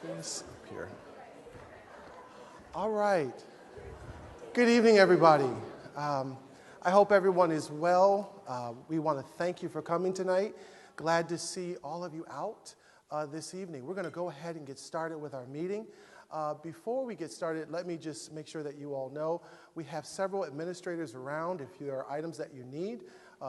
this up here. All right. Good evening, everybody. I hope everyone is well. We want to thank you for coming tonight. Glad to see all of you out this evening. We're going to go ahead and get started with our meeting. Before we get started, let me just make sure that you all know we have several administrators around if there are items that you need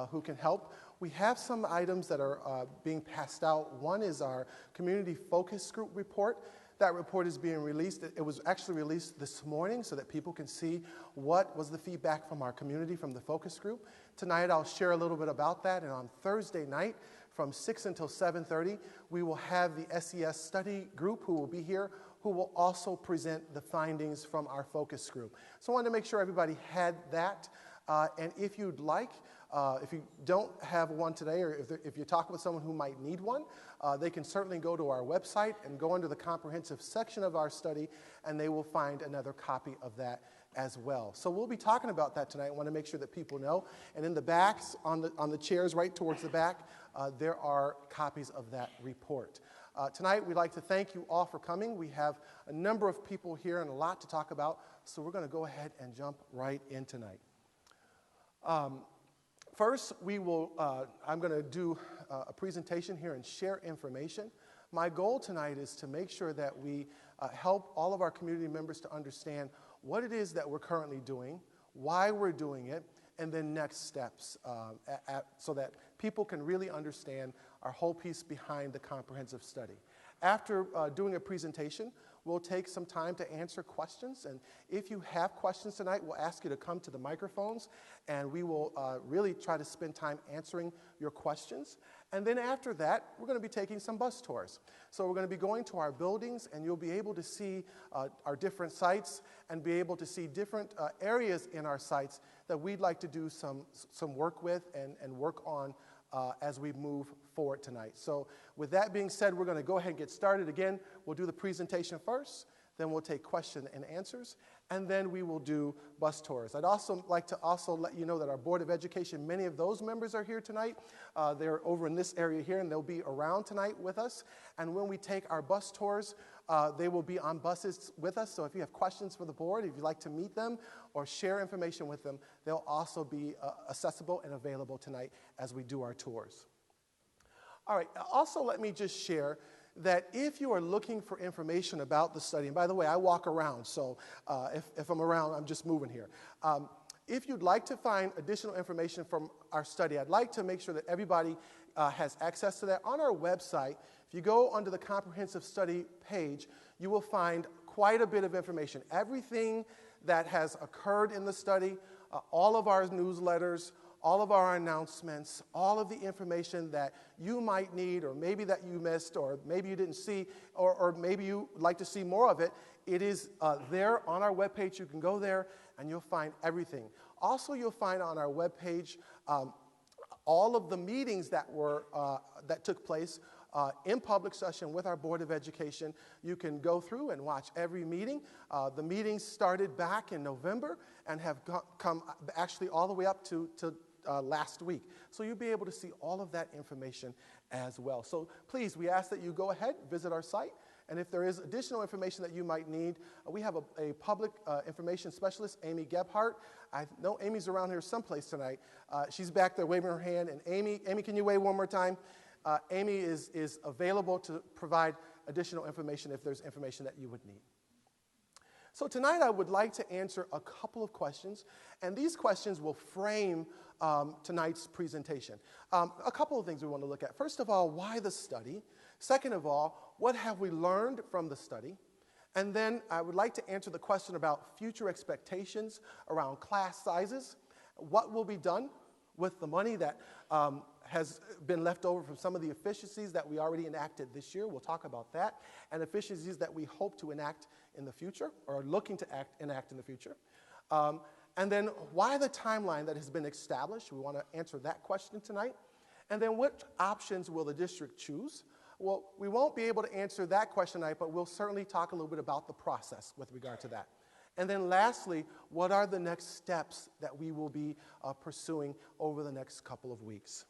who can help. We have some items that are being passed out. One is our community focus group report. That report is being released. It was actually released this morning so that people can see what was the feedback from our community from the focus group. Tonight I'll share a little bit about that, and on Thursday night from 6 until 7:30, we will have the SES study group who will be here, who will also present the findings from our focus group. So I wanted to make sure everybody had that, and if you'd like, if you don't have one today, or if you talk with someone who might need one, they can certainly go to our website and go into the comprehensive section of our study, and they will find another copy of that as well. So we'll be talking about that tonight. I want to make sure that people know. And in the backs, on the chairs right towards the back, there are copies of that report. Tonight, we'd like to thank you all for coming. We have a number of people here and a lot to talk about, so we're going to go ahead and jump right in tonight. First, I'm going to do a presentation here and share information. My goal tonight is to make sure that we help all of our community members to understand what it is that we're currently doing, why we're doing it, and then next steps so that people can really understand our whole piece behind the comprehensive study. After doing a presentation, we'll take some time to answer questions, and if you have questions tonight, we'll ask you to come to the microphones, and we will really try to spend time answering your questions. And then after that, we're going to be taking some bus tours. So we're going to be going to our buildings, and you'll be able to see our different sites and be able to see different areas in our sites that we'd like to do some work with and work on as we move forward tonight. So with that being said, we're going to go ahead and get started. Again, we'll do the presentation first, then we'll take question and answers, and then we will do bus tours. I'd also like to let you know that our Board of Education, many of those members are here tonight. They're over in this area here, and they'll be around tonight with us. And when we take our bus tours, they will be on buses with us. So if you have questions for the board, if you'd like to meet them or share information with them, they'll also be accessible and available tonight as we do our tours. All right, also let me just share that if you are looking for information about the study, and by the way, I walk around, so if I'm around, I'm just moving here. If you'd like to find additional information from our study, I'd like to make sure that everybody has access to that. On our website, if you go under the comprehensive study page, you will find quite a bit of information. Everything that has occurred in the study, all of our newsletters, all of our announcements, all of the information that you might need, or maybe that you missed, or maybe you didn't see, or maybe you would like to see more of it, it is there on our webpage. You can go there and you'll find everything. Also, you'll find on our webpage all of the meetings that took place in public session with our Board of Education. You can go through and watch every meeting. The meetings started back in November and have come actually all the way up to last week. So you'll be able to see all of that information as well. So please, we ask that you go ahead, visit our site, and if there is additional information that you might need, we have a public information specialist, Amy Gebhardt. I know Amy's around here someplace tonight. She's back there waving her hand, and Amy, can you wave one more time? Amy is available to provide additional information if there's information that you would need. So tonight I would like to answer a couple of questions, and these questions will frame tonight's presentation. A couple of things we want to look at. First of all, why the study? Second of all, what have we learned from the study? And then I would like to answer the question about future expectations around class sizes. What will be done with the money that has been left over from some of the efficiencies that we already enacted this year? We'll talk about that. And efficiencies that we hope to enact in the future, or are looking to enact in the future. And then why the timeline that has been established? We want to answer that question tonight. And then what options will the district choose? Well, we won't be able to answer that question tonight, but we'll certainly talk a little bit about the process with regard to that. And then lastly, what are the next steps that we will be pursuing over the next couple of weeks?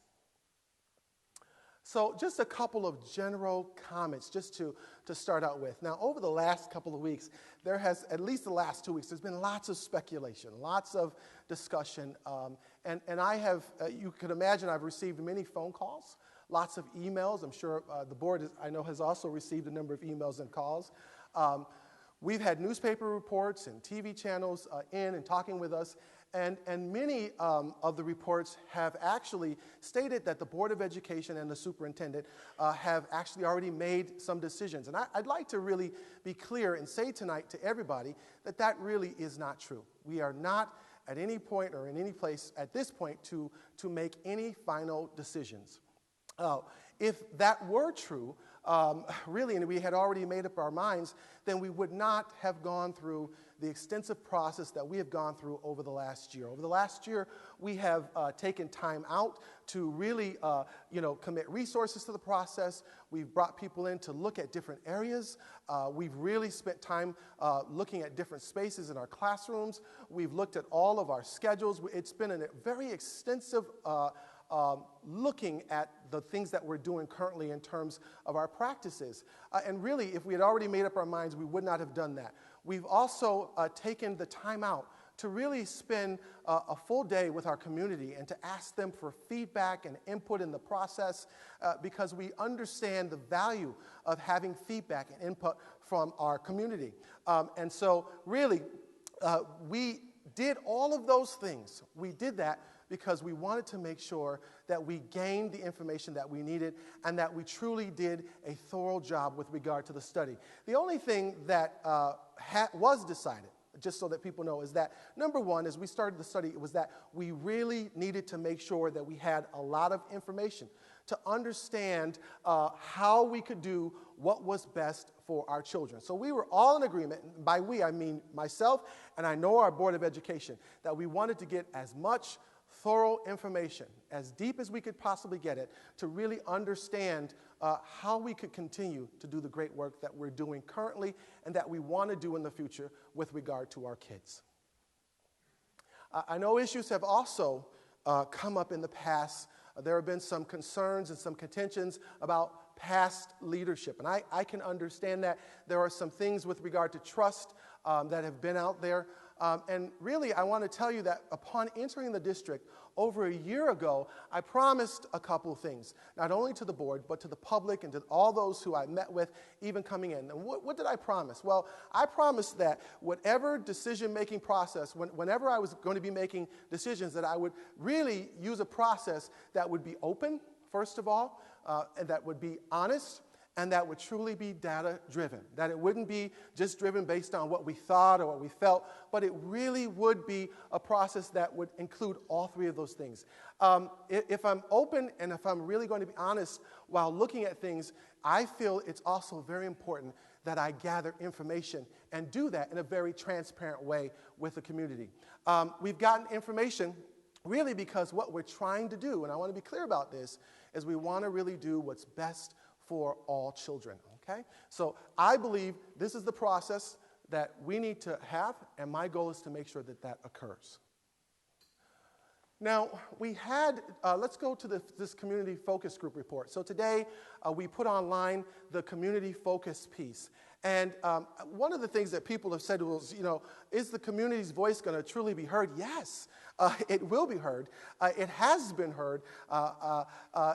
So just a couple of general comments just to start out with. Now, over the last couple of weeks, there has, at least the last 2 weeks, there's been lots of speculation, lots of discussion. And I have, you can imagine, I've received many phone calls, lots of emails. I'm sure the board, I know, has also received a number of emails and calls. We've had newspaper reports and TV channels in and talking with us. And many of the reports have actually stated that the Board of Education and the superintendent have actually already made some decisions. And I'd like to really be clear and say tonight to everybody that that really is not true. We are not at any point or in any place at this point to make any final decisions. If that were true, really, and we had already made up our minds, then we would not have gone through the extensive process that we have gone through over the last year. Over the last year, we have taken time out to really, commit resources to the process. We've brought people in to look at different areas. We've really spent time looking at different spaces in our classrooms. We've looked at all of our schedules. It's been a very extensive looking at the things that we're doing currently in terms of our practices. And really, if we had already made up our minds, we would not have done that. We've also taken the time out to really spend a full day with our community and to ask them for feedback and input in the process because we understand the value of having feedback and input from our community. And so really, we did all of those things. We did that because we wanted to make sure that we gained the information that we needed and that we truly did a thorough job with regard to the study. The only thing that was decided, just so that people know, is that, number one, as we started the study, it was that we really needed to make sure that we had a lot of information to understand how we could do what was best for our children. So we were all in agreement, and by we I mean myself and I know our Board of Education, that we wanted to get as much thorough information, as deep as we could possibly get it, to really understand how we could continue to do the great work that we're doing currently and that we want to do in the future with regard to our kids. I know issues have also come up in the past. There have been some concerns and some contentions about past leadership, and I can understand that. There are some things with regard to trust that have been out there. And really, I want to tell you that upon entering the district over a year ago, I promised a couple of things, not only to the board, but to the public and to all those who I met with, even coming in. And what did I promise? Well, I promised that whatever decision-making process, whenever I was going to be making decisions, that I would really use a process that would be open, first of all, and that would be honest, and that would truly be data-driven, that it wouldn't be just driven based on what we thought or what we felt, but it really would be a process that would include all three of those things. If I'm open and if I'm really going to be honest while looking at things, I feel it's also very important that I gather information and do that in a very transparent way with the community. We've gotten information really because what we're trying to do, and I want to be clear about this, is we want to really do what's best for all children, okay? So I believe this is the process that we need to have, and my goal is to make sure that that occurs. Now, we had, let's go to this community focus group report. So today, we put online the community focus piece. And one of the things that people have said was, is the community's voice going to truly be heard? Yes, it will be heard. It has been heard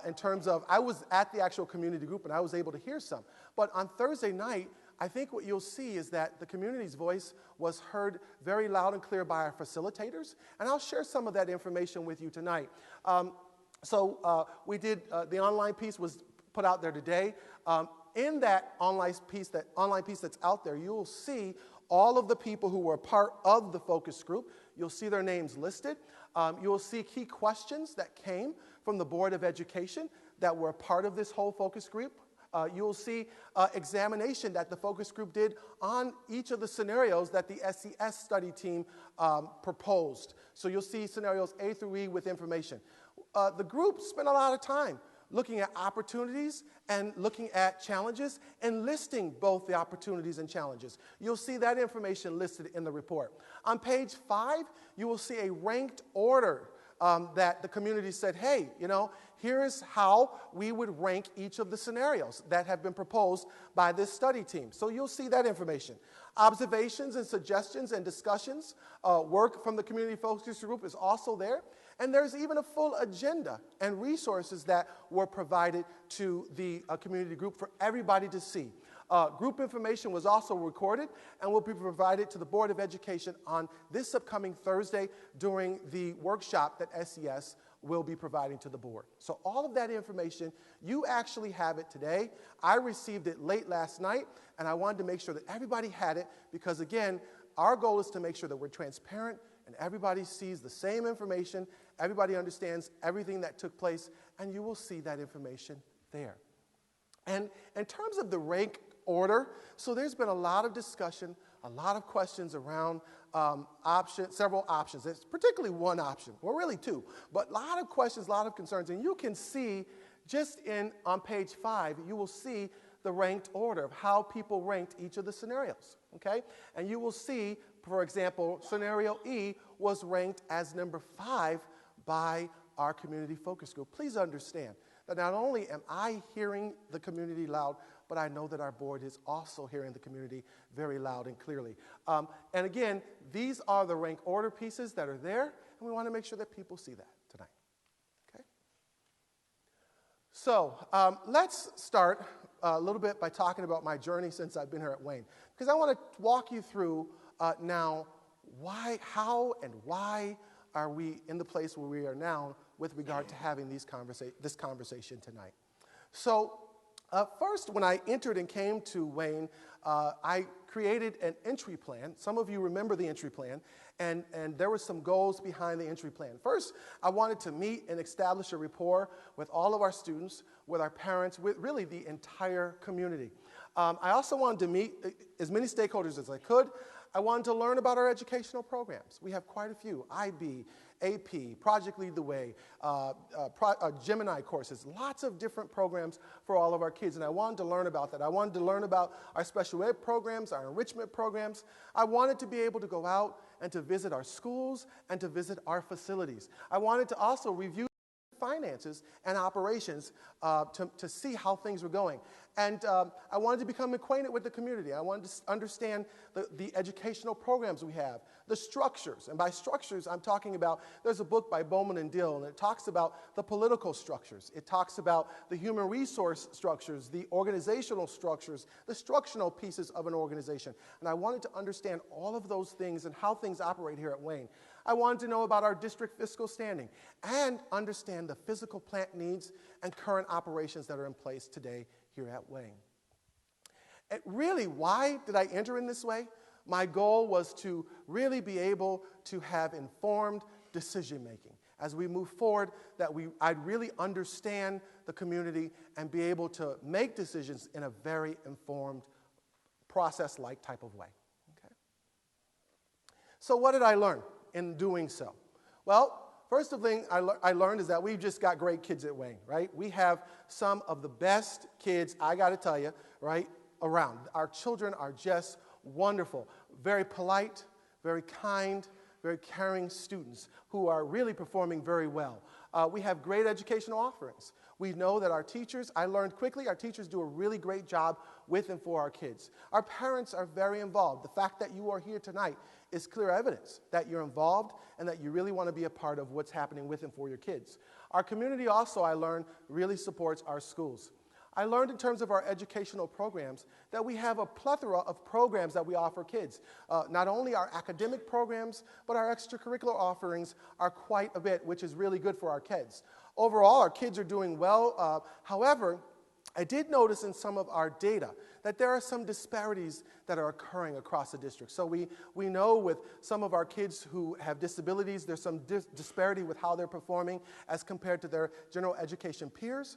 in terms of, I was at the actual community group and I was able to hear some. But on Thursday night, I think what you'll see is that the community's voice was heard very loud and clear by our facilitators, and I'll share some of that information with you tonight. We did, the online piece was put out there today. In that online piece that's out there, you'll see all of the people who were part of the focus group. You'll see their names listed. You'll see key questions that came from the Board of Education that were a part of this whole focus group. You'll see examination that the focus group did on each of the scenarios that the SES study team proposed. So you'll see scenarios A through E with information. The group spent a lot of time looking at opportunities and looking at challenges and listing both the opportunities and challenges. You'll see that information listed in the report. On page 5, you will see a ranked order that the community said, hey, here's how we would rank each of the scenarios that have been proposed by this study team. So you'll see that information. Observations and suggestions and discussions, work from the community focus group is also there. And there's even a full agenda and resources that were provided to the community group for everybody to see. Group information was also recorded and will be provided to the Board of Education on this upcoming Thursday during the workshop that SES will be providing to the board. So all of that information, you actually have it today. I received it late last night, and I wanted to make sure that everybody had it because, again, our goal is to make sure that we're transparent and everybody sees the same information, everybody understands everything that took place, and you will see that information there. And in terms of the rank order, so there's been a lot of discussion, a lot of questions around several options. There's particularly one option, well, really two, but a lot of questions, a lot of concerns. And you can see just on page 5, you will see the ranked order of how people ranked each of the scenarios, okay? And you will see, for example, scenario E was ranked as number 5 by our community focus group. Please understand that not only am I hearing the community loud, but I know that our board is also hearing the community very loud and clearly. And again, these are the rank order pieces that are there, and we want to make sure that people see that tonight. Okay? So let's start a little bit by talking about my journey since I've been here at Wayne, because I want to walk you through now how and why are we in the place where we are now with regard to having this conversation tonight. So first, when I entered and came to Wayne, I created an entry plan. Some of you remember the entry plan, and there were some goals behind the entry plan. First, I wanted to meet and establish a rapport with all of our students, with our parents, with really the entire community. I also wanted to meet as many stakeholders as I could. I wanted to learn about our educational programs. We have quite a few: IB, AP, Project Lead the Way, Gemini courses, lots of different programs for all of our kids, and I wanted to learn about that. I wanted to learn about our special ed programs, our enrichment programs. I wanted to be able to go out and to visit our schools and to visit our facilities. I wanted to also review finances and operations to see how things were going. And I wanted to become acquainted with the community. I wanted to understand the educational programs we have, the structures. And by structures, I'm talking about, there's a book by Bowman and Dill, and it talks about the political structures. It talks about the human resource structures, the organizational structures, the structural pieces of an organization. And I wanted to understand all of those things and how things operate here at Wayne. I wanted to know about our district fiscal standing and understand the physical plant needs and current operations that are in place today here at Wayne. And really, why did I enter in this way? My goal was to really be able to have informed decision-making as we move forward, that I'd really understand the community and be able to make decisions in a very informed, process-like type of way. Okay? So what did I learn in doing so? Well, first thing I learned is that we've just got great kids at Wayne, right? We have some of the best kids, I got to tell you, right, around. Our children are just wonderful, very polite, very kind, very caring students who are really performing very well. We have great educational offerings. We know that our teachers, I learned quickly, our teachers do a really great job with and for our kids. Our parents are very involved. The fact that you are here tonight is clear evidence that you're involved and that you really want to be a part of what's happening with and for your kids. Our community also, I learned, really supports our schools. I learned in terms of our educational programs that we have a plethora of programs that we offer kids. Not only our academic programs, but our extracurricular offerings are quite a bit, which is really good for our kids. Overall, our kids are doing well. However, I did notice in some of our data that there are some disparities that are occurring across the district. So we know with some of our kids who have disabilities, there's some disparity with how they're performing as compared to their general education peers.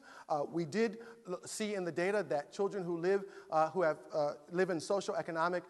We did see in the data that children who live in socioeconomic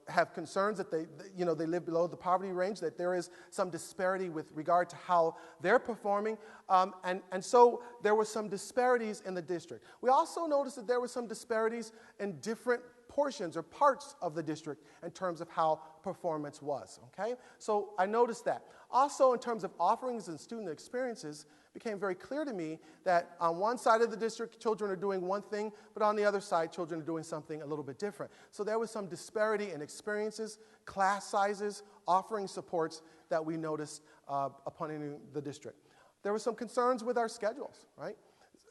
have concerns that they live below the poverty range, that there is some disparity with regard to how they're performing. And so there were some disparities in the district. We also noticed that there were some disparities in different portions or parts of the district in terms of how performance was, okay? So I noticed that. Also, in terms of offerings and student experiences, it became very clear to me that on one side of the district, children are doing one thing, but on the other side, children are doing something a little bit different. So there was some disparity in experiences, class sizes, offering supports that we noticed upon entering the district. There were some concerns with our schedules, right?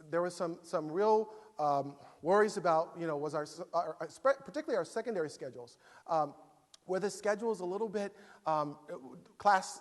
There was some real worries about, was particularly our secondary schedules. Were the schedules a little bit, class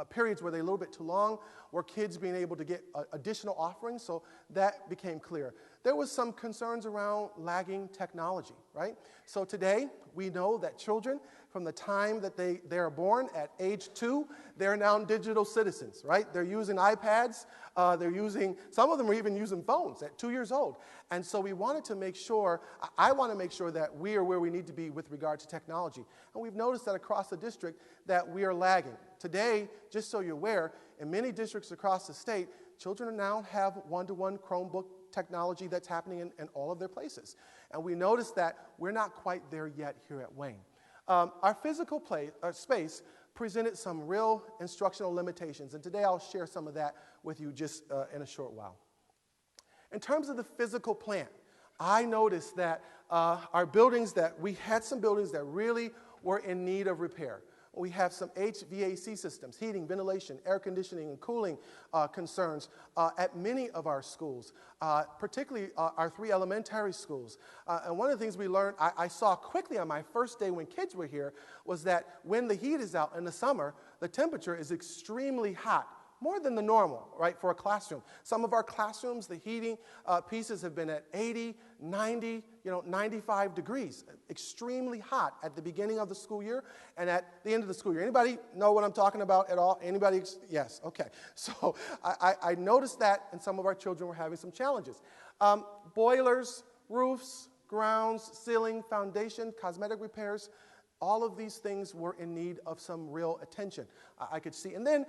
periods, were they a little bit too long? Were kids being able to get additional offerings? So that became clear. There was some concerns around lagging technology, right? So today, we know that children, from the time that they are born at age 2, they're now digital citizens, right? They're using iPads. Some of them are even using phones at 2 years old. And so we wanted to make sure, I want to make sure that we are where we need to be with regard to technology. And we've noticed that across the district that we are lagging. Today, just so you're aware, in many districts across the state, children now have one-to-one Chromebook technology that's happening in all of their places. And we noticed that we're not quite there yet here at Wayne. Our physical space presented some real instructional limitations, and today I'll share some of that with you just in a short while. In terms of the physical plant, I noticed that our buildings we had some buildings that really were in need of repair. We have some HVAC systems, heating, ventilation, air conditioning, and cooling concerns at many of our schools, particularly our 3 elementary schools. And one of the things we learned, I saw quickly on my first day when kids were here, was that when the heat is out in the summer, the temperature is extremely hot. More than the normal, right, for a classroom. Some of our classrooms, the heating pieces have been at 80, 90, 95 degrees. Extremely hot at the beginning of the school year and at the end of the school year. Anybody know what I'm talking about at all? Anybody? Yes, okay. So I noticed that, and some of our children were having some challenges. Boilers, roofs, grounds, ceiling, foundation, cosmetic repairs, all of these things were in need of some real attention, I could see. And then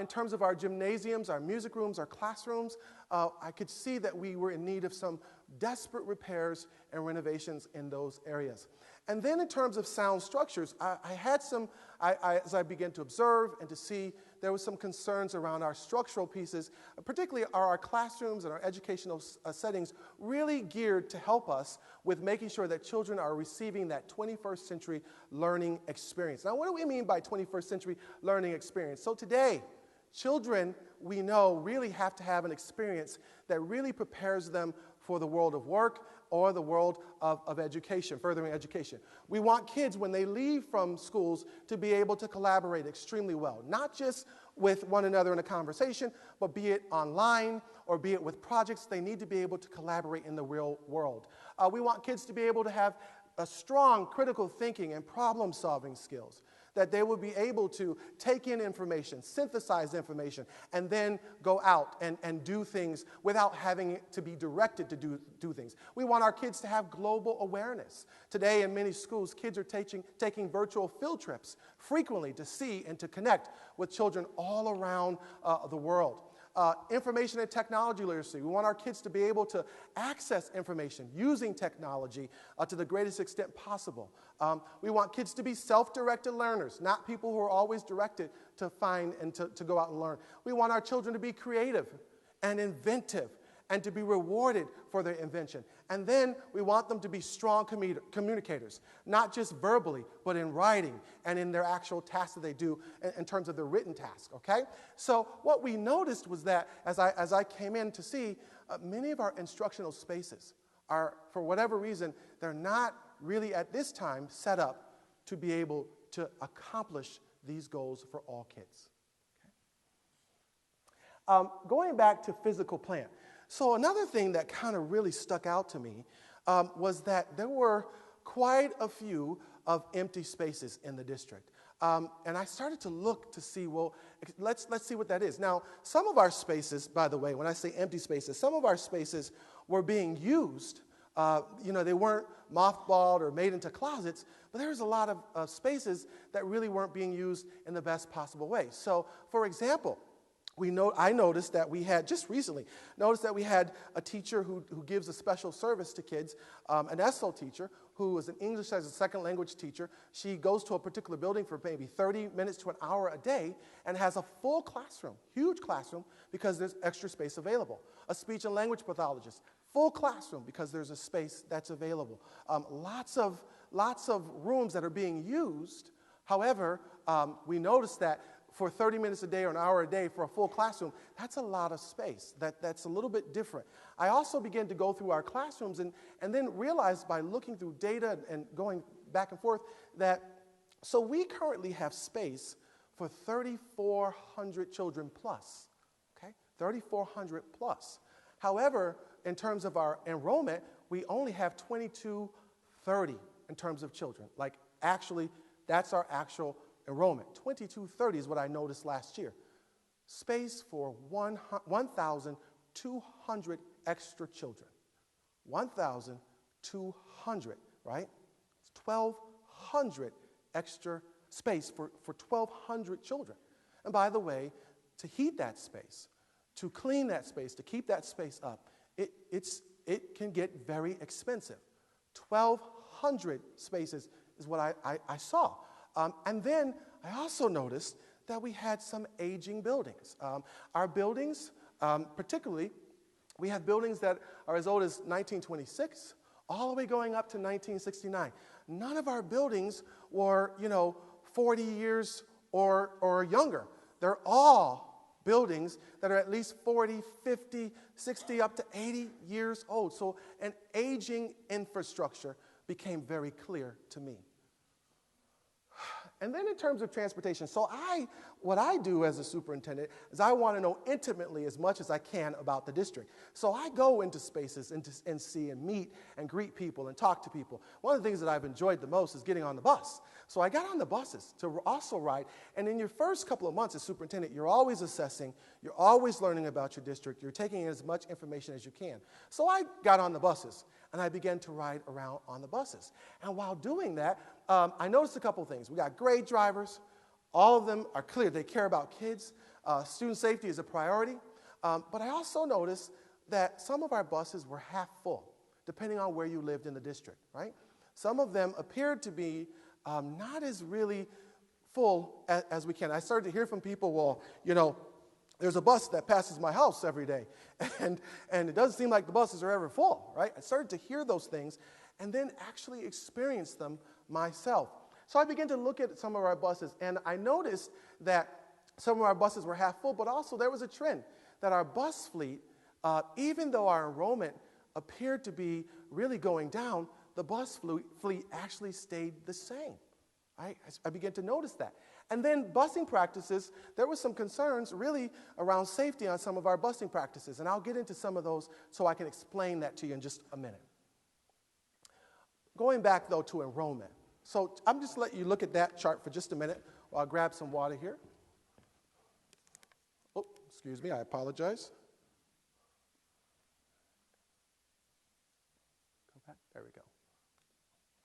in terms of our gymnasiums, our music rooms, our classrooms, I could see that we were in need of some desperate repairs and renovations in those areas. And then in terms of sound structures, as I began to observe and to see, there was some concerns around our structural pieces, particularly our classrooms and our educational settings really geared to help us with making sure that children are receiving that 21st century learning experience. Now, what do we mean by 21st century learning experience? So today, children, we know, really have to have an experience that really prepares them for the world of work or the world of education, furthering education. We want kids, when they leave from schools, to be able to collaborate extremely well, not just with one another in a conversation, but be it online or be it with projects, they need to be able to collaborate in the real world. We want kids to be able to have a strong critical thinking and problem-solving skills, that they will be able to take in information, synthesize information, and then go out and do things without having to be directed to do things. We want our kids to have global awareness. Today in many schools, kids are taking virtual field trips frequently to see and to connect with children all around the world. Information and technology literacy. We want our kids to be able to access information using technology to the greatest extent possible. We want kids to be self-directed learners, not people who are always directed to find and to go out and learn. We want our children to be creative and inventive and to be rewarded for their invention. And then we want them to be strong communicators, not just verbally, but in writing and in their actual tasks that they do in terms of their written task, okay? So what we noticed was that as I came in to see, many of our instructional spaces are, for whatever reason, they're not really at this time set up to be able to accomplish these goals for all kids. Okay? Going back to physical plant. So another thing that kind of really stuck out to me was that there were quite a few of empty spaces in the district. And I started to look to see, well, let's see what that is. Now, some of our spaces, by the way, when I say empty spaces, some of our spaces were being used. They weren't mothballed or made into closets, but there was a lot of spaces that really weren't being used in the best possible way. So, for example, I noticed that we had, just recently, a teacher who gives a special service to kids, an ESOL teacher, who is an English as a second language teacher. She goes to a particular building for maybe 30 minutes to an hour a day and has a full classroom, huge classroom, because there's extra space available. A speech and language pathologist, full classroom because there's a space that's available. Lots of rooms that are being used. However, we notice that for 30 minutes a day or an hour a day for a full classroom, that's a lot of space. That's a little bit different. I also began to go through our classrooms and then realized by looking through data and going back and forth that, so we currently have space for 3,400 children plus, okay? 3,400 plus. However, in terms of our enrollment, we only have 2,230 in terms of children. Like, actually, that's our actual enrollment. 2,230 is what I noticed last year. Space for 1,200 extra children. 1,200, right? It's 1,200 extra space for 1,200 children. And by the way, to heat that space, to clean that space, to keep that space up, it can get very expensive. 1,200 spaces is what I saw. And then I also noticed that we had some aging buildings. Our buildings, particularly, we have buildings that are as old as 1926, all the way going up to 1969. None of our buildings were, 40 years or younger. They're all buildings that are at least 40, 50, 60, up to 80 years old. So an aging infrastructure became very clear to me. And then in terms of transportation, what I do as a superintendent is I want to know intimately as much as I can about the district. So I go into spaces and see and meet and greet people and talk to people. One of the things that I've enjoyed the most is getting on the bus. So I got on the buses to also ride. And in your first couple of months as superintendent, you're always assessing, you're always learning about your district, you're taking in as much information as you can. So I got on the buses and I began to ride around on the buses. And while doing that, I noticed a couple of things. We got great drivers. All of them are clear. They care about kids. Student safety is a priority. But I also noticed that some of our buses were half full, depending on where you lived in the district, right? Some of them appeared to be not as really full as we can. I started to hear from people, well, there's a bus that passes my house every day, and it doesn't seem like the buses are ever full, right? I started to hear those things and then actually experience them myself. So I began to look at some of our buses, and I noticed that some of our buses were half full, but also there was a trend that our bus fleet, even though our enrollment appeared to be really going down, the bus fleet actually stayed the same. I began to notice that. And then busing practices, there were some concerns really around safety on some of our busing practices, and I'll get into some of those so I can explain that to you in just a minute. Going back, though, to enrollment. So I'm just letting you look at that chart for just a minute while I grab some water here. Oh, excuse me, I apologize. Go back, there we go.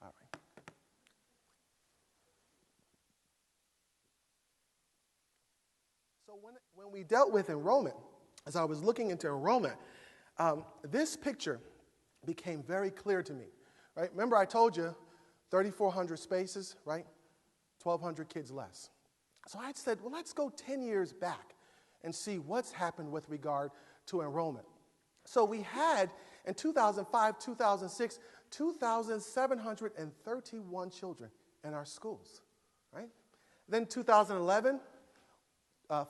All right. So when we dealt with enrollment, as I was looking into enrollment, this picture became very clear to me. Right? Remember I told you 3,400 spaces, right? 1,200 kids less. So I said, well, let's go 10 years back and see what's happened with regard to enrollment. So we had, in 2005, 2006, 2,731 children in our schools, right? Then 2011,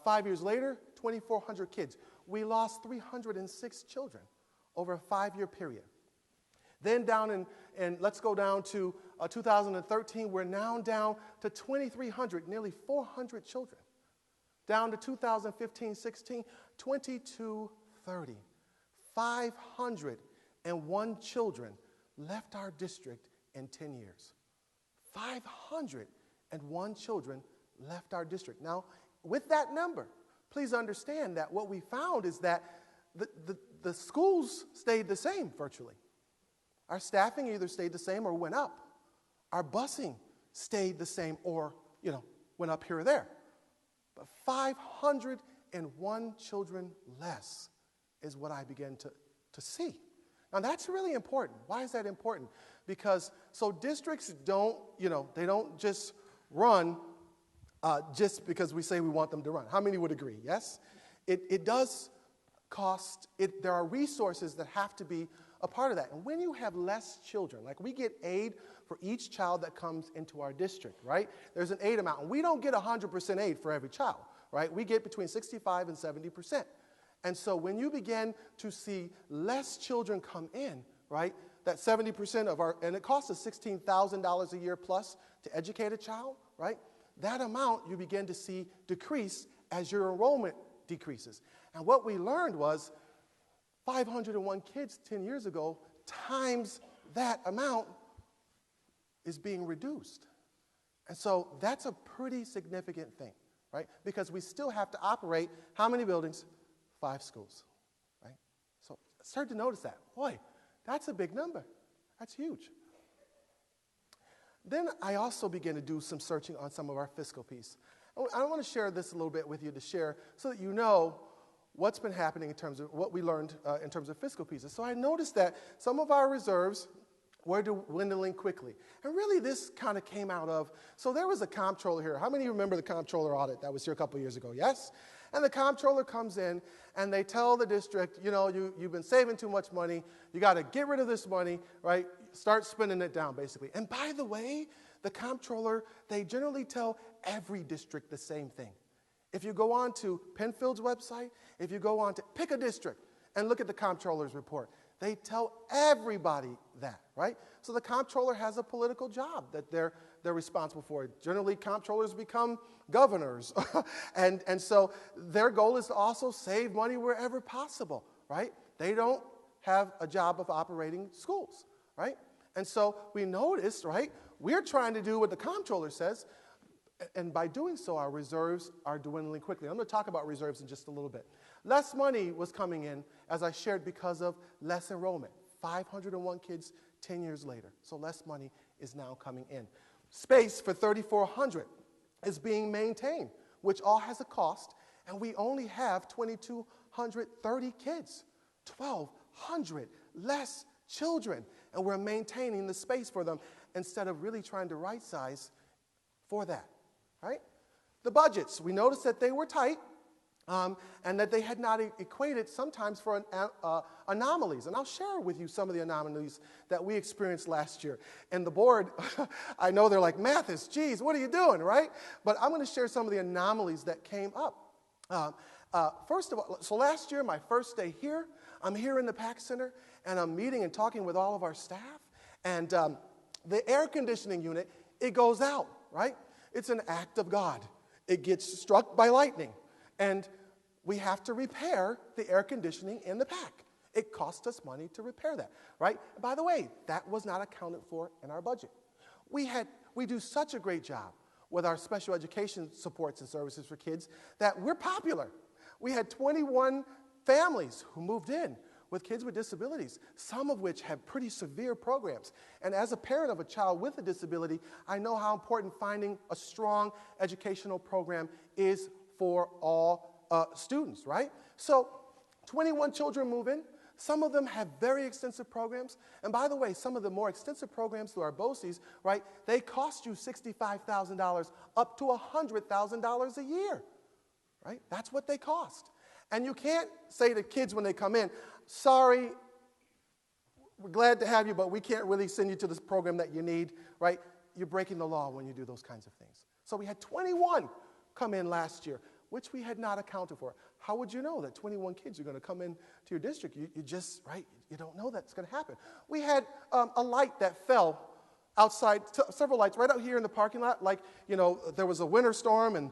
5 years later, 2,400 kids. We lost 306 children over a 5-year period. Then down let's go down to 2013, we're now down to 2,300, nearly 400 children. Down to 2015-16, 2,230. 501 children left our district in 10 years. 501 children left our district. Now, with that number, please understand that what we found is that the schools stayed the same virtually. Our staffing either stayed the same or went up. Our busing stayed the same or, went up here or there. But 501 children less is what I began to see. Now, that's really important. Why is that important? because so districts don't, they don't just run just because we say we want them to run. How many would agree? Yes? It does cost, there are resources that have to be a part of that. And when you have less children, like we get aid for each child that comes into our district, right? There's an aid amount. And we don't get 100% aid for every child, right? We get between 65 and 70%. And so when you begin to see less children come in, right, that 70% of our, and it costs us $16,000 a year plus to educate a child, right? That amount you begin to see decrease as your enrollment decreases. And what we learned was 501 kids 10 years ago times that amount is being reduced. And so that's a pretty significant thing, right? Because we still have to operate how many buildings? 5 schools, right? So start to notice that. Boy, that's a big number. That's huge. Then I also began to do some searching on some of our fiscal piece. I want to share this a little bit with you to share so that you know what's been happening in terms of what we learned in terms of fiscal pieces. So I noticed that some of our reserves were dwindling quickly. And really this kind of came out of, so there was a comptroller here. How many of you remember the comptroller audit that was here a couple years ago? Yes? And the comptroller comes in and they tell the district, you've been saving too much money. You got to get rid of this money, right? Start spending it down, basically. And by the way, the comptroller, they generally tell every district the same thing. If you go on to Penfield's website, if you go on to pick a district and look at the comptroller's report, they tell everybody that, right? So the comptroller has a political job that they're responsible for. Generally, comptrollers become governors. and so their goal is to also save money wherever possible, right? They don't have a job of operating schools, right? And so we noticed, right, we're trying to do what the comptroller says, and by doing so, our reserves are dwindling quickly. I'm going to talk about reserves in just a little bit. Less money was coming in, as I shared, because of less enrollment. 501 kids 10 years later. So less money is now coming in. Space for 3,400 is being maintained, which all has a cost, and we only have 2,230 kids. 1,200 less children, and we're maintaining the space for them instead of really trying to right size for that. Right? The budgets, we noticed that they were tight and that they had not equated sometimes for anomalies. And I'll share with you some of the anomalies that we experienced last year. And the board, I know they're like, Mathis, geez, what are you doing, right? But I'm going to share some of the anomalies that came up. First of all, so last year, my first day here, I'm here in the PAC Center, and I'm meeting and talking with all of our staff. And the air conditioning unit, it goes out, right? It's an act of God. It gets struck by lightning, and we have to repair the air conditioning in the PAC. It cost us money to repair that, right? By the way, that was not accounted for in our budget. We do such a great job with our special education supports and services for kids that we're popular. We had 21 families who moved in with kids with disabilities, some of which have pretty severe programs. And as a parent of a child with a disability, I know how important finding a strong educational program is for all students, right? So 21 children move in. Some of them have very extensive programs. And by the way, some of the more extensive programs through our BOCES, right, they cost you $65,000 up to $100,000 a year, right? That's what they cost. And you can't say to kids when they come in, sorry, we're glad to have you, but we can't really send you to this program that you need, right? You're breaking the law when you do those kinds of things. So we had 21 come in last year, which we had not accounted for. How would you know that 21 kids are going to come in to your district? You just, right, you don't know that's going to happen. We had a light that fell outside, several lights right out here in the parking lot, like, there was a winter storm and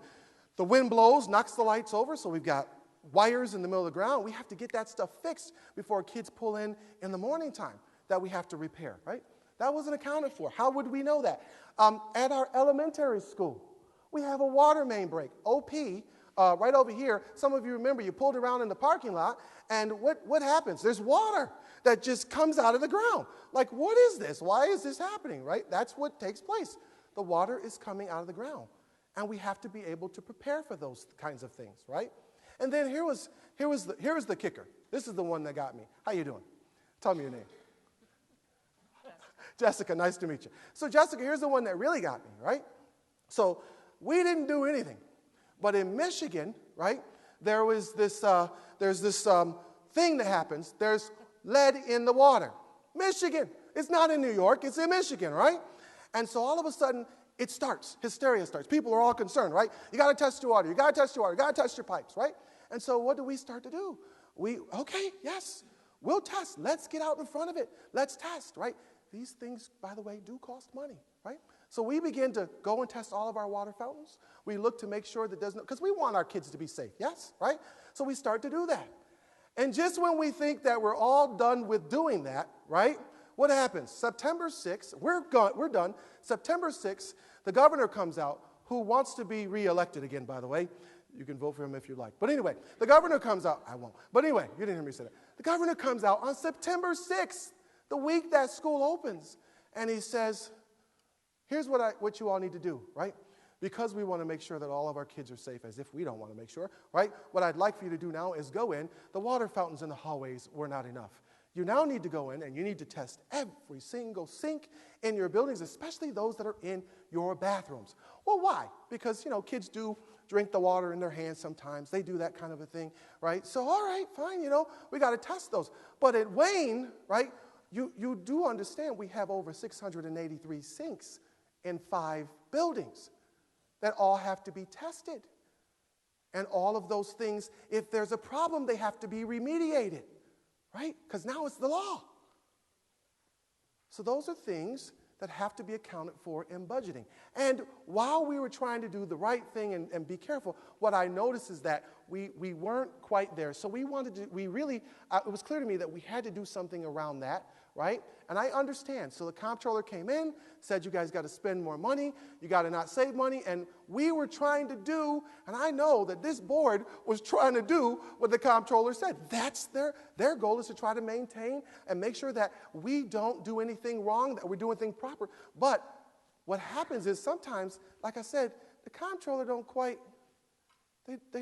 the wind blows, knocks the lights over, so we've got wires in the middle of the ground. We have to get that stuff fixed before kids pull in the morning time that we have to repair, right? That wasn't accounted for. How would we know that? At our elementary school, we have a water main break, OP, right over here. Some of you remember you pulled around in the parking lot, and what happens? There's water that just comes out of the ground. Like, what is this? Why is this happening, right? That's what takes place. The water is coming out of the ground, and we have to be able to prepare for those kinds of things, right? And then here was the kicker. This is the one that got me. How you doing? Tell me your name. Jessica, nice to meet you. So Jessica, here's the one that really got me, right? So we didn't do anything. But in Michigan, right, there's this thing that happens. There's lead in the water. Michigan. It's not in New York. It's in Michigan, right? And so all of a sudden, it starts. Hysteria starts. People are all concerned, right? You got to test your water. You got to test your water. You got to test your pipes, right? And so what do we start to do? Okay, yes, we'll test. Let's get out in front of it. Let's test, right? These things, by the way, do cost money, right? So we begin to go and test all of our water fountains. We look to make sure that there's no, because we want our kids to be safe, yes, right? So we start to do that. And just when we think that we're all done with doing that, right, what happens? September 6th, we're done. September 6th, the governor comes out, who wants to be reelected again, by the way. You can vote for him if you like. But anyway, the governor comes out. I won't. But anyway, you didn't hear me say that. The governor comes out on September 6th, the week that school opens, and he says, here's what you all need to do, right? Because we want to make sure that all of our kids are safe, as if we don't want to make sure, right? What I'd like for you to do now is go in. The water fountains in the hallways were not enough. You now need to go in and you need to test every single sink in your buildings, especially those that are in your bathrooms. Well, why? Because, kids do drink the water in their hands sometimes. They do that kind of a thing, right? So, all right, fine, we got to test those. But at Wayne, right, you do understand we have over 683 sinks in 5 buildings that all have to be tested. And all of those things, if there's a problem, they have to be remediated, right? Because now it's the law. So those are things that have to be accounted for in budgeting. And while we were trying to do the right thing and be careful, what I noticed is that we weren't quite there. So it was clear to me that we had to do something around that, right? And I understand. So the comptroller came in, said you guys got to spend more money, you got to not save money, and we were trying to do, and I know that this board was trying to do what the comptroller said. That's their goal, is to try to maintain and make sure that we don't do anything wrong, that we're doing things proper. But what happens is sometimes, like I said, the comptroller don't quite, they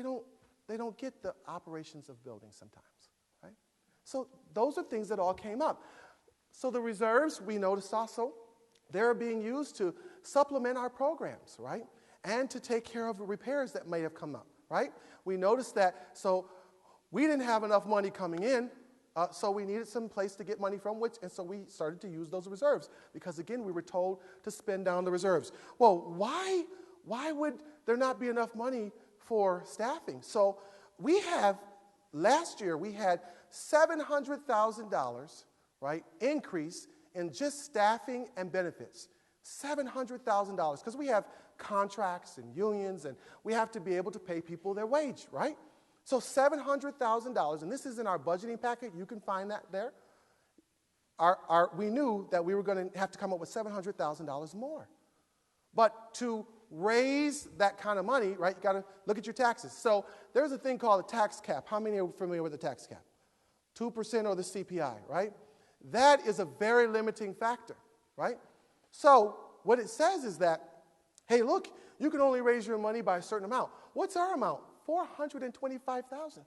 don't get the operations of buildings sometimes, right? So those are things that all came up. So the reserves, we noticed also, they're being used to supplement our programs, right? And to take care of repairs that may have come up, right? We noticed that, so we didn't have enough money coming in, so we needed some place to get money from, and so we started to use those reserves, because again, we were told to spend down the reserves. Well, why would there not be enough money for staffing? So last year, we had $700,000, right, increase in just staffing and benefits. $700,000, because we have contracts and unions, and we have to be able to pay people their wage, right? So $700,000, and this is in our budgeting packet. You can find that there. We knew that we were going to have to come up with $700,000 more. But to raise that kind of money, right, you got to look at your taxes. So there's a thing called a tax cap. How many are familiar with the tax cap? 2% or the CPI, right? That is a very limiting factor, right? So what it says is that, hey, look, you can only raise your money by a certain amount. What's our amount? $425,000.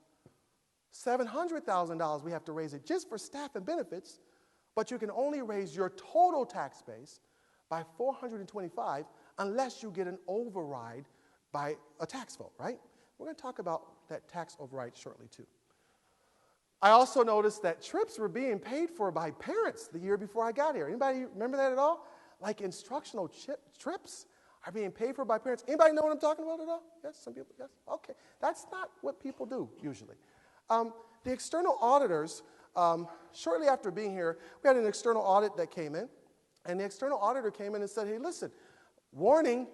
$700,000 we have to raise it just for staff and benefits, but you can only raise your total tax base by $425,000 unless you get an override by a tax vote, right? We're going to talk about that tax override shortly, too. I also noticed that trips were being paid for by parents the year before I got here. Anybody remember that at all? Like instructional trips are being paid for by parents. Anybody know what I'm talking about at all? Yes, some people, yes? Okay. That's not what people do usually. The external auditors, shortly after being here, we had an external audit that came in, and the external auditor came in and said, hey, listen, warning,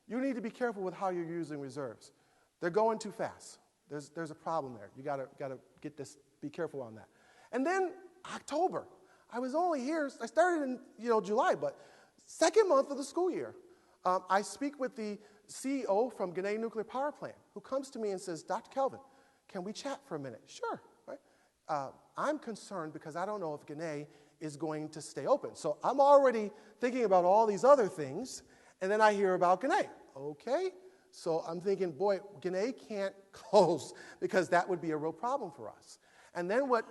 you need to be careful with how you're using reserves. They're going too fast. There's a problem there. You gotta get this, be careful on that. And then October, I was only here, I started in July, but second month of the school year, I speak with the CEO from Gannett Nuclear Power Plant, who comes to me and says, Dr. Kelvin, can we chat for a minute? Sure, right? I'm concerned because I don't know if Gannett is going to stay open. So I'm already thinking about all these other things, and then I hear about Gannett. Okay, so I'm thinking, boy, Gannett can't close because that would be a real problem for us. And then what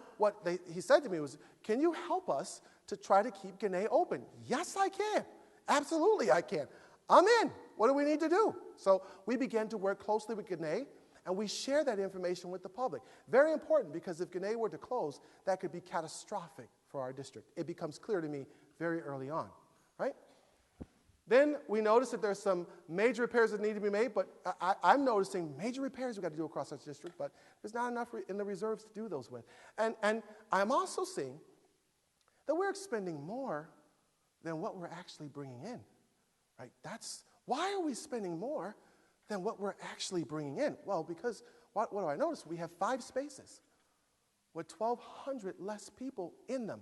he said to me was, can you help us to try to keep Gannett open? Yes, I can. Absolutely, I can. I'm in. What do we need to do? So we began to work closely with Gannett, and we share that information with the public. Very important, because if Gannett were to close, that could be catastrophic for our district. It becomes clear to me very early on, right? Then we notice that there's some major repairs that need to be made, but I'm noticing major repairs we've got to do across our district, but there's not enough in the reserves to do those with. And I'm also seeing that we're expending more than what we're actually bringing in, right? Why are we spending more than what we're actually bringing in? Well, because what do I notice? We have 5 spaces with 1,200 less people in them,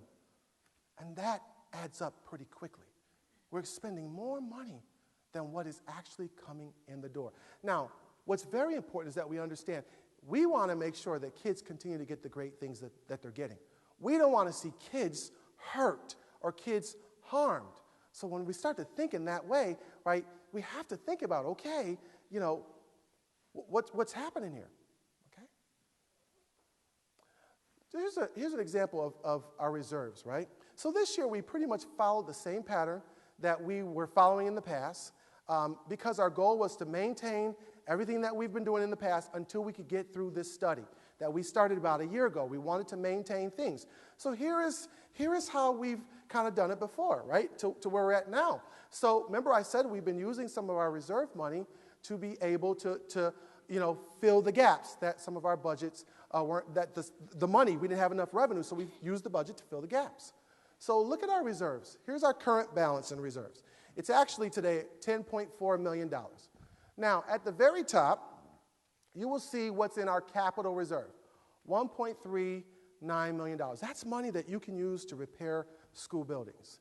and that adds up pretty quickly. We're spending more money than what is actually coming in the door. Now, what's very important is that we understand we want to make sure that kids continue to get the great things that they're getting. We don't want to see kids hurt or kids harmed. So when we start to think in that way, right, we have to think about, okay, you know, what's happening here, okay? Here's an example of our reserves, right? So this year we pretty much followed the same pattern that we were following in the past, because our goal was to maintain everything that we've been doing in the past until we could get through this study that we started about a year ago. We wanted to maintain things. So here is how we've kind of done it before, right, to where we're at now. So remember I said we've been using some of our reserve money to be able to fill the gaps that some of our budgets weren't, that the money, we didn't have enough revenue, so we used the budget to fill the gaps. So look at our reserves. Here's our current balance in reserves. It's actually today $10.4 million. Now, at the very top, you will see what's in our capital reserve, $1.39 million. That's money that you can use to repair school buildings,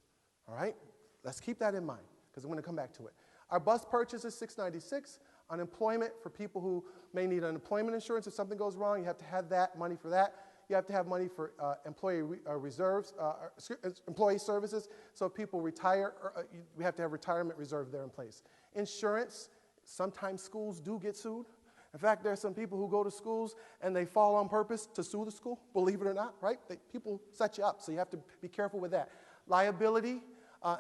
all right? Let's keep that in mind, because I'm going to come back to it. Our bus purchase is $696. Unemployment, for people who may need unemployment insurance if something goes wrong, you have to have that money for that. You have to have money for employee services. So if people retire, we have to have retirement reserve there in place. Insurance, sometimes schools do get sued. In fact, there are some people who go to schools and they fall on purpose to sue the school, believe it or not, right? People set you up, so you have to be careful with that. Liability,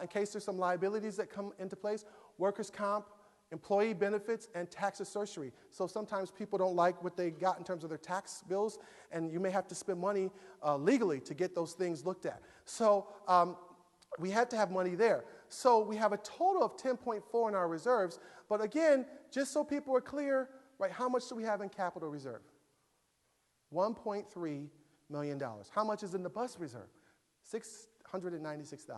in case there's some liabilities that come into place. Workers' comp, employee benefits, and tax accessory. So sometimes people don't like what they got in terms of their tax bills, and you may have to spend money legally to get those things looked at. So we had to have money there. So we have a total of 10.4 in our reserves, but again, just so people are clear, right, how much do we have in capital reserve? $1.3 million. How much is in the bus reserve? $696,000.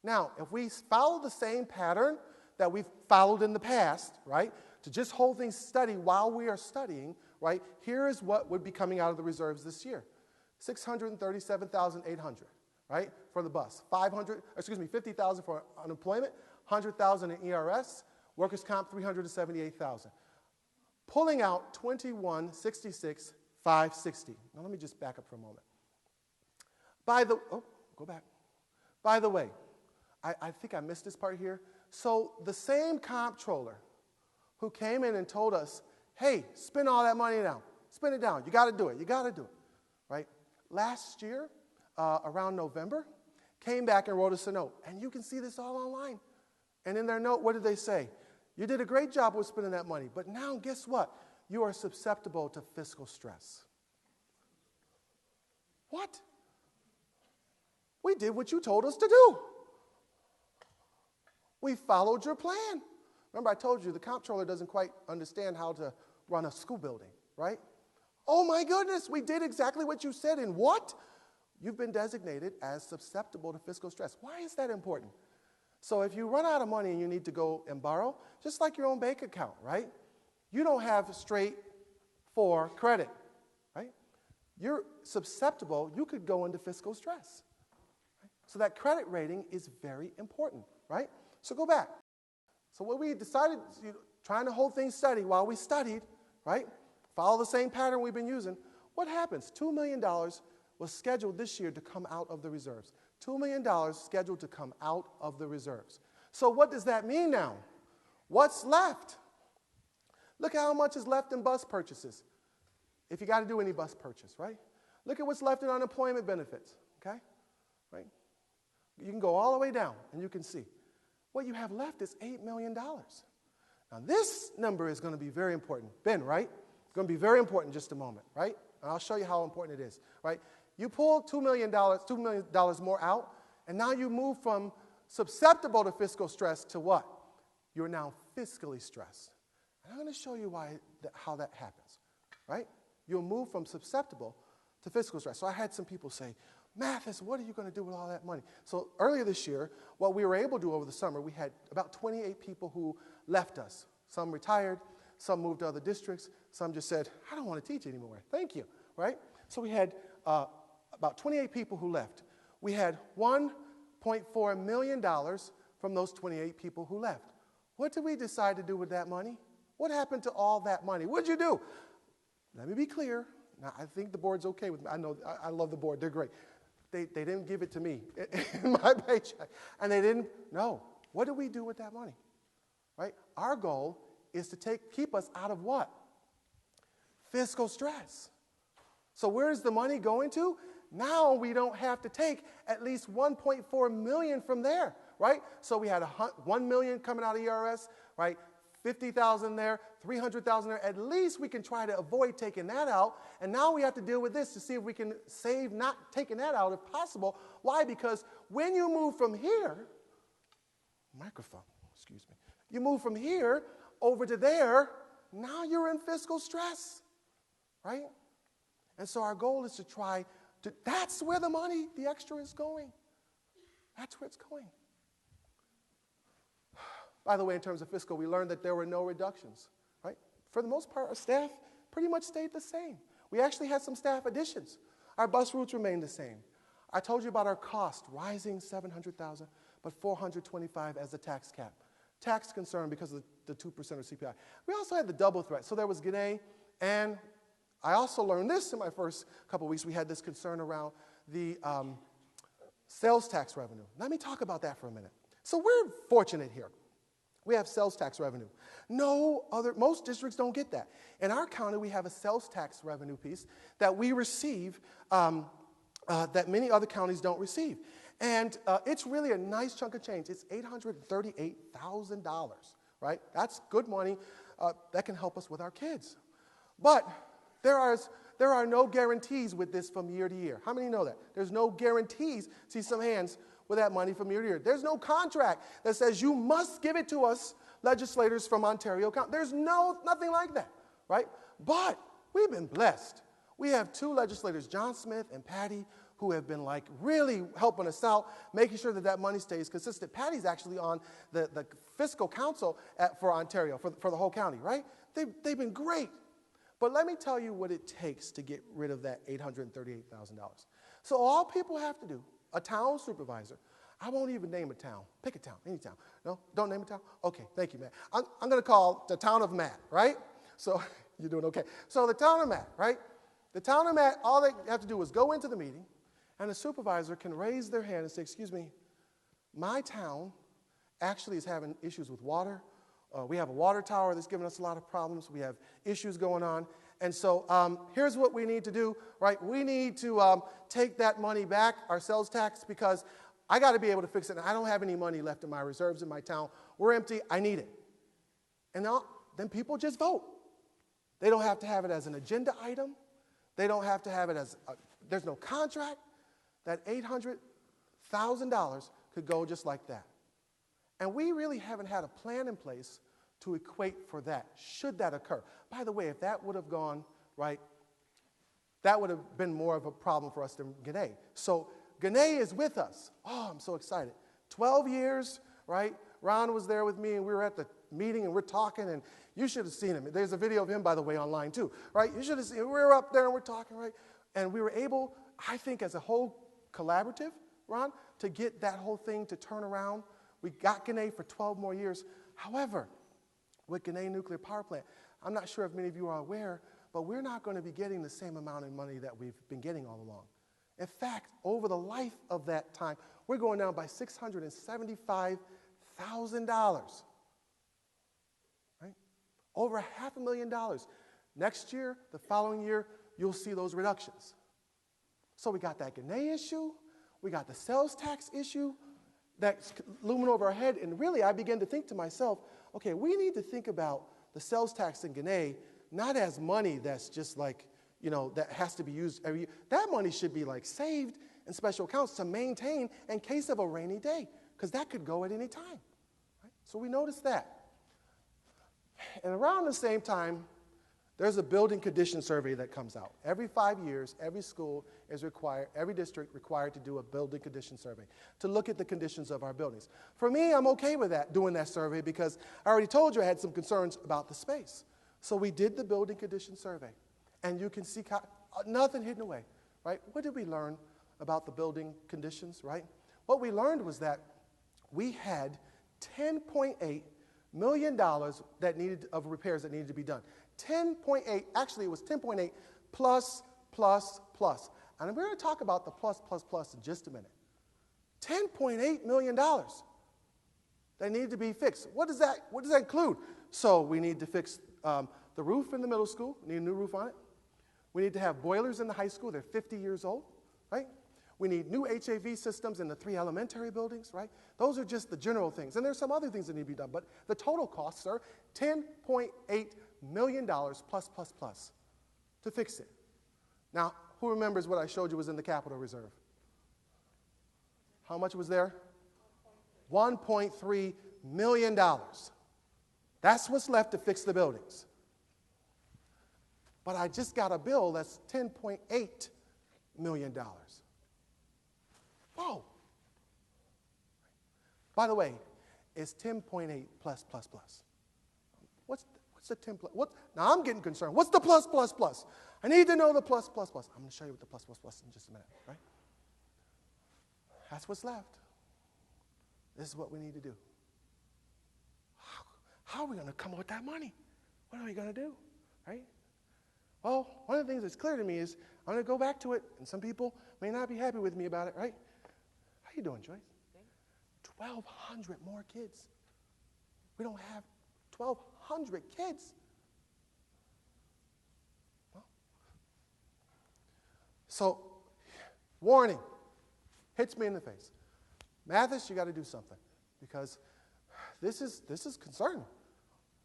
Now, if we follow the same pattern that we've followed in the past, right, to just hold things steady while we are studying, right, here is what would be coming out of the reserves this year. $637,800, right, for the bus. $50,000 for unemployment, $100,000 in ERS, workers' comp, $378,000. Pulling out $21,66,560. Now let me just back up for a moment. By the way, I think I missed this part here. So the same comptroller who came in and told us, hey, spend all that money now. Spend it down. You got to do it. You got to do it, right? Last year, around November, came back and wrote us a note. And you can see this all online. And in their note, what did they say? You did a great job with spending that money, but now guess what? You are susceptible to fiscal stress. What? We did what you told us to do. We followed your plan. Remember, I told you the comptroller doesn't quite understand how to run a school building, right? Oh my goodness, we did exactly what you said. And what? You've been designated as susceptible to fiscal stress. Why is that important? So if you run out of money and you need to go and borrow, just like your own bank account, right? You don't have straight for credit, right? You're susceptible. You could go into fiscal stress. Right? So that credit rating is very important, right? So go back. So what we decided, trying to hold things steady while we studied, right? Follow the same pattern we've been using. What happens? $2 million was scheduled this year to come out of the reserves. $2 million scheduled to come out of the reserves. So what does that mean now? What's left? Look at how much is left in bus purchases, if you got to do any bus purchase, right? Look at what's left in unemployment benefits, okay? Right? You can go all the way down, and you can see. What you have left is $8 million. Now, this number is going to be very important. Ben, right? It's going to be very important in just a moment, right? And I'll show you how important it is, right? You pull $2 million more out, and now you move from susceptible to fiscal stress to what? You're now fiscally stressed. And I'm going to show you how that happens, right? You'll move from susceptible to fiscal stress. So I had some people say, Mathis, what are you going to do with all that money? So earlier this year, what we were able to do over the summer, we had about 28 people who left us. Some retired, some moved to other districts, some just said, I don't want to teach anymore. Thank you, right? So we had about 28 people who left. We had $1.4 million from those 28 people who left. What did we decide to do with that money? What happened to all that money? What did you do? Let me be clear. Now, I think the board's okay with me. I know, I love the board. They're great. They didn't give it to me in my paycheck. And they didn't, no. What do we do with that money? Right? Our goal is to keep us out of what? Fiscal stress. So where's the money going to? Now we don't have to take at least $1.4 million from there, right? So we had $1 million coming out of ERS, right? $50,000 there, $300,000 there. At least we can try to avoid taking that out. And now we have to deal with this to see if we can save not taking that out if possible. Why? Because when you move from here, you move from here over to there, now you're in fiscal stress, right? And so our goal is to try to, that's where the money, the extra is going. That's where it's going. By the way, in terms of fiscal, we learned that there were no reductions, right? For the most part, our staff pretty much stayed the same. We actually had some staff additions. Our bus routes remained the same. I told you about our cost rising $700,000, but $425,000 as the tax cap. Tax concern because of the 2% of CPI. We also had the double threat. So there was Gannett, and I also learned this in my first couple of weeks. We had this concern around the sales tax revenue. Let me talk about that for a minute. So we're fortunate here. We have sales tax revenue. Most districts don't get that. In our county, we have a sales tax revenue piece that we receive that many other counties don't receive. And it's really a nice chunk of change. It's $838,000, right? That's good money that can help us with our kids. But there are no guarantees with this from year to year. How many know that? There's no guarantees. See some hands with that money from year to year. There's no contract that says you must give it to us, legislators from Ontario County. There's nothing like that, right? But we've been blessed. We have two legislators, John Smith and Patty, who have been like really helping us out, making sure that that money stays consistent. Patty's actually on the Fiscal Council for Ontario, for the whole county, right? They've been great. But let me tell you what it takes to get rid of that $838,000. So all people have to do, a town supervisor, I won't even name a town. Pick a town, any town. No, don't name a town? Okay, thank you, Matt. I'm going to call the town of Matt, right? So you're doing okay. So the town of Matt, right? The town of Matt, all they have to do is go into the meeting, and the supervisor can raise their hand and say, excuse me, my town actually is having issues with water. We have a water tower that's giving us a lot of problems. We have issues going on. And so here's what we need to do, right? We need to take that money back, our sales tax, because I got to be able to fix it. And I don't have any money left in my reserves in my town. We're empty. I need it. And then people just vote. They don't have to have it as an agenda item. They don't have to have it as, there's no contract. That $800,000 could go just like that. And we really haven't had a plan in place to equate for that, should that occur. By the way, if that would have gone, right, that would have been more of a problem for us than Gannett. So Gannett is with us. Oh, I'm so excited. 12 years, right? Ron was there with me, and we were at the meeting, and we're talking, and you should have seen him. There's a video of him, by the way, online, too, right? You should have seen him. We were up there, and we're talking, right? And we were able, I think, as a whole collaborative, Ron, to get that whole thing to turn around. We got Gannett for 12 more years. However, with Gannett Nuclear Power Plant, I'm not sure if many of you are aware, but we're not going to be getting the same amount of money that we've been getting all along. In fact, over the life of that time, we're going down by $675,000. Right? Over $500,000. Next year, the following year, you'll see those reductions. So we got that Gannett issue, we got the sales tax issue, that's looming over our head. And really, I began to think to myself, okay, we need to think about the sales tax in Guinea not as money that's just like, that has to be used every year. That money should be like saved in special accounts to maintain in case of a rainy day, because that could go at any time. Right? So we noticed that. And around the same time, there's a building condition survey that comes out. Every 5 years, every school is required, every district required to do a building condition survey to look at the conditions of our buildings. For me, I'm okay with that, doing that survey, because I already told you I had some concerns about the space. So we did the building condition survey, and you can see nothing hidden away, right? What did we learn about the building conditions, right? What we learned was that we had $10.8 million of repairs that needed to be done. 10.8, actually it was 10.8 plus. And we're going to talk about the plus in just a minute. $10.8 million that needed to be fixed. What does that include? So we need to fix the roof in the middle school. We need a new roof on it. We need to have boilers in the high school. They're 50 years old, right? We need new HAV systems in the 3 elementary buildings, right? Those are just the general things. And there's some other things that need to be done. But the total costs are $10.8 million plus to fix it. Now, who remembers what I showed you was in the capital reserve? How much was there? $1.3 million. That's what's left to fix the buildings. But I just got a bill that's $10.8 million. Whoa. By the way, it's 10.8 plus. What's the 10 plus? Now I'm getting concerned. What's the plus? I need to know the plus. I'm going to show you what the plus in just a minute, right? That's what's left. This is what we need to do. How are we going to come up with that money? What are we going to do, right? Well, one of the things that's clear to me is I'm going to go back to it, and some people may not be happy with me about it, right? How you doing, Joyce? 1,200 more kids. We don't have 1,200 kids. Well, so, warning, hits me in the face. Mathis, you got to do something, because this is concerning.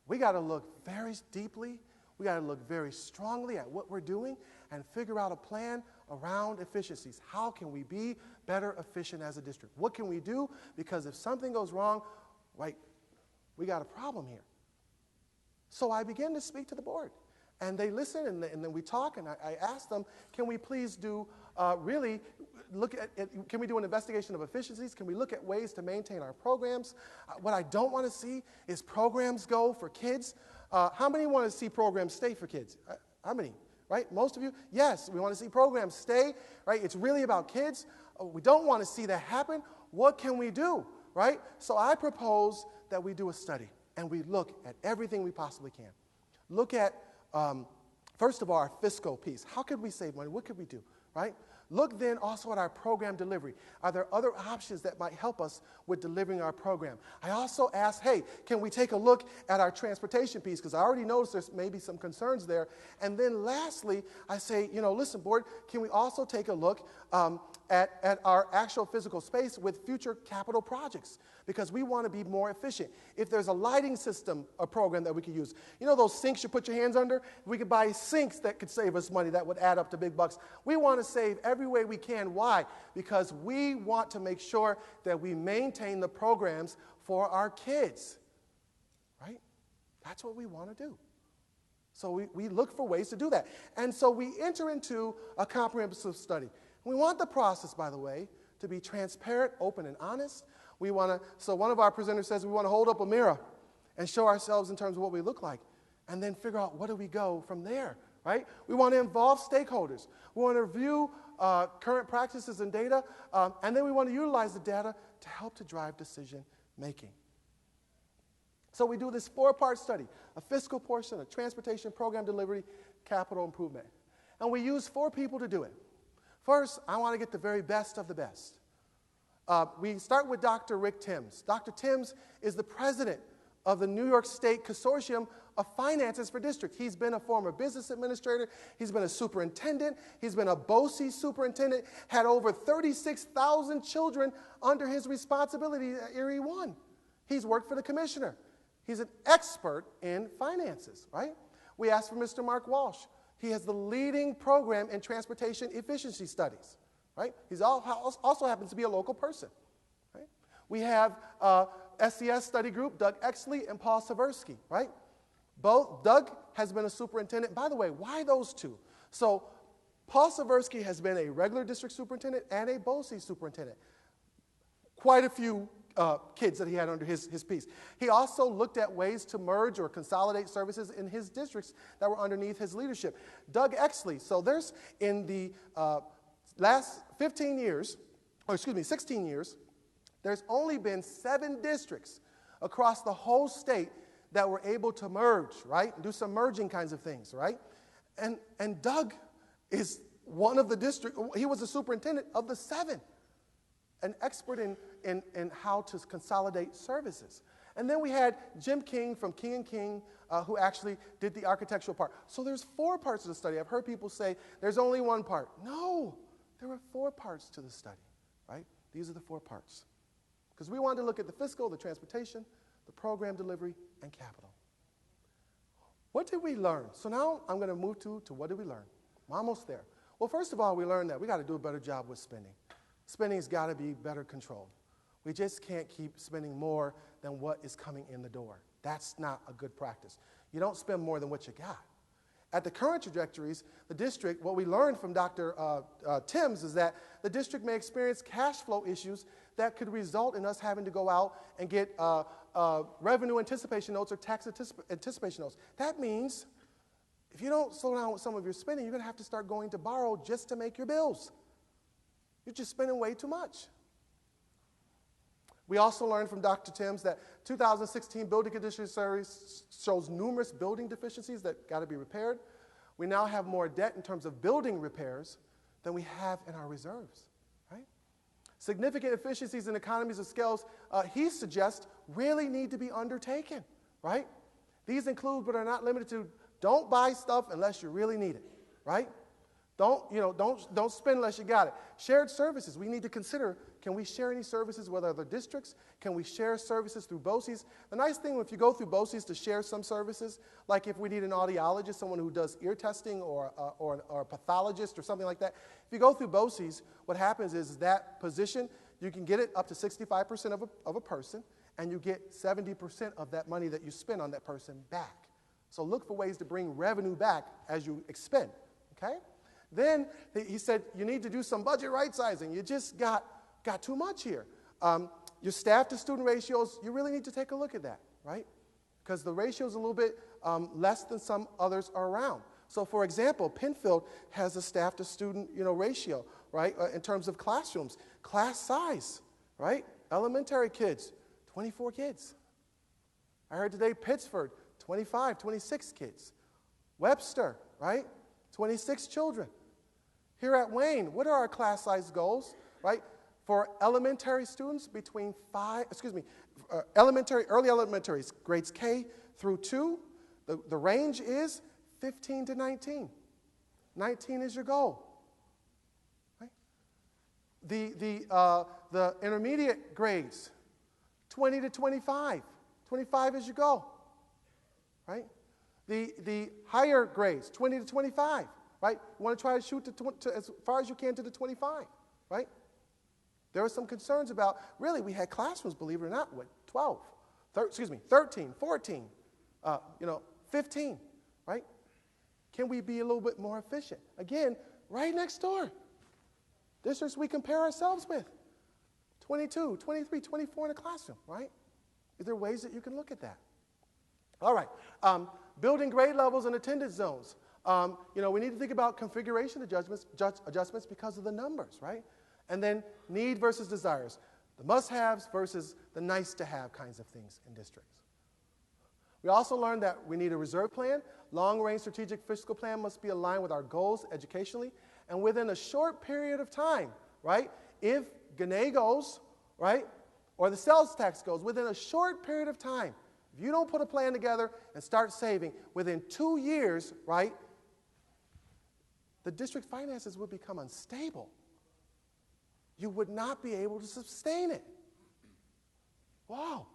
We got to look very deeply. We got to look very strongly at what we're doing and figure out a plan around efficiencies. How can we be better efficient as a district? What can we do? Because if something goes wrong, right, we got a problem here. So I began to speak to the board. And they listen, and then we talk, and I asked them, can we please do, really look at, can we do an investigation of efficiencies? Can we look at ways to maintain our programs? What I don't want to see is programs go for kids. How many want to see programs stay for kids? How many, right? Most of you? Yes, we want to see programs stay, right? It's really about kids. We don't want to see that happen. What can we do, right? So I propose that we do a study, and we look at everything we possibly can. Look at, first of all, our fiscal piece. How could we save money? What could we do, right? Look then also at our program delivery. Are there other options that might help us with delivering our program? I also asked, hey, can we take a look at our transportation piece? Because I already noticed there's maybe some concerns there. And then lastly, I say, listen, board, can we also take a look at our actual physical space with future capital projects? Because we want to be more efficient. If there's a lighting system, a program that we could use, those sinks you put your hands under? We could buy sinks that could save us money that would add up to big bucks. We want to save every way we can. Why? Because we want to make sure that we maintain the programs for our kids, right? That's what we want to do. So we look for ways to do that. And so we enter into a comprehensive study. We want the process, by the way, to be transparent, open, and honest. So one of our presenters says we want to hold up a mirror and show ourselves in terms of what we look like, and then figure out where do we go from there, right? We want to involve stakeholders. We want to review current practices and data, and then we want to utilize the data to help to drive decision making. So we do this 4-part study: a fiscal portion, a transportation, program delivery, capital improvement. And we use 4 people to do it. First, I want to get the very best of the best. We start with Dr. Rick Timms. Dr. Timms is the president of the New York State Consortium of Finances for Districts. He's been a former business administrator. He's been a superintendent. He's been a BOCES superintendent, had over 36,000 children under his responsibility at Erie 1. He's worked for the commissioner. He's an expert in finances, right? We asked for Mr. Mark Walsh. He has the leading program in transportation efficiency studies, right? He also happens to be a local person, right? We have SES study group, Doug Exley and Paul Seversky, right? Doug has been a superintendent. By the way, why those two? So Paul Seversky has been a regular district superintendent and a BOCES superintendent. Quite a few kids that he had under his piece. He also looked at ways to merge or consolidate services in his districts that were underneath his leadership. Doug Exley, so there's in the last 16 years, there's only been 7 districts across the whole state that were able to merge, right? Do some merging kinds of things, right? And Doug is one of the district, he was the superintendent of the 7, an expert in how to consolidate services. And then we had Jim King from King & King, who actually did the architectural part. So there's 4 parts of the study. I've heard people say there's only 1 part. No, there were 4 parts to the study, right? These are the 4 parts. Because we wanted to look at the fiscal, the transportation, the program delivery, and capital. What did we learn? So now I'm going to move to what did we learn? I'm almost there. Well, first of all, we learned that we got to do a better job with spending. Spending's got to be better controlled. We just can't keep spending more than what is coming in the door. That's not a good practice. You don't spend more than what you got. At the current trajectories, the district, what we learned from Dr. Timms is that the district may experience cash flow issues that could result in us having to go out and get revenue anticipation notes or tax anticipation notes. That means if you don't slow down with some of your spending, you're going to have to start going to borrow just to make your bills. You're just spending way too much. We also learned from Dr. Timms that 2016 building condition survey shows numerous building deficiencies that got to be repaired. We now have more debt in terms of building repairs than we have in our reserves, right? Significant efficiencies and economies of scales, he suggests, really need to be undertaken, right? These include, but are not limited to, don't buy stuff unless you really need it, right? Don't spend unless you got it. Shared services, we need to consider, can we share any services with other districts? Can we share services through BOCES? The nice thing, if you go through BOCES to share some services, like if we need an audiologist, someone who does ear testing, or a pathologist or something like that, if you go through BOCES, what happens is that position, you can get it up to 65% of a person, and you get 70% of that money that you spend on that person back. So look for ways to bring revenue back as you expend, okay? Then he said, you need to do some budget right-sizing. You just got too much here. Your staff-to-student ratios, you really need to take a look at that, right? Because the ratio is a little bit less than some others are around. So, for example, Penfield has a staff-to-student ratio, right, in terms of classrooms. Class size, right? Elementary kids, 24 kids. I heard today Pittsford, 25, 26 kids. Webster, right? 26 children. Here at Wayne, what are our class size goals, right? For elementary students between early elementary, grades K through 2, the range is 15 to 19. 19 is your goal, right? The intermediate grades, 20 to 25. 25 is your goal, right? The higher grades, 20 to 25, right? You want to try to shoot to as far as you can to the 25, right? There were some concerns about, really, we had classrooms, believe it or not, with 13, 14, 15, right? Can we be a little bit more efficient? Again, right next door. Districts we compare ourselves with, 22, 23, 24 in a classroom, right? Is there ways that you can look at that? All right, building grade levels and attendance zones. We need to think about configuration adjustments because of the numbers, right? And then need versus desires, the must-haves versus the nice-to-have kinds of things in districts. We also learned that we need a reserve plan. Long-range strategic fiscal plan must be aligned with our goals educationally and within a short period of time, right? If Gannett goes, right, or the sales tax goes, within a short period of time, If you don't put a plan together and start saving, within 2 years, right, the district finances would become unstable. You would not be able to sustain it. Wow.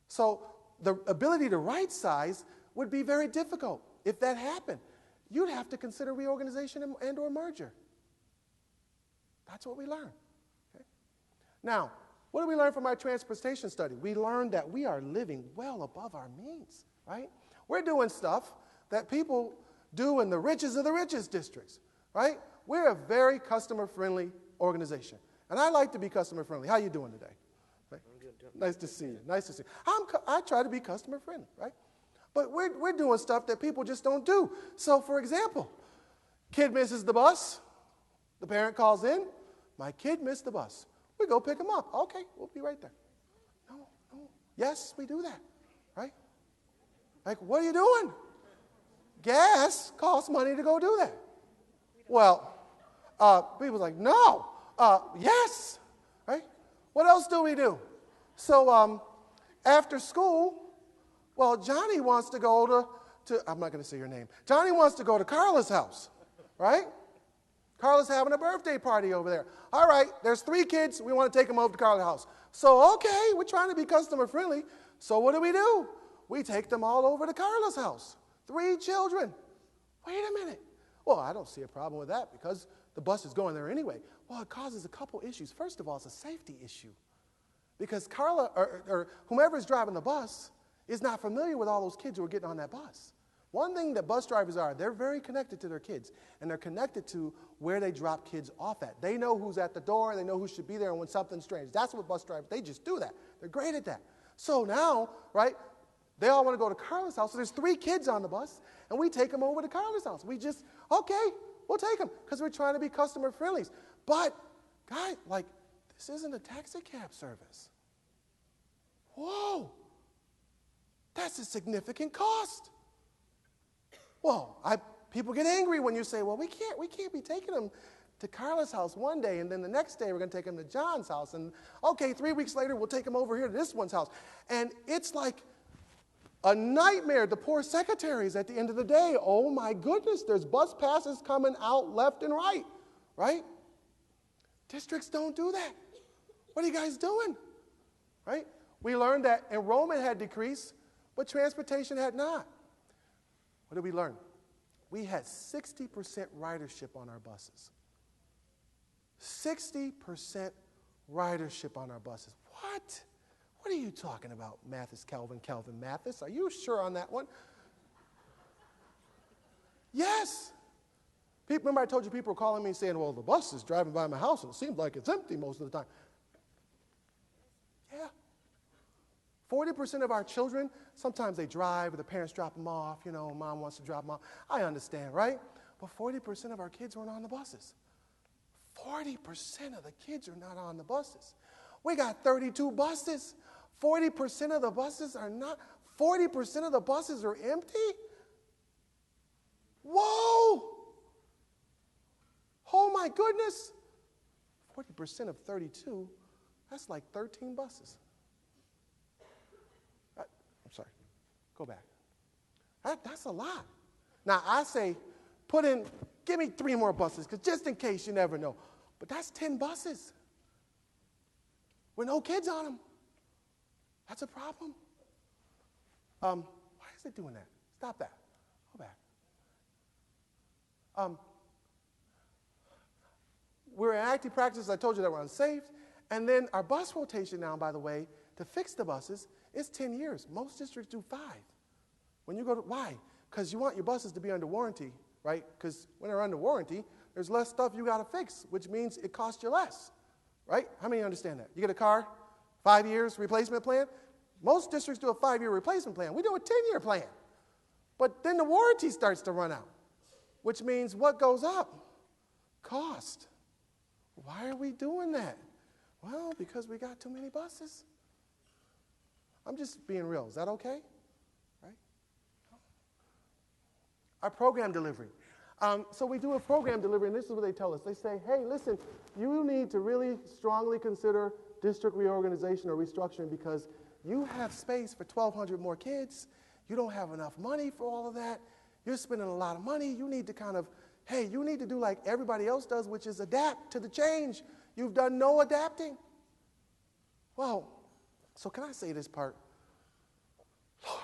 So the ability to right size would be very difficult. If that happened, you'd have to consider reorganization and or merger. That's what we learned. Okay? Now, what did we learn from our transportation study? We learned that we are living well above our means, right? We're doing stuff that people do in the richest of the richest districts, right? We're a very customer-friendly organization. And I like to be customer-friendly. How you doing today? Right? Nice to see you. Nice to see you. I try to be customer-friendly, right? But we're doing stuff that people just don't do. So, for example, kid misses the bus. The parent calls in. My kid missed the bus. We go pick him up. Okay, we'll be right there. No. Yes, we do that, right? Like, what are you doing? Gas costs money to go do that. Well, people's like, no. Yes, right? What else do we do? So after school, well, Johnny wants to go to I'm not going to say your name. Johnny wants to go to Carla's house, right? Carla's having a birthday party over there. All right, there's 3 kids. We want to take them over to Carla's house. So, okay, we're trying to be customer friendly. So what do? We take them all over to Carla's house. 3 children. Wait a minute. Well, I don't see a problem with that because the bus is going there anyway. Well, it causes a couple issues. First of all, it's a safety issue because Carla or whomever is driving the bus is not familiar with all those kids who are getting on that bus. One thing that bus drivers are, they're very connected to their kids, and they're connected to where they drop kids off at. They know who's at the door, they know who should be there, and when something's strange. That's what bus drivers, they just do that. They're great at that. So now, right, they all want to go to Carla's house, so there's 3 kids on the bus, and we take them over to Carla's house. We just, okay, we'll take them, because we're trying to be customer friendly. But, guys, like, this isn't a taxi cab service. Whoa, that's a significant cost. Well, people get angry when you say, well, we can't be taking them to Carla's house one day, and then the next day we're going to take them to John's house. And, okay, 3 weeks later, we'll take them over here to this one's house. And it's like a nightmare. The poor secretaries at the end of the day, oh, my goodness, there's bus passes coming out left and right, right? Districts don't do that. What are you guys doing, right? We learned that enrollment had decreased, but transportation had not. What did we learn? We had 60% ridership on our buses. 60% ridership on our buses. What? What are you talking about, Mathis, Calvin Mathis? Are you sure on that one? Yes. Remember I told you people were calling me saying, well, the bus is driving by my house and it seems like it's empty most of the time. Yeah. 40% of our children, sometimes they drive or the parents drop them off. You know, mom wants to drop them off. I understand, right? But 40% of our kids weren't on the buses. 40% of the kids are not on the buses. We got 32 buses. 40% of the buses are not, 40% of the buses are empty? Whoa! Oh my goodness. 40% of 32, that's like 13 buses. I'm sorry, go back. That's a lot. Now, I say, give me 3 more buses, because just in case, you never know. But that's 10 buses with no kids on them. That's a problem. Why is it doing that? Stop that. Go back. We're in active practice. I told you that we're unsafe. And then our bus rotation now, by the way, to fix the buses, it's 10 years. Most districts do 5. When you go to, why? Because you want your buses to be under warranty, right? Because when they're under warranty, there's less stuff you got to fix, which means it costs you less, right? How many understand that? You get a car, 5 years replacement plan. Most districts do a 5-year replacement plan. We do a 10-year plan. But then the warranty starts to run out, which means what goes up? Cost. Why are we doing that? Well, because we got too many buses. I'm just being real. Is that okay? Right? Our program delivery. So we do a program delivery, and this is what they tell us. They say, hey, listen, you need to really strongly consider district reorganization or restructuring because You have space for 1,200 more kids. You don't have enough money for all of that. You're spending a lot of money. You need to kind of, hey, you need to do like everybody else does, which is adapt to the change. You've done no adapting. Well, so can I say this part? Lord,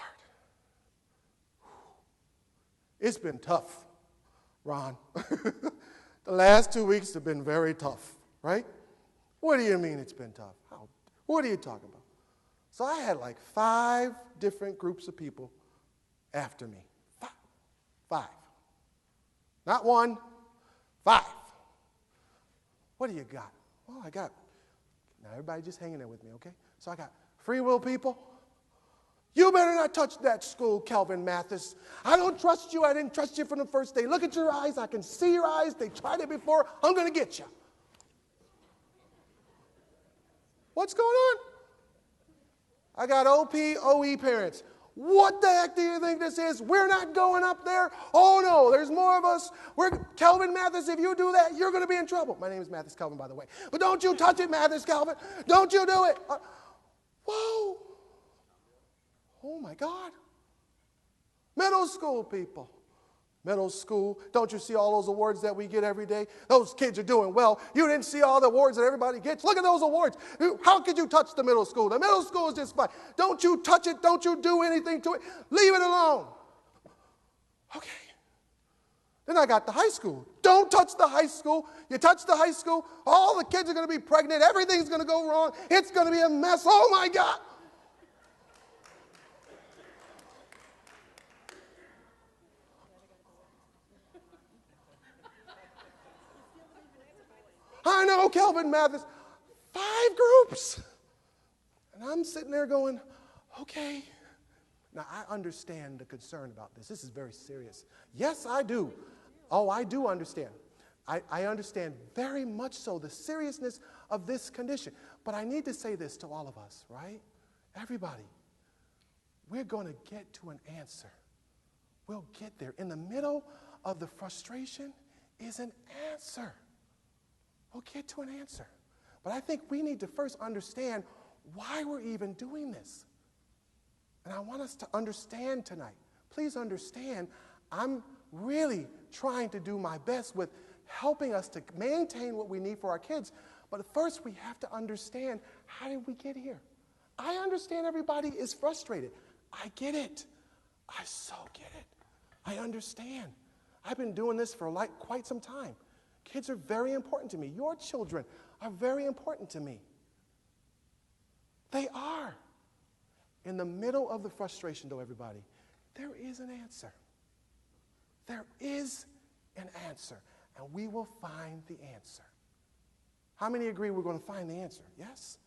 it's been tough, Ron. The last 2 weeks have been very tough, right? What do you mean it's been tough? What are you talking about? So I had like 5 different groups of people after me. 5. Not 1, 5. What do you got? Well, I got, now everybody just hanging there with me, okay? So I got free will people. You better not touch that school, Calvin Mathis. I don't trust you. I didn't trust you from the first day. Look at your eyes. I can see your eyes. They tried it before. I'm going to get you. What's going on? I got OP, OE parents. What the heck do you think this is? We're not going up there. Oh, no, there's more of us. Calvin Mathis, if you do that, you're going to be in trouble. My name is Mathis Calvin, by the way. But don't you touch it, Mathis Calvin. Don't you do it. Whoa. Oh, my God. Middle school people. Middle school. Don't you see all those awards that we get every day? Those kids are doing well. You didn't see all the awards that everybody gets. Look at those awards. How could you touch the middle school? The middle school is just fine. Don't you touch it. Don't you do anything to it. Leave it alone. Okay. Then I got the high school. Don't touch the high school. You touch the high school, all the kids are going to be pregnant. Everything's going to go wrong. It's going to be a mess. Oh, my God. I know, Calvin Mathis, 5 groups. And I'm sitting there going, okay. Now, I understand the concern about this. This is very serious. Yes, I do. Oh, I do understand. I understand very much so the seriousness of this condition. But I need to say this to all of us, right? Everybody, we're going to get to an answer. We'll get there. In the middle of the frustration is an answer. We'll get to an answer. But I think we need to first understand why we're even doing this. And I want us to understand tonight. Please understand, I'm really trying to do my best with helping us to maintain what we need for our kids. But first, we have to understand, how did we get here? I understand everybody is frustrated. I get it. I so get it. I understand. I've been doing this for quite some time. Kids are very important to me. Your children are very important to me. They are. In the middle of the frustration, though, everybody, there is an answer. There is an answer, and we will find the answer. How many agree we're going to find the answer? Yes?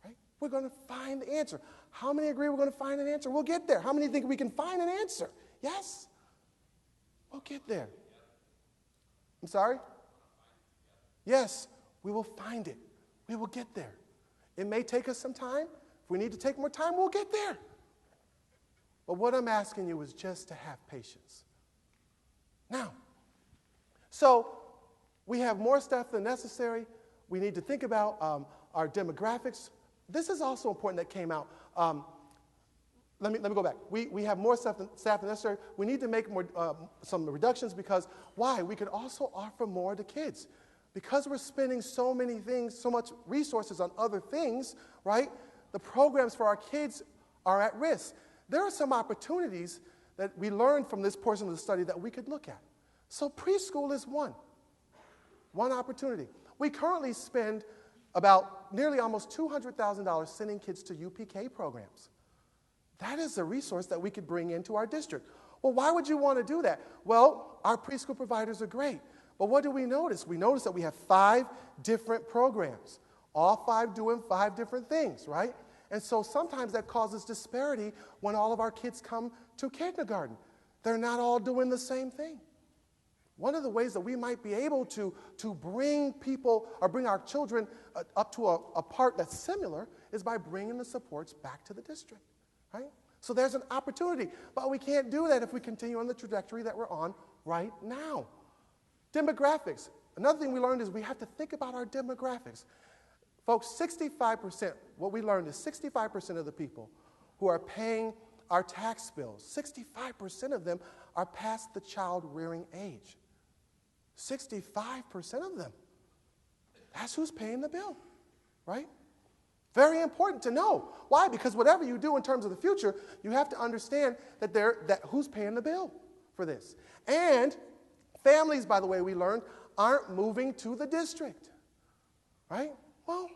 Right? We're going to find the answer. How many agree we're going to find an answer? We'll get there. How many think we can find an answer? Yes? We'll get there. I'm sorry? Yes, we will find it. We will get there. It may take us some time. If we need to take more time, we'll get there. But what I'm asking you is just to have patience. Now, so we have more stuff than necessary. We need to think about our demographics. This is also important that came out. Let me go back. We have more staff than necessary. We need to make some reductions because why? We could also offer more to kids. Because we're spending so many things, so much resources on other things, right? The programs for our kids are at risk. There are some opportunities that we learned from this portion of the study that we could look at. So preschool is one opportunity. We currently spend about nearly almost $200,000 sending kids to UPK programs. That is a resource that we could bring into our district. Well, why would you want to do that? Well, our preschool providers are great. But what do we notice? We notice that we have 5 different programs, all 5 doing 5 different things, right? And so sometimes that causes disparity when all of our kids come to kindergarten. They're not all doing the same thing. One of the ways that we might be able to bring people or bring our children up to a part that's similar is by bringing the supports back to the district, right? So there's an opportunity, but we can't do that if we continue on the trajectory that we're on right now. Demographics. Another thing we learned is we have to think about our demographics. Folks, 65%, what we learned is 65% of the people who are paying our tax bills, 65% of them are past the child rearing age. 65% of them. That's who's paying the bill, right? Very important to know. Why? Because whatever you do in terms of the future, you have to understand that who's paying the bill for this. And families, by the way, we learned, aren't moving to the district, right? Well,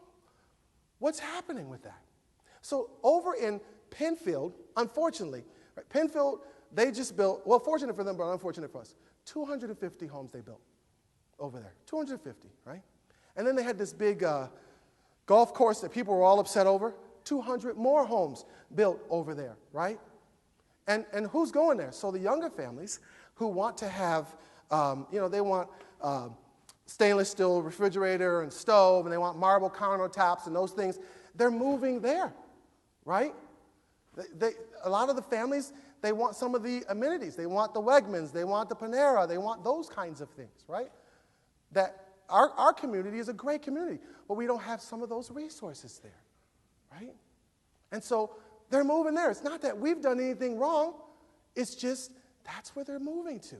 what's happening with that? So over in Penfield, unfortunately, right, Penfield, they just built, well, fortunate for them, but unfortunate for us, 250 homes they built over there, 250, right? And then they had this big golf course that people were all upset over, 200 more homes built over there, right? And who's going there? So the younger families who want to have, they want stainless steel refrigerator and stove, and they want marble countertops and those things, they're moving there, right? A lot of the families, they want some of the amenities. They want the Wegmans, they want the Panera, they want those kinds of things, right? That our community is a great community, but we don't have some of those resources there, right? And so they're moving there. It's not that we've done anything wrong. It's just that's where they're moving to,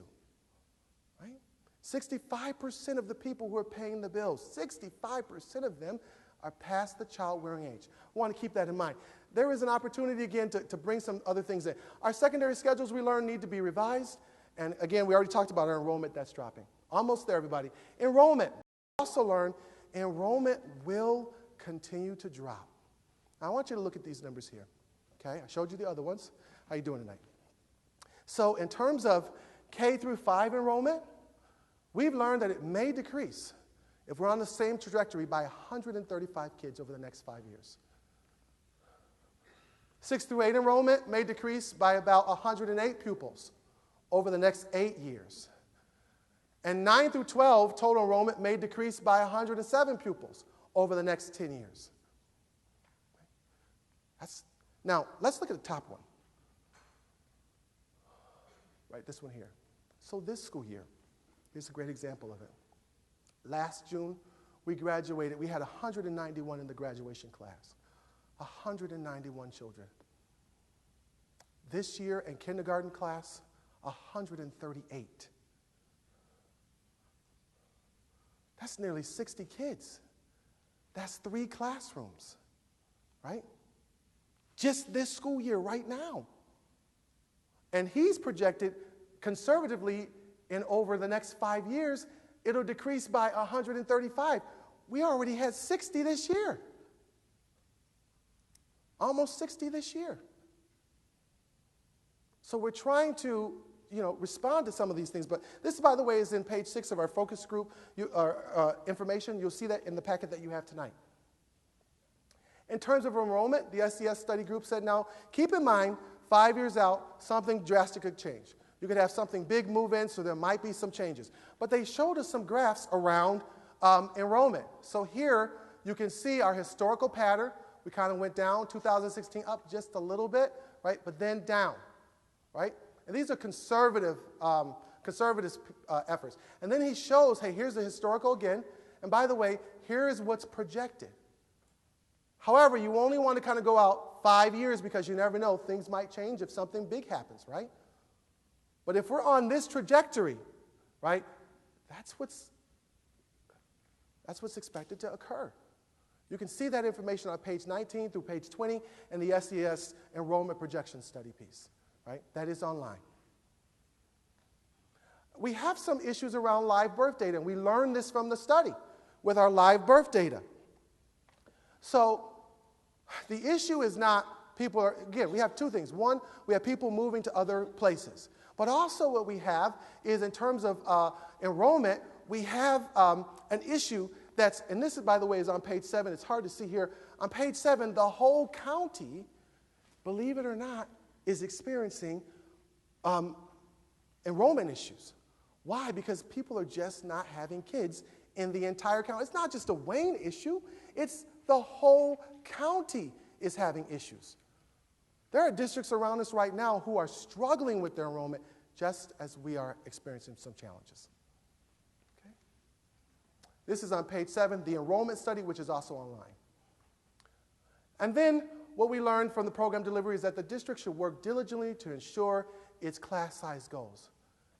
right? 65% of the people who are paying the bills, 65% of them are past the child rearing age. I want to keep that in mind. There is an opportunity, again, to bring some other things in. Our secondary schedules, we learned, need to be revised. And again, we already talked about our enrollment that's dropping. Almost there, everybody. Enrollment. We also learned enrollment will continue to drop. Now, I want you to look at these numbers here. Okay, I showed you the other ones. How you doing tonight? So in terms of K through 5 enrollment, we've learned that it may decrease if we're on the same trajectory by 135 kids over the next 5 years. 6 through 8 enrollment may decrease by about 108 pupils over the next 8 years. And 9 through 12 total enrollment may decrease by 107 pupils over the next 10 years. Now, let's look at the top one. Right, this one here. So this school year, here's a great example of it. Last June, we graduated. We had 191 in the graduation class. 191 children. This year in kindergarten class, 138. That's nearly 60 kids. That's 3 classrooms, right? Just this school year right now. And he's projected conservatively in over the next 5 years, it'll decrease by 135. We already had 60 this year. Almost 60 this year. So we're trying to, respond to some of these things. But this, by the way, is in page 6 of our focus group information. You'll see that in the packet that you have tonight. In terms of enrollment, the SES study group said, now, keep in mind, 5 years out, something drastic could change. You could have something big move in, so there might be some changes. But they showed us some graphs around enrollment. So here, you can see our historical pattern. We kind of went down, 2016 up just a little bit, right? But then down, right? And these are conservative efforts. And then he shows, hey, here's the historical again. And by the way, here is what's projected. However, you only want to kind of go out 5 years because you never know. Things might change if something big happens, right? But if we're on this trajectory, right, that's what's expected to occur. You can see that information on page 19 through page 20 in the SES enrollment projection study piece, right? That is online. We have some issues around live birth data, and we learned this from the study with our live birth data. So the issue is not people again, we have two things. One, we have people moving to other places. But also what we have is in terms of enrollment, we have an issue that's, and this, is, by the way, is on page 7. It's hard to see here. On page 7, the whole county, believe it or not, is experiencing enrollment issues. Why? Because people are just not having kids in the entire county. It's not just a Wayne issue. It's the whole county is having issues. There are districts around us right now who are struggling with their enrollment just as we are experiencing some challenges. Okay? This is on page 7, the enrollment study, which is also online. And then what we learned from the program delivery is that the district should work diligently to ensure its class size goals.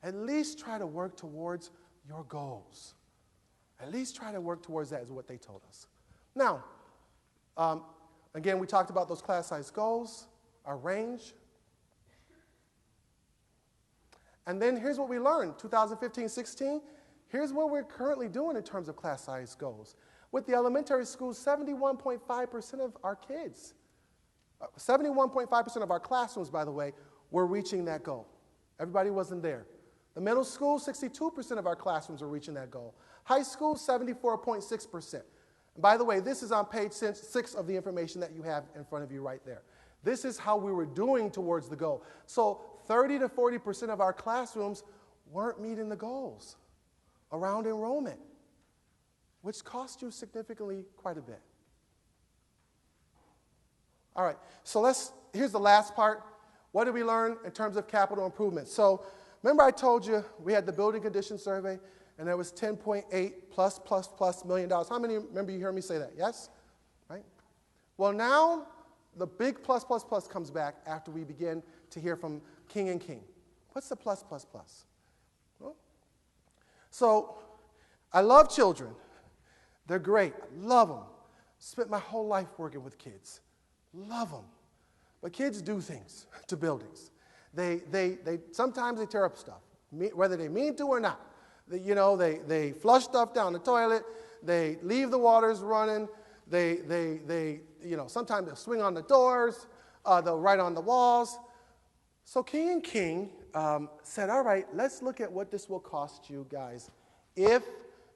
At least try to work towards your goals. At least try to work towards that is what they told us. Now, again, we talked about those class size goals, our range. And then here's what we learned, 2015-16. Here's what we're currently doing in terms of class size goals. With the elementary schools, 71.5% of our kids, 71.5% of our classrooms, by the way, were reaching that goal. Everybody wasn't there. The middle school, 62% of our classrooms were reaching that goal. High school, 74.6%. And by the way, this is on page 6 of the information that you have in front of you right there. This is how we were doing towards the goal. So 30 to 40% of our classrooms weren't meeting the goals around enrollment, which cost you significantly quite a bit. All right, so here's the last part. What did we learn in terms of capital improvements? So remember I told you we had the building condition survey, and there was 10.8 plus million dollars. How many remember you heard me say that? Yes? Right? Well, now the big plus comes back after we begin to hear from King and King. What's the plus? Well, so I love children. They're great. I love them. Spent my whole life working with kids. Love them. But kids do things to buildings. Sometimes they tear up stuff, whether they mean to or not. They flush stuff down the toilet. They leave the waters running. Sometimes they'll swing on the doors. They'll write on the walls. So King and King said, all right, let's look at what this will cost you guys if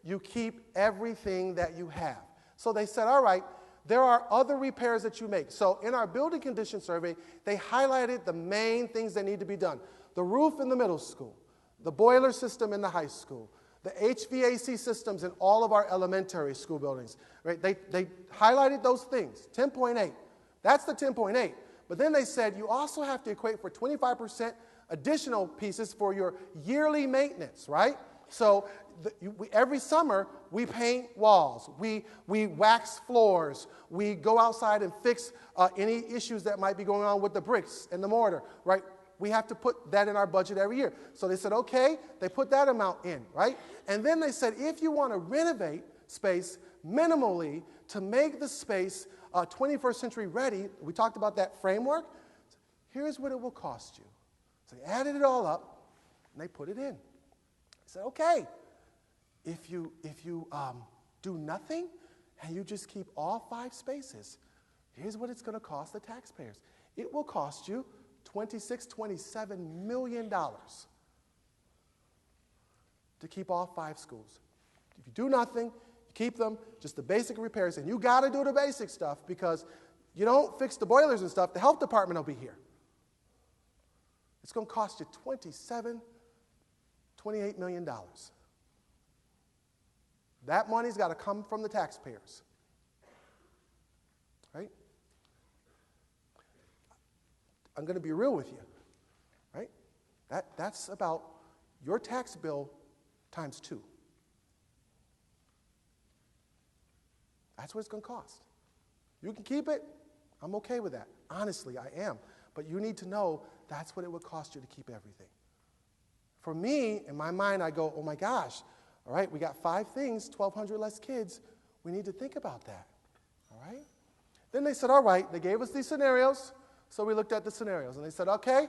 you keep everything that you have. So they said, all right, there are other repairs that you make. So in our building condition survey, they highlighted the main things that need to be done. The roof in the middle school, the boiler system in the high school, the HVAC systems in all of our elementary school buildings. Right? They highlighted those things, 10.8. That's the 10.8. But then they said you also have to equate for 25% additional pieces for your yearly maintenance, right? So every summer, we paint walls, we wax floors, we go outside and fix any issues that might be going on with the bricks and the mortar, right? We have to put that in our budget every year. So they said, okay, they put that amount in, right? And then they said, if you want to renovate space minimally to make the space 21st century ready, we talked about that framework, here's what it will cost you. So they added it all up, and they put it in. I said, okay, if you do nothing and you just keep all 5 spaces, here's what it's going to cost the taxpayers. It will cost you $27 million to keep all 5 schools. If you do nothing, you keep them, just the basic repairs, and you got to do the basic stuff because you don't fix the boilers and stuff, the health department will be here. It's going to cost you $28 million. That money's got to come from the taxpayers. Right? I'm going to be real with you. Right? That's about your tax bill times 2. That's what it's going to cost. You can keep it. I'm okay with that. Honestly, I am. But you need to know that's what it would cost you to keep everything. For me, in my mind, I go, oh my gosh, all right, we got 5 things, 1,200 less kids. We need to think about that, all right? Then they said, all right, they gave us these scenarios, so we looked at the scenarios. And they said, okay,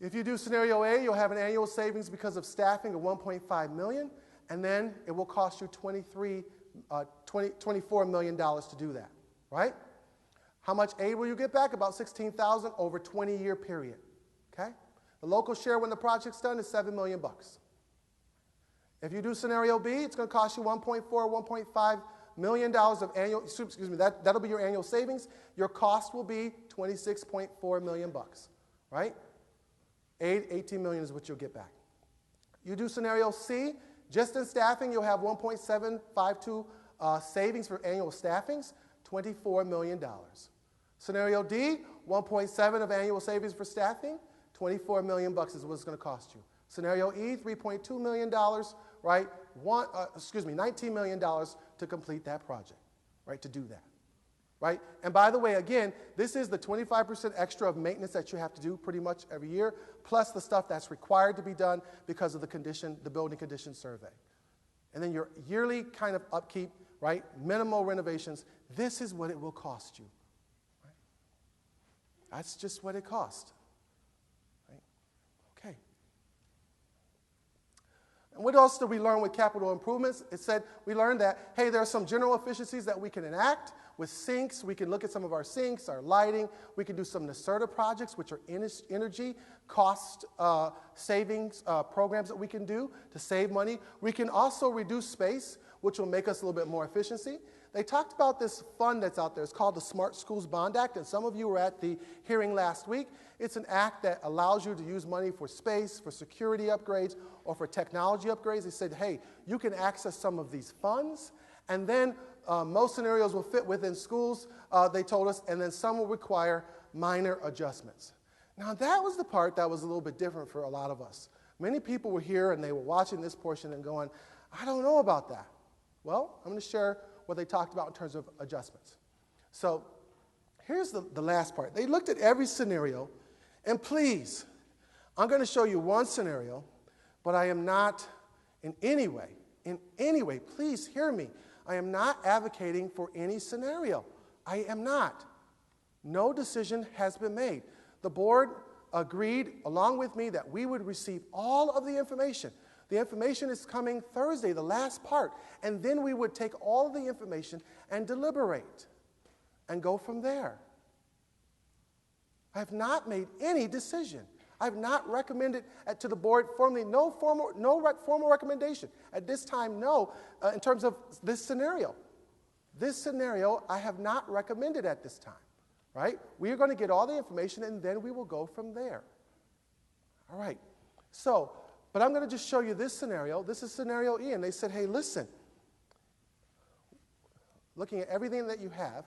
if you do scenario A, you'll have an annual savings because of staffing of $1.5 million, and then it will cost you $24 million to do that, right? How much aid will you get back? About $16,000 over a 20-year period, okay? The local share when the project's done is $7 million. If you do scenario B, it's going to cost you $1.5 million of annual, that'll be your annual savings. Your cost will be $26.4 million, right? $18 million is what you'll get back. You do scenario C, just in staffing, you'll have 1.752 savings for annual staffings, $24 million. Scenario D, 1.7 of annual savings for staffing, $24 million is what it's going to cost you. Scenario E, $3.2 million, right? $19 million to complete that project, right, to do that. right? And by the way, again, this is the 25% extra of maintenance that you have to do pretty much every year, plus the stuff that's required to be done because of the building condition survey. And then your yearly kind of upkeep, right? Minimal renovations. This is what it will cost you. Right? That's just what it costs. Right? Okay. And what else did we learn with capital improvements? It said we learned that, hey, there are some general efficiencies that we can enact. With sinks, we can look at some of our sinks, our lighting. We can do some NYSERDA projects, which are energy cost savings programs that we can do to save money. We can also reduce space, which will make us a little bit more efficiency. They talked about this fund that's out there. It's called the Smart Schools Bond Act, and some of you were at the hearing last week. It's an act that allows you to use money for space, for security upgrades, or for technology upgrades. They said, hey, you can access some of these funds, and then most scenarios will fit within schools, they told us, and then some will require minor adjustments. Now, that was the part that was a little bit different for a lot of us. Many people were here, and they were watching this portion and going, I don't know about that. Well, I'm going to share what they talked about in terms of adjustments. So here's the last part. They looked at every scenario, and please, I'm going to show you one scenario, but I am not in any way, please hear me, I am not advocating for any scenario. I am not. No decision has been made. The board agreed, along with me, that we would receive all of the information. The information is coming Thursday, the last part, and then we would take all of the information and deliberate and go from there. I have not made any decision. I have not recommended to the board formally, no formal recommendation. At this time, no, in terms of this scenario. This scenario, I have not recommended at this time, right? We are going to get all the information, and then we will go from there. All right. So, but I'm going to just show you this scenario. This is scenario E, and they said, hey, listen, looking at everything that you have,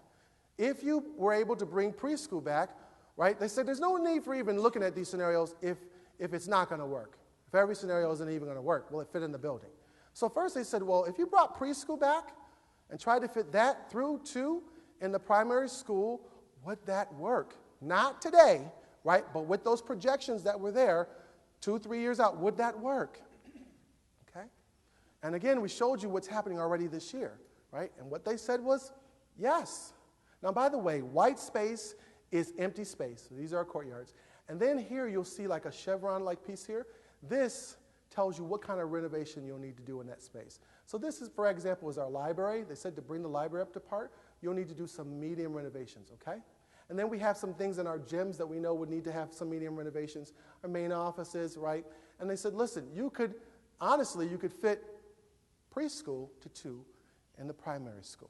if you were able to bring preschool back, right? They said there's no need for even looking at these scenarios if it's not going to work. If every scenario isn't even going to work, will it fit in the building? So first they said, well, if you brought preschool back and tried to fit that through too in the primary school, would that work? Not today, right? But with those projections that were there, 2-3 years out, would that work? Okay? And again, we showed you what's happening already this year, right? And what they said was, yes. Now, by the way, white space is empty space. So these are our courtyards. And then here you'll see like a chevron-like piece here. This tells you what kind of renovation you'll need to do in that space. So this is, for example, is our library. They said to bring the library up to par, you'll need to do some medium renovations, okay? And then we have some things in our gyms that we know would need to have some medium renovations, our main offices, right? And they said, listen, honestly, you could fit preschool to 2 in the primary school.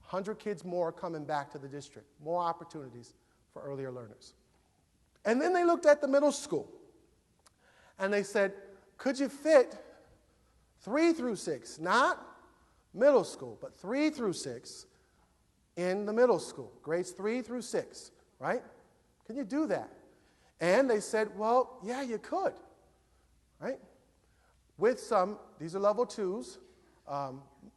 100 kids more coming back to the district, more opportunities for earlier learners. And then they looked at the middle school, and they said, could you fit 3 through 6, not middle school, but 3 through 6 in the middle school, grades 3 through 6, right? Can you do that? And they said, well, yeah, you could, right? With some, these are level 2s,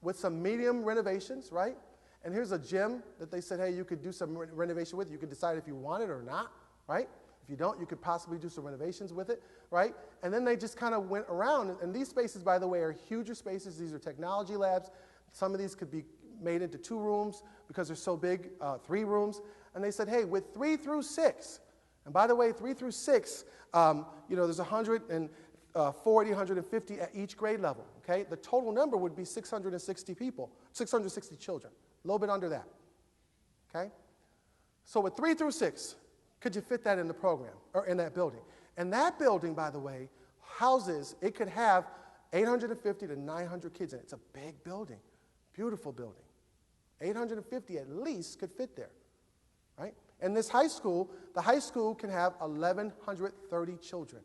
with some medium renovations, right? And here's a gym that they said, hey, you could do some renovation with. You could decide if you want it or not, right? If you don't, you could possibly do some renovations with it, right? And then they just kind of went around. And these spaces, by the way, are huger spaces. These are technology labs. Some of these could be made into 2 rooms because they're so big, 3 rooms. And they said, hey, with 3 through 6, and by the way, 3 through 6, there's 140, 150 at each grade level, okay? The total number would be 660 people, 660 children. A little bit under that, okay? So with 3 through 6, could you fit that in the program, or in that building? And that building, by the way, it could have 850 to 900 kids in it. It's a big building, beautiful building. 850 at least could fit there, right? And the high school can have 1,130 children.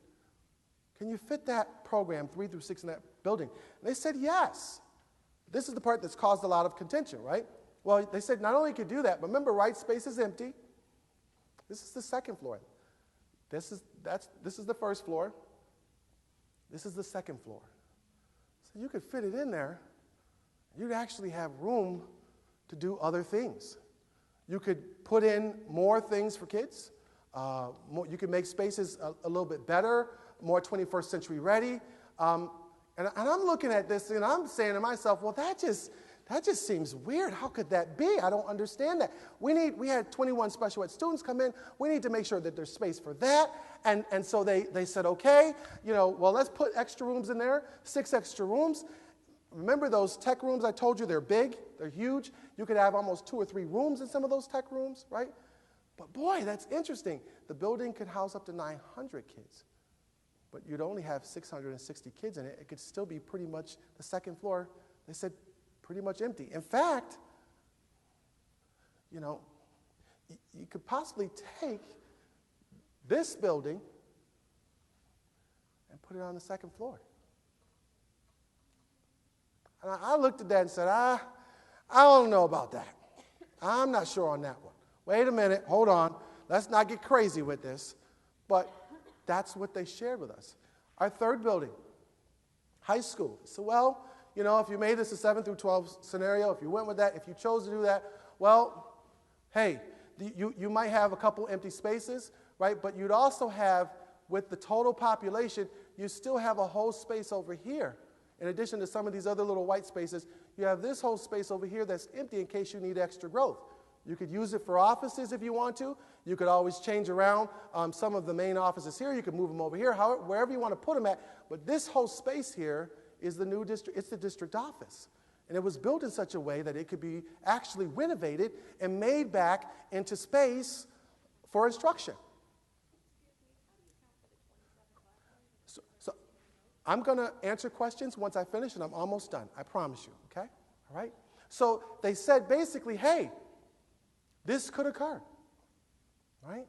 Can you fit that program, 3 through 6, in that building? And they said yes. This is the part that's caused a lot of contention, right? Well, they said not only could do that, but remember, right space is empty. This is the second floor. This is the first floor. This is the second floor. So you could fit it in there. You'd actually have room to do other things. You could put in more things for kids. You could make spaces a little bit better, more 21st century ready. And I'm looking at this and I'm saying to myself, well, that just seems weird. How could that be? I don't understand that. We had 21 special ed students come in. We need to make sure that there's space for that. And so they said, okay, well, let's put extra rooms in there, 6 extra rooms. Remember those tech rooms I told you, they're big, they're huge. You could have almost 2 or 3 rooms in some of those tech rooms, right? But boy, that's interesting. The building could house up to 900 kids, but you'd only have 660 kids in it. It could still be pretty much the second floor, they said, pretty much empty. In fact, you could possibly take this building and put it on the second floor. And I looked at that and said, I don't know about that. I'm not sure on that one. Wait a minute, hold on. Let's not get crazy with this. But that's what they shared with us. Our third building, high school. So, well, if you made this a 7 through 12 scenario, if you went with that, if you chose to do that, well, hey, you might have a couple empty spaces, right? But you'd also have, with the total population, you still have a whole space over here. In addition to some of these other little white spaces, you have this whole space over here that's empty in case you need extra growth. You could use it for offices if you want to. You could always change around some of the main offices here. You could move them over here, wherever you want to put them at. But this whole space here is the new district. It's the district office. And it was built in such a way that it could be actually renovated and made back into space for instruction. So I'm going to answer questions once I finish, and I'm almost done. I promise you, okay? All right? So they said basically, hey, this could occur, right?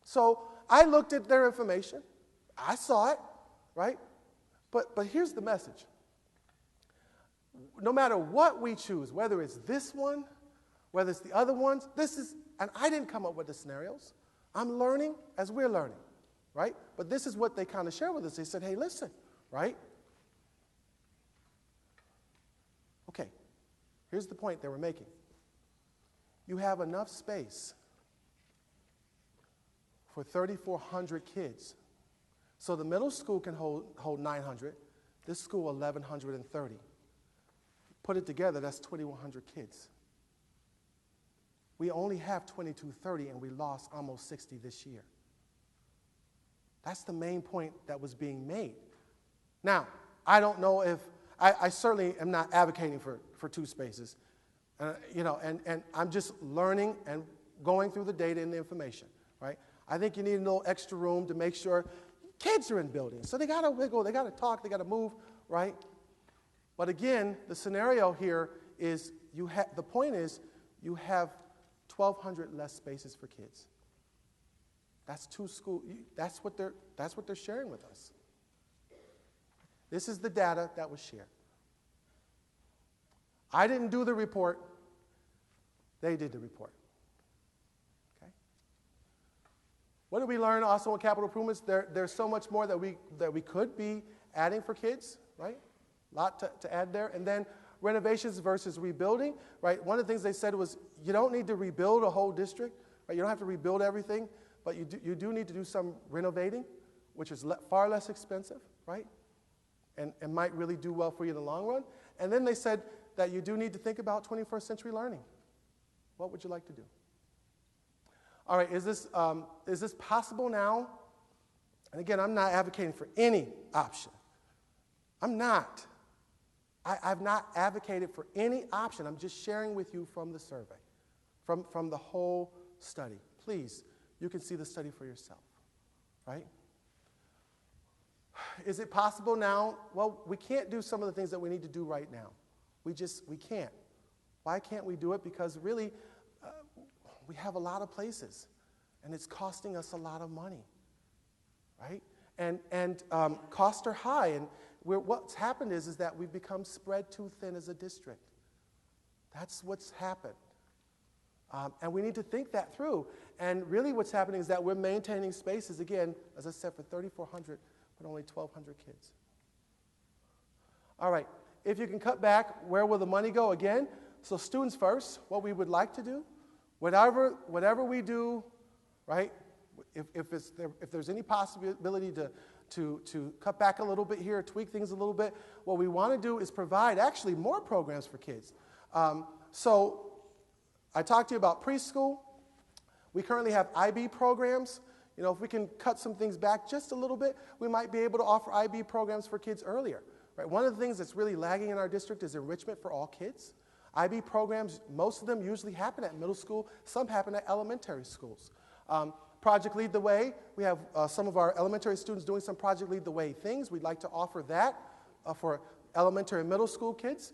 So I looked at their information. I saw it, right? But here's the message. No matter what we choose, whether it's this one, whether it's the other ones, and I didn't come up with the scenarios. I'm learning as we're learning, right? But this is what they kind of shared with us. They said, hey, listen, right? Okay, here's the point they were making. You have enough space for 3,400 kids. So the middle school can hold 900, this school 1,130. Put it together, that's 2,100 kids. We only have 2,230 and we lost almost 60 this year. That's the main point that was being made. Now, I don't know if, I certainly am not advocating for 2 spaces. And I'm just learning and going through the data and the information, right? I think you need a little extra room to make sure kids are in buildings. So they got to wiggle, they got to talk, they got to move, right? But again, the scenario here is the point is you have 1,200 less spaces for kids. That's 2 schools. That's what they're sharing with us. This is the data that was shared. I didn't do the report. They did the report. Okay. What did we learn also in capital improvements? There's so much more that we could be adding for kids, right? A lot to add there. And then renovations versus rebuilding, right? One of the things they said was you don't need to rebuild a whole district, right? You don't have to rebuild everything, but you do need to do some renovating, which is far less expensive, right? And might really do well for you in the long run. And then they said that you do need to think about 21st century learning. What would you like to do? All right, is this possible now? And again, I'm not advocating for any option. I'm not. I've not advocated for any option. I'm just sharing with you from the survey, from the whole study. Please, you can see the study for yourself, right? Is it possible now? Well, we can't do some of the things that we need to do right now. We can't. Why can't we do it? Because really, we have a lot of places, and it's costing us a lot of money, right? And costs are high, and what's happened is that we've become spread too thin as a district. That's what's happened. And we need to think that through. And really what's happening is that we're maintaining spaces, again, as I said, for 3,400, but only 1,200 kids. All right, if you can cut back, where will the money go? Again, So students first, what we would like to do, whatever we do, right, if there's any possibility to cut back a little bit here, tweak things a little bit, what we want to do is provide actually more programs for kids. So I talked to you about preschool. We currently have IB programs. You know, if we can cut some things back just a little bit, we might be able to offer IB programs for kids earlier. Right? One of the things that's really lagging in our district is enrichment for all kids. IB programs, most of them usually happen at middle school. Some happen at elementary schools. Project Lead the Way, we have some of our elementary students doing some Project Lead the Way things. We'd like to offer that for elementary and middle school kids.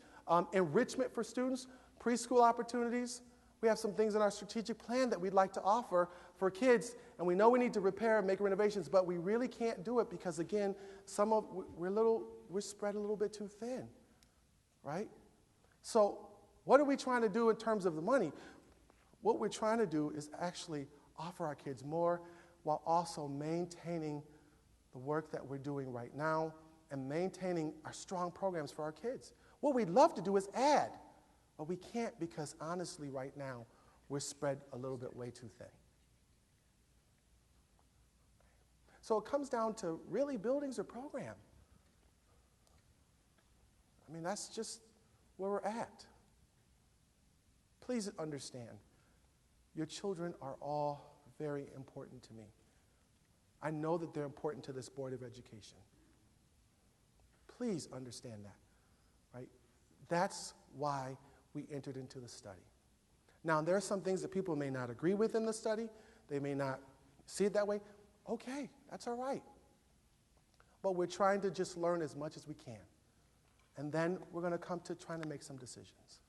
Enrichment for students, preschool opportunities. We have some things in our strategic plan that we'd like to offer for kids, and we know we need to repair and make renovations, but we really can't do it because, again, we're spread a little bit too thin, right? So what are we trying to do in terms of the money? What we're trying to do is actually offer our kids more while also maintaining the work that we're doing right now and maintaining our strong programs for our kids. What we'd love to do is add, but we can't because honestly right now we're spread a little bit way too thin. So it comes down to really buildings or program. I mean, that's just where we're at. Please understand, your children are all very important to me. I know that they're important to this Board of Education. Please understand that, right? That's why we entered into the study. Now, there are some things that people may not agree with in the study. They may not see it that way. Okay, that's all right. But we're trying to just learn as much as we can. And then we're going to come to trying to make some decisions.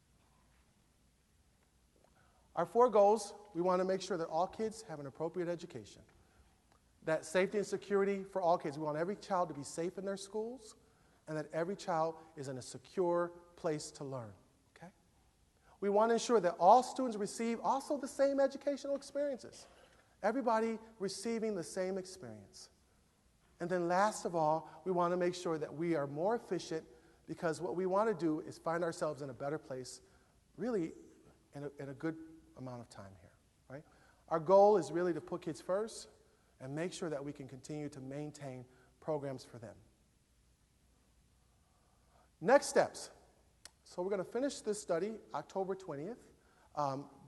Our 4 goals, we want to make sure that all kids have an appropriate education. That safety and security for all kids. We want every child to be safe in their schools and that every child is in a secure place to learn. Okay? We want to ensure that all students receive also the same educational experiences. Everybody receiving the same experience. And then last of all, we want to make sure that we are more efficient because what we want to do is find ourselves in a better place really in a good amount of time here, right? Our goal is really to put kids first and make sure that we can continue to maintain programs for them. Next steps. So we're going to finish this study October 20th.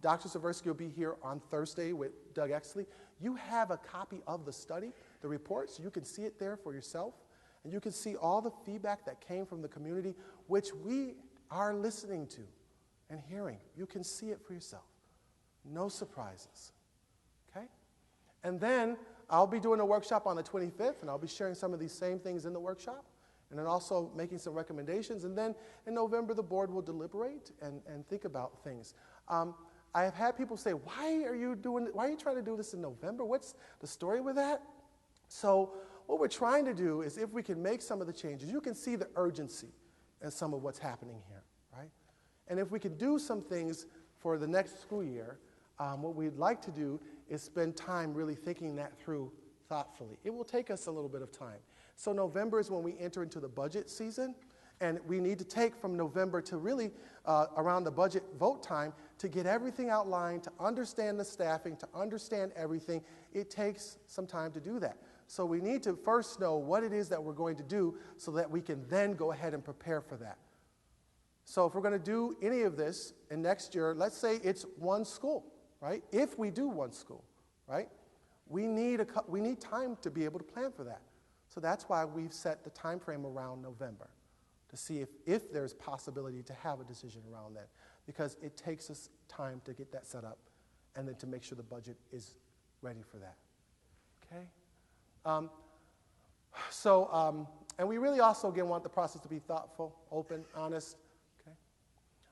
Dr. Seversky will be here on Thursday with Doug Exley. You have a copy of the study, the report, so you can see it there for yourself. And you can see all the feedback that came from the community, which we are listening to and hearing. You can see it for yourself. No surprises. Okay? And then I'll be doing a workshop on the 25th, and I'll be sharing some of these same things in the workshop, and then also making some recommendations. And then in November, the board will deliberate and think about things. I have had people say, why are you trying to do this in November? What's the story with that? So what we're trying to do is if we can make some of the changes, you can see the urgency in some of what's happening here, right? And if we can do some things for the next school year, what we'd like to do is spend time really thinking that through thoughtfully. It will take us a little bit of time. So November is when we enter into the budget season, and we need to take from November to really around the budget vote time to get everything outlined, to understand the staffing, to understand everything. It takes some time to do that. So we need to first know what it is that we're going to do so that we can then go ahead and prepare for that. So if we're going to do any of this in next year, let's say it's one school, right? If we do one school, right? We need time to be able to plan for that. So that's why we've set the time frame around November to see if there's possibility to have a decision around that, because it takes us time to get that set up and then to make sure the budget is ready for that. Okay? And we really also, again, want the process to be thoughtful, open, honest. Okay?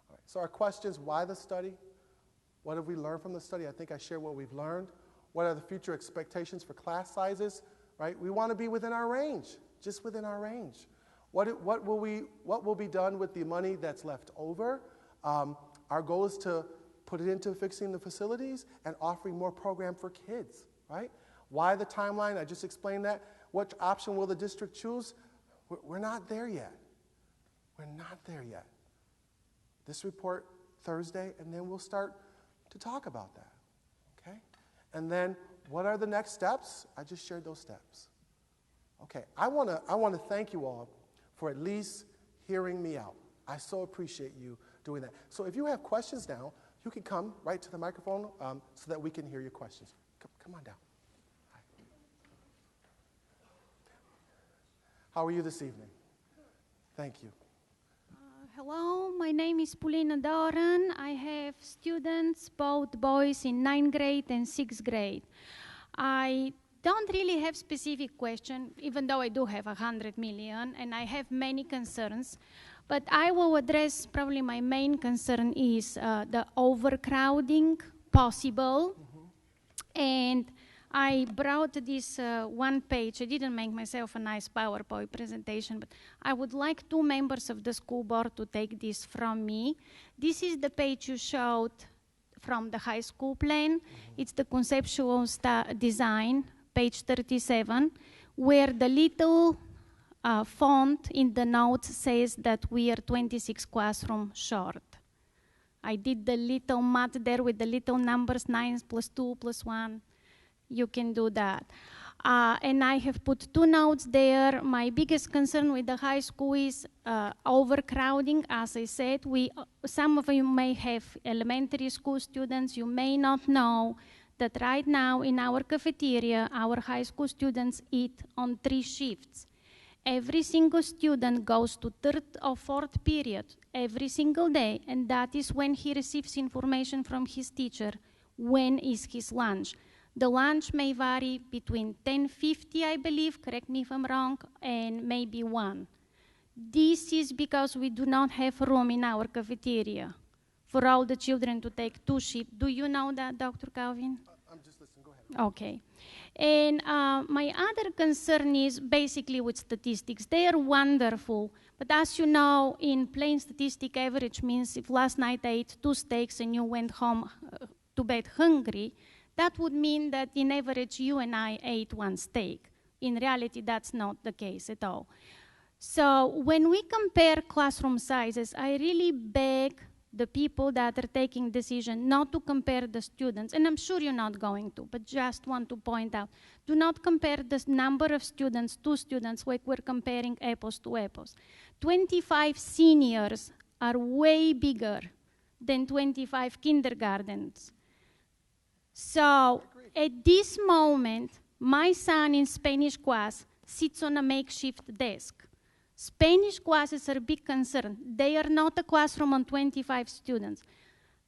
All right. So our questions: why the study? What have we learned from the study? I think I shared what we've learned. What are the future expectations for class sizes? Right? We want to be within our range, just within our range. What will be done with the money that's left over? Our goal is to put it into fixing the facilities and offering more program for kids, right? Why the timeline? I just explained that. What option will the district choose? We're not there yet. We're not there yet. This report, Thursday, and then we'll start to talk about that, okay? And then what are the next steps? I just shared those steps. Okay, I want to thank you all for at least hearing me out. I so appreciate you doing that. So if you have questions now, you can come right to the microphone so that we can hear your questions. Come on down. Hi. How are you this evening? Thank you. Hello, my name is Paulina Doran. I have students, both boys in 9th grade and 6th grade. I don't really have specific question, even though I do have 100 million, and I have many concerns. But I will address, probably my main concern is the overcrowding possible. And I brought this one page. I didn't make myself a nice PowerPoint presentation, but I would like 2 members of the school board to take this from me. This is the page you showed from the high school plan. It's the conceptual design, page 37, where the little font in the notes says that we are 26 classrooms short. I did the little math there with the little numbers, 9 plus 2 plus 1. You can do that. And I have put 2 notes there. My biggest concern with the high school is overcrowding. As I said, some of you may have elementary school students. You may not know that right now in our cafeteria, our high school students eat on 3 shifts. Every single student goes to 3rd or 4th period every single day, and that is when he receives information from his teacher. When is his lunch? The lunch may vary between 10:50, I believe, correct me if I'm wrong, and maybe 1. This is because we do not have room in our cafeteria for all the children to take 2 shifts. Do you know that, Dr. Calvin? I'm just listening. Go ahead. Okay. And my other concern is basically with statistics. They are wonderful, but as you know, in plain statistic, average means if last night I ate 2 steaks and you went home to bed hungry, that would mean that in average you and I ate 1 steak. In reality, that's not the case at all. So when we compare classroom sizes, I really beg the people that are taking decision not to compare the students, and I'm sure you're not going to, but just want to point out, do not compare the number of students to students like we're comparing apples to apples. 25 seniors are way bigger than 25 kindergartens. So at this moment, my son in Spanish class sits on a makeshift desk. Spanish classes are a big concern. They are not a classroom on 25 students.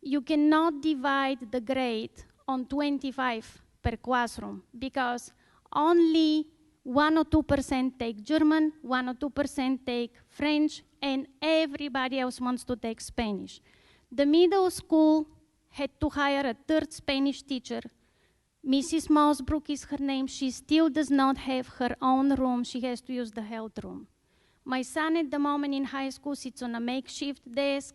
You cannot divide the grade on 25 per classroom because only 1 or 2% take German, 1 or 2% take French, and everybody else wants to take Spanish. The middle school had to hire a 3rd Spanish teacher. Mrs. Mosbrook is her name. She still does not have her own room. She has to use the health room. My son at the moment in high school sits on a makeshift desk.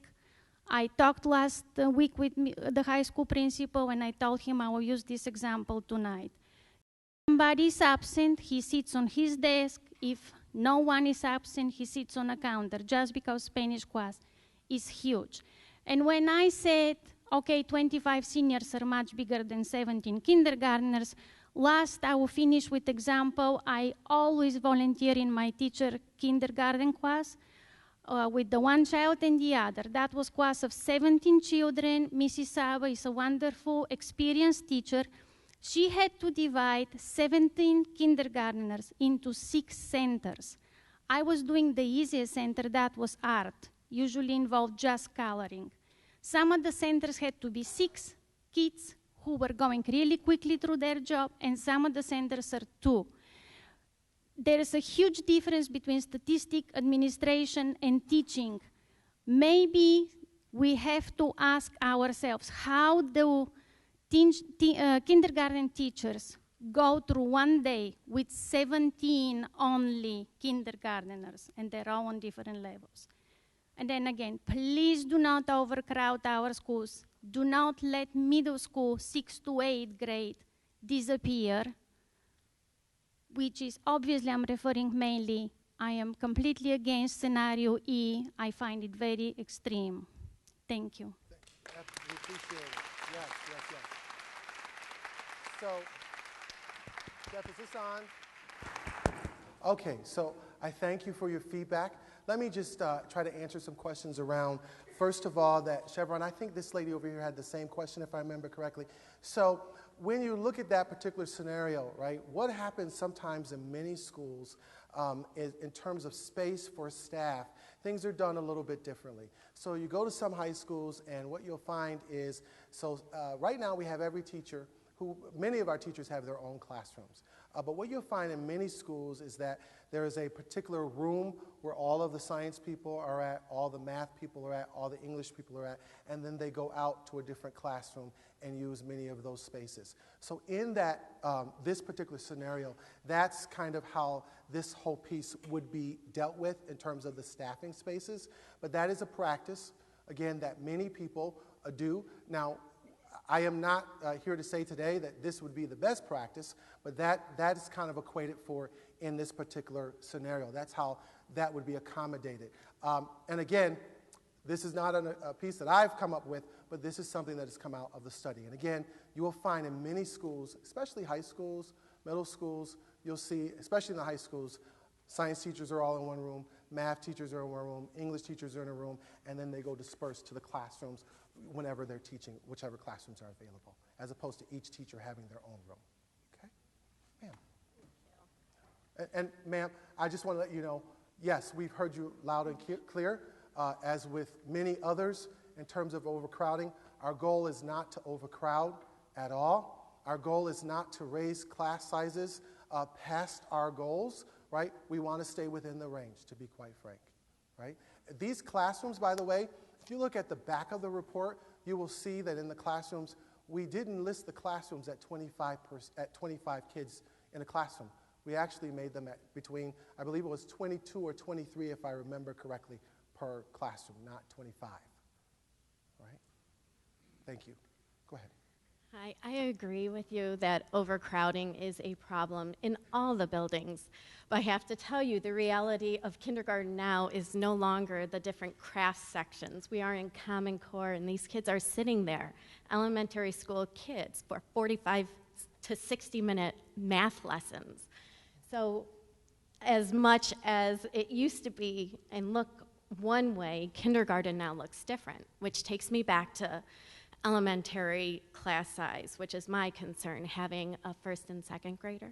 I talked last week with the high school principal and I told him I will use this example tonight. If somebody is absent, he sits on his desk. If no one is absent, he sits on a counter just because Spanish class is huge. And when I said, okay, 25 seniors are much bigger than 17 kindergartners, last, I will finish with example. I always volunteer in my teacher kindergarten class with the one child and the other. That was class of 17 children. Mrs. Saba is a wonderful, experienced teacher. She had to divide 17 kindergartners into 6 centers. I was doing the easiest center, that was art, usually involved just coloring. Some of the centers had to be 6 kids who were going really quickly through their job, and some of the centers are 2. There is a huge difference between statistic, administration, and teaching. Maybe we have to ask ourselves, how do kindergarten teachers go through one day with 17 only kindergarteners, and they're all on different levels? And then again, please do not overcrowd our schools. Do not let middle school 6th to 8th grade disappear, which is obviously I'm referring mainly, I am completely against scenario E. I find it very extreme. Thank you. We appreciate it. Yes, yes, yes. So, Jeff, is this on? Okay, so I thank you for your feedback. Let me just try to answer some questions around, first of all, that Chevron, I think this lady over here had the same question, if I remember correctly. So when you look at that particular scenario, right, what happens sometimes in many schools in terms of space for staff, things are done a little bit differently. So you go to some high schools, and what you'll find is, right now we have every teacher many of our teachers have their own classrooms. But what you'll find in many schools is that there is a particular room where all of the science people are at, all the math people are at, all the English people are at, and then they go out to a different classroom and use many of those spaces. So in that, this particular scenario, that's kind of how this whole piece would be dealt with in terms of the staffing spaces. But that is a practice, again, that many people do. Now, I am not here to say today that this would be the best practice, but that is kind of equated for in this particular scenario. That's how that would be accommodated. And again, this is not a piece that I've come up with, but this is something that has come out of the study. And again, you will find in many schools, especially high schools, middle schools, you'll see, especially in the high schools, science teachers are all in one room, math teachers are in one room, English teachers are in a room, and then they go dispersed to the classrooms whenever they're teaching, whichever classrooms are available, as opposed to each teacher having their own room. Okay? Ma'am. And ma'am, I just want to let you know, yes, we've heard you loud and clear. As with many others, in terms of overcrowding, our goal is not to overcrowd at all. Our goal is not to raise class sizes past our goals, right? We want to stay within the range, to be quite frank, right? These classrooms, by the way, if you look at the back of the report, you will see that in the classrooms, we didn't list the classrooms at 25 kids in a classroom. We actually made them at between, I believe it was 22 or 23, if I remember correctly, per classroom, not 25. All right? Thank you. Go ahead. I agree with you that overcrowding is a problem in all the buildings. But I have to tell you, the reality of kindergarten now is no longer the different crafts sections. We are in Common Core, and these kids are sitting there, elementary school kids, for 45 to 60-minute math lessons. So as much as it used to be and look one way, kindergarten now looks different, which takes me back to elementary class size, which is my concern, having a first and second grader.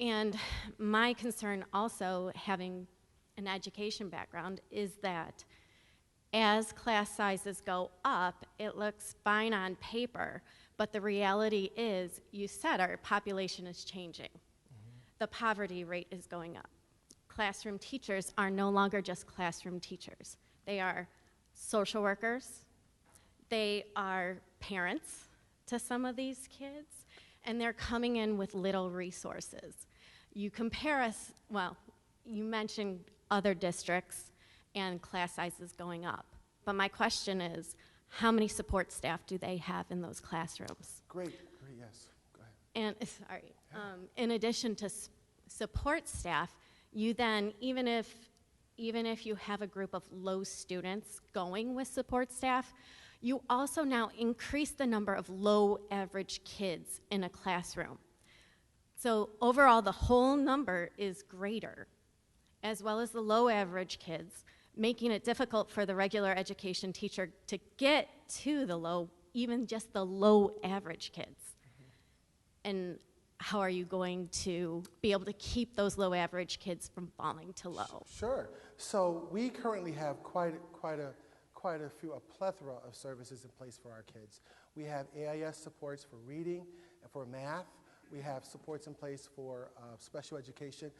And my concern also, having an education background, is that as class sizes go up, it looks fine on paper, but the reality is, you said our population is changing. The poverty rate is going up. Classroom teachers are no longer just classroom teachers. They are social workers, they are parents to some of these kids, and they're coming in with little resources. You compare us, well, you mentioned other districts and class sizes going up, but my question is, how many support staff do they have in those classrooms? Great, yes, go ahead. And, sorry, in addition to support staff, you then, even if you have a group of low students going with support staff, you also now increase the number of low average kids in a classroom. So overall, the whole number is greater, as well as the low average kids, making it difficult for the regular education teacher to get to the low, even just the low average kids. And how are you going to be able to keep those low average kids from falling to low? Sure. So we currently have quite a plethora of services in place for our kids. We have AIS supports for reading and for math. We have supports in place for special education,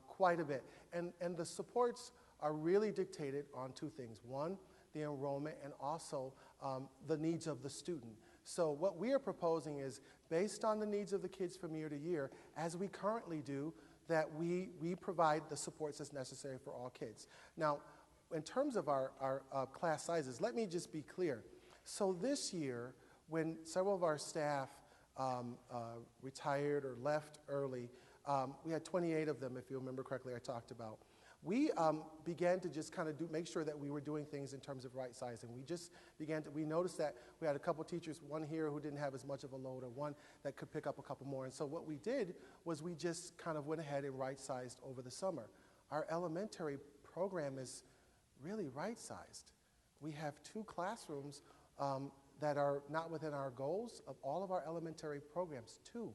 quite a bit. And the supports are really dictated on two things. One, the enrollment, and also the needs of the student. So what we are proposing is, based on the needs of the kids from year to year, as we currently do, that we provide the supports that's necessary for all kids. Now, in terms of our class sizes, let me just be clear. So this year, when several of our staff retired or left early, we had 28 of them, if you remember correctly, I talked about. we began to just kind of make sure that we were doing things in terms of right sizing. We noticed that we had a couple teachers, one here who didn't have as much of a load, or one that could pick up a couple more. And so what we did was we just kind of went ahead and right sized over the summer. Our elementary program is really right sized. We have 2 classrooms that are not within our goals of all of our elementary programs, 2.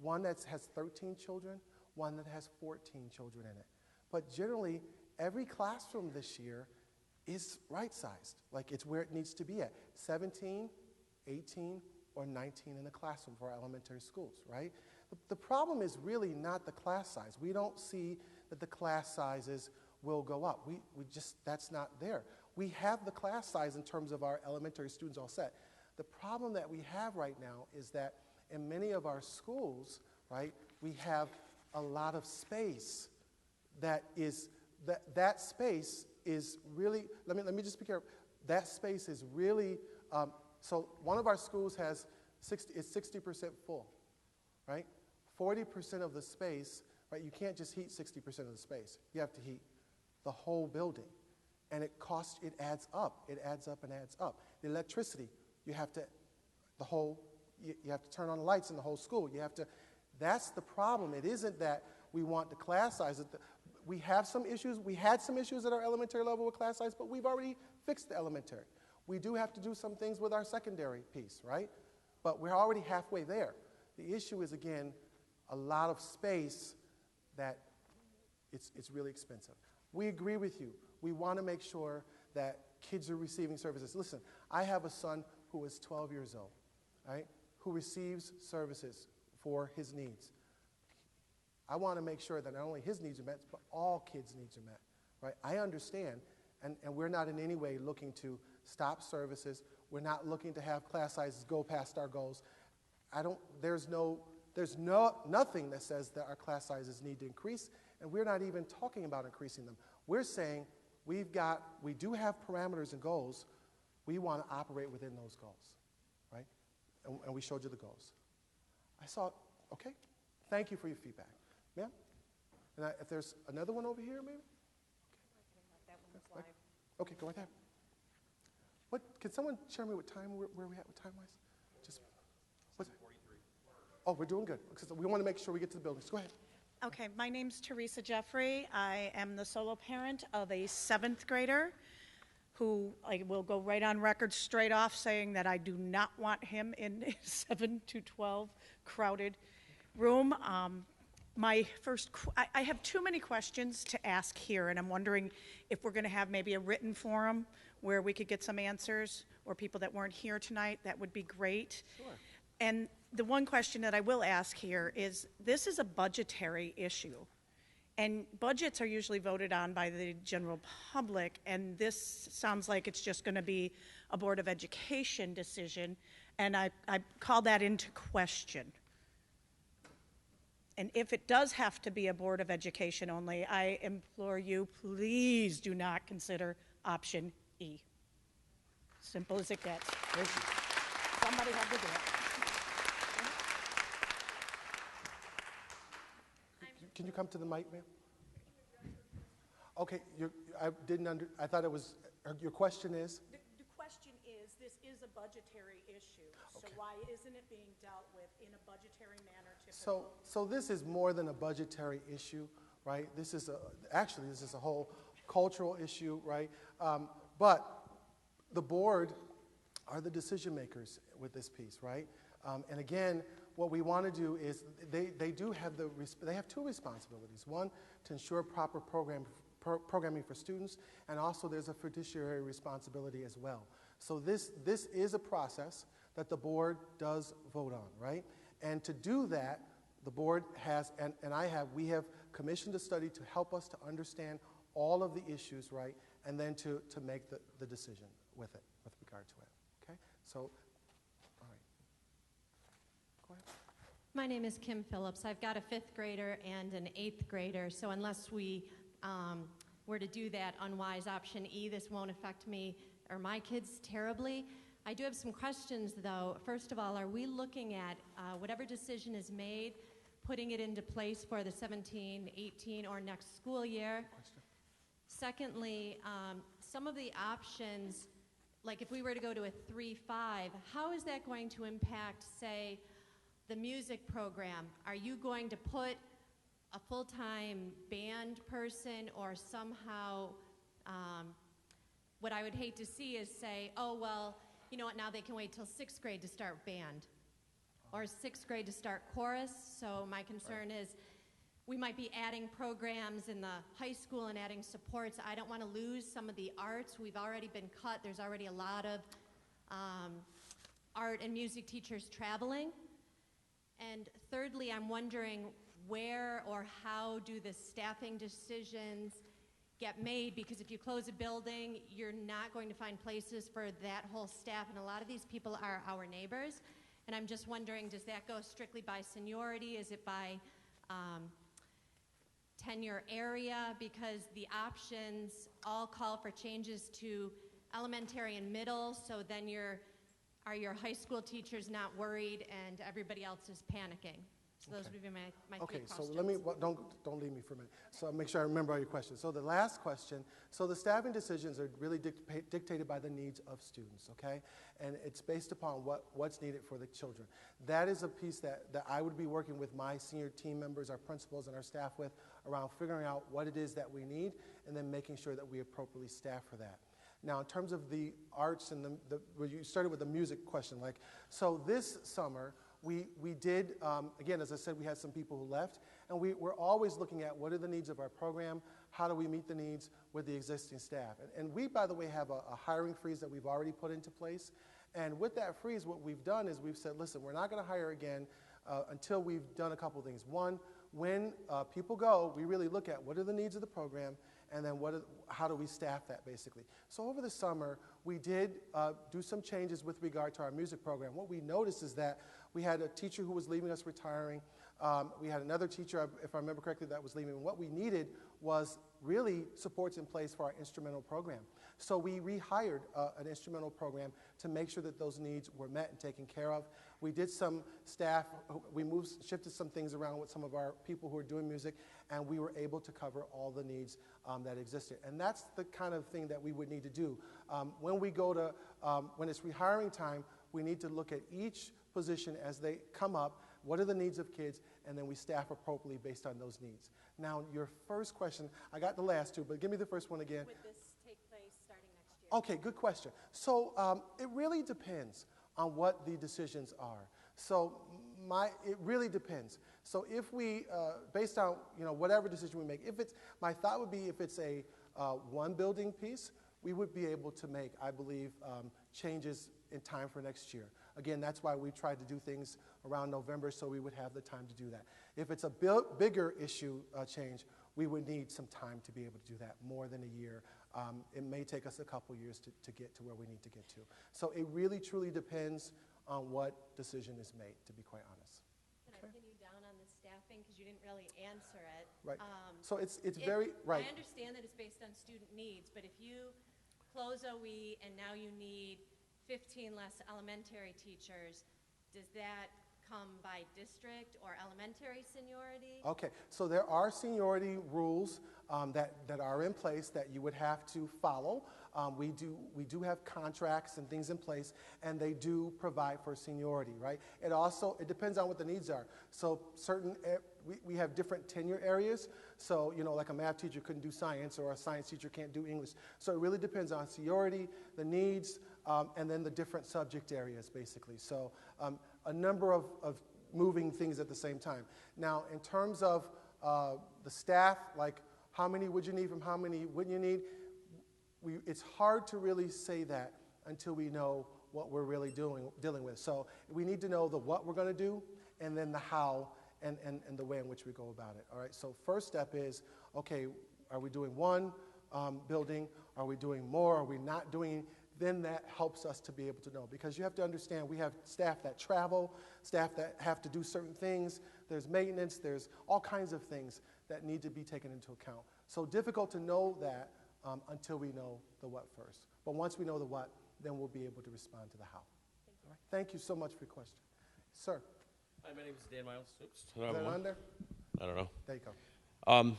One that has 13 children, one that has 14 children in it. But generally, every classroom this year is right-sized, like it's where it needs to be at. 17, 18, or 19 in a classroom for our elementary schools, right? The problem is really not the class size. We don't see that the class sizes will go up. We just, that's not there. We have the class size in terms of our elementary students all set. The problem that we have right now is that in many of our schools, right, we have a lot of space that space is really, let me just be careful. That space is really, so one of our schools is 60% full, right? 40% of the space, right? You can't just heat 60% of the space. You have to heat the whole building. And it adds up. It adds up and adds up. The electricity, you have to turn on the lights in the whole school. That's the problem. It isn't that we want the class size. We have some issues. We had some issues at our elementary level with class size, but we've already fixed the elementary. We do have to do some things with our secondary piece, right? But we're already halfway there. The issue is, again, a lot of space that it's really expensive. We agree with you. We want to make sure that kids are receiving services. Listen, I have a son who is 12 years old, right, who receives services for his needs. I want to make sure that not only his needs are met, but all kids' needs are met, right? I understand, and we're not in any way looking to stop services. We're not looking to have class sizes go past our goals. There's nothing that says that our class sizes need to increase, and we're not even talking about increasing them. We're saying we do have parameters and goals. We want to operate within those goals, right? And we showed you the goals. Okay, thank you for your feedback. Ma'am? And if there's another one over here, maybe? Okay, go right there. Can someone share me what time, where we at with time-wise? Just, what's it? 43. Oh, we're doing good. We want to make sure we get to the buildings. Go ahead. Okay, my name's Teresa Jeffrey. I am the solo parent of a 7th grader who I will go right on record straight off saying that I do not want him in a 7 to 12 crowded room. I have too many questions to ask here, and I'm wondering if we're going to have maybe a written forum where we could get some answers, or people that weren't here tonight, that would be great. Sure. And the one question that I will ask here is, this is a budgetary issue, and budgets are usually voted on by the general public, and this sounds like it's just going to be a Board of Education decision, and I call that into question. And if it does have to be a Board of Education only, I implore you, please do not consider option E. Simple as it gets. Thank you. Somebody had to do it. Can you come to the mic, ma'am? Okay, I thought it was, your question is? The question is, this is a budgetary issue, so Okay. why isn't it being dealt with in a budgetary manner So this is more than a budgetary issue, right? This is a whole cultural issue, right? But the board are the decision makers with this piece, right? And again, what we want to do is they have 2 responsibilities. One, to ensure proper programming for students, and also there's a fiduciary responsibility as well. So this is a process that the board does vote on, right? And to do that, the board has, we have commissioned a study to help us to understand all of the issues, right? And then to make the decision with regard to it, okay? So, all right. Go ahead. My name is Kim Phillips. I've got a 5th grader and an 8th grader, so unless we were to do that unwise option E, this won't affect me or my kids terribly. I do have some questions, though. First of all, are we looking at whatever decision is made, putting it into place for the 17, 18, or next school year? Secondly, some of the options, like if we were to go to a 3-5, how is that going to impact, say, the music program? Are you going to put a full-time band person, or somehow, what I would hate to see is say, oh, well, you know what, now they can wait till 6th grade to start band, or 6th grade to start chorus. So my concern is we might be adding programs in the high school and adding supports. I don't want to lose some of the arts. We've already been cut. There's already a lot of art and music teachers traveling. And thirdly, I'm wondering where or how do the staffing decisions get made? Because if you close a building, you're not going to find places for that whole staff, and a lot of these people are our neighbors. And I'm just wondering, does that go strictly by seniority? Is it by tenure area? Because the options all call for changes to elementary and middle, so then are your high school teachers not worried and everybody else is panicking? So those would be my Okay, three so questions. let me, don't leave me for a minute. So I'll make sure I remember all your questions. So the last question, so the staffing decisions are really dictated by the needs of students, okay? And it's based upon what's needed for the children. That is a piece that I would be working with my senior team members, our principals, and our staff with around figuring out what it is that we need and then making sure that we appropriately staff for that. Now, in terms of the arts and well, you started with the music question, like, so this summer, we did, again, as I said, we had some people who left, and we're always looking at what are the needs of our program, how do we meet the needs with the existing staff. And we, by the way, have a hiring freeze that we've already put into place, and with that freeze, what we've done is we've said, listen, we're not going to hire again until we've done a couple things. One, when people go, we really look at what are the needs of the program, and then how do we staff that, basically. So over the summer, we did do some changes with regard to our music program. What we noticed is that we had a teacher who was leaving us, retiring. We had another teacher, if I remember correctly, that was leaving. And what we needed was really supports in place for our instrumental program. So we rehired an instrumental program to make sure that those needs were met and taken care of. We did some staff, we shifted some things around with some of our people who are doing music, and we were able to cover all the needs that existed. And that's the kind of thing that we would need to do. When we go to, when it's rehiring time, we need to look at each position as they come up, what are the needs of kids, and then we staff appropriately based on those needs. Now, your first question, I got the last two, but give me the first one again. Would this take place starting next year? Okay, good question. So it really depends on what the decisions are. So it really depends. So if we, based on whatever decision we make, my thought would be if it's a one building piece, we would be able to make, I believe, changes in time for next year. Again, that's why we tried to do things around November so we would have the time to do that. If it's a bigger issue change, we would need some time to be able to do that, more than a year. It may take us a couple years to get to where we need to get to. So it really, truly depends on what decision is made, to be quite honest. Can I pin you down on the staffing, because you didn't really answer it? Right. So it's very, right. I understand that it's based on student needs, but if you close OE and now you need 15 less elementary teachers, does that come by district or elementary seniority? Okay, so there are seniority rules that are in place that you would have to follow. We do have contracts and things in place, and they do provide for seniority, right? It depends on what the needs are. So we have different tenure areas. So, like a math teacher couldn't do science, or a science teacher can't do English. So it really depends on seniority, the needs, and then the different subject areas, basically. So a number of moving things at the same time. Now, in terms of the staff, like how many would you need from how many wouldn't you need, it's hard to really say that until we know what we're really dealing with. So we need to know the what we're going to do, and then the how and the way in which we go about it. All right, so first step is, okay, are we doing one building? Are we doing more? Are we not doing? Then that helps us to be able to know. Because you have to understand, we have staff that travel, staff that have to do certain things. There's maintenance, there's all kinds of things that need to be taken into account. So difficult to know that until we know the what first. But once we know the what, then we'll be able to respond to the how. All right. Thank you so much for your question. Sir. Hi, my name is Dan Miles. Oops. Is that on there? I don't know. There you go.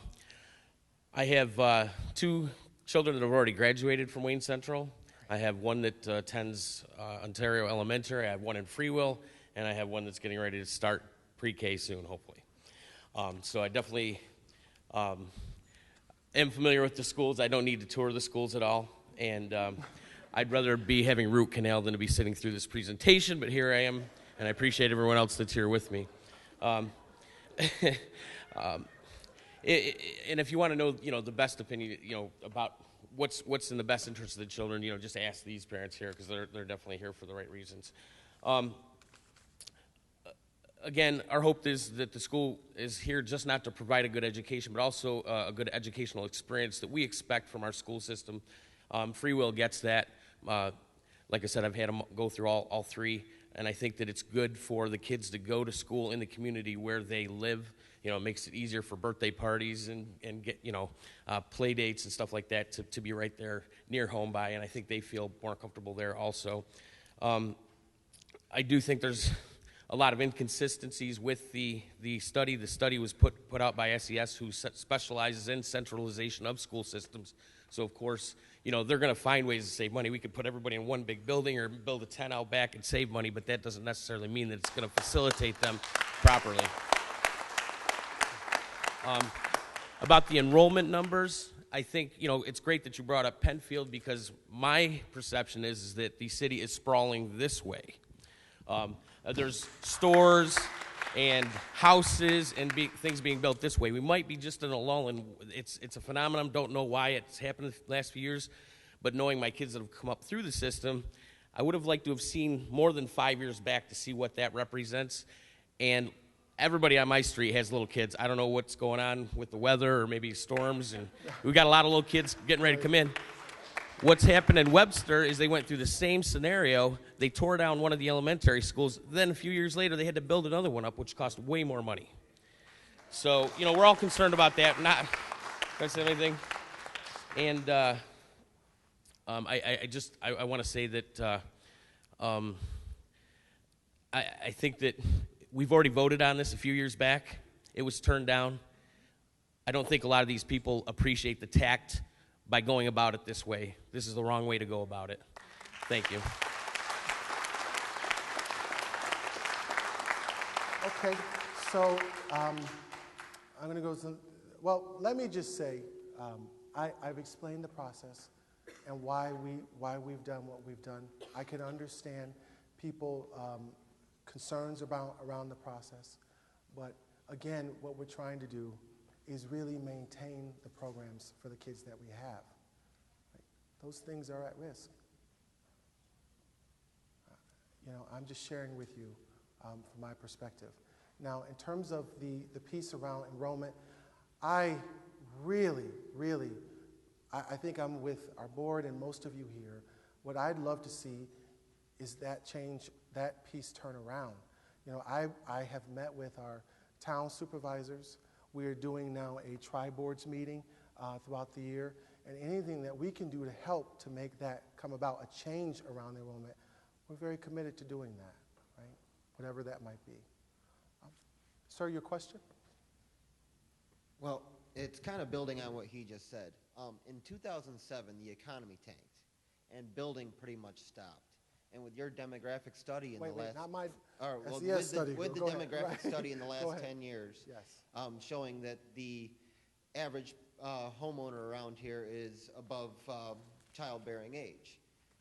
I have two children that have already graduated from Wayne Central. I have one that attends Ontario Elementary. I have one in Freewill, and I have one that's getting ready to start pre-K soon, hopefully. So I definitely am familiar with the schools. I don't need to tour the schools at all, and I'd rather be having root canal than to be sitting through this presentation, but here I am, and I appreciate everyone else that's here with me. And if you want to know, the best opinion, about what's in the best interest of the children, just ask these parents here, because they're definitely here for the right reasons. Again, our hope is that the school is here just not to provide a good education, but also a good educational experience that we expect from our school system. Freewill gets that. Like I said, I've had them go through all three, and I think that it's good for the kids to go to school in the community where they live. It makes it easier for birthday parties and get, play dates and stuff like that to be right there near home by, and I think they feel more comfortable there also. I do think there's a lot of inconsistencies with the study. The study was put out by SES, who specializes in centralization of school systems. So, of course, they're going to find ways to save money. We could put everybody in one big building or build a 10 out back and save money, but that doesn't necessarily mean that it's going to facilitate them properly. About the enrollment numbers, I think, it's great that you brought up Penfield, because my perception is that the city is sprawling this way. There's stores and houses and things being built this way. We might be just in a lull, and it's a phenomenon. Don't know why it's happened the last few years, but knowing my kids that have come up through the system, I would have liked to have seen more than 5 years back to see what that represents. And everybody on my street has little kids. I don't know what's going on with the weather or maybe storms, and we got a lot of little kids getting ready to come in. What's happened in Webster is they went through the same scenario. They tore down one of the elementary schools. Then a few years later, they had to build another one up, which cost way more money. So, we're all concerned about that. Can I say anything? And I want to say that I think that we've already voted on this a few years back. It was turned down. I don't think a lot of these people appreciate the tact by going about it this way. This is the wrong way to go about it. Thank you. Okay, so I'm going to go well, let me just say, I've explained the process and why we've done what we've done. I can understand people concerns around the process, but again, what we're trying to do is really maintain the programs for the kids that we have. Right? Those things are at risk. I'm just sharing with you from my perspective. Now, in terms of the piece around enrollment, I really, I think I'm with our board and most of you here. What I'd love to see is that change, that piece turn around. I have met with our town supervisors. We are doing now a tri-boards meeting throughout the year, and anything that we can do to help to make that come about, a change around the enrollment, we're very committed to doing that, right? Whatever that might be. Sir, your question? Well, it's kind of building on what he just said. In 2007, the economy tanked, and building pretty much stopped. And with your demographic study in the last... not my SES study. With the demographic study in the last 10 years, yes. Showing that the average homeowner around here is above childbearing age.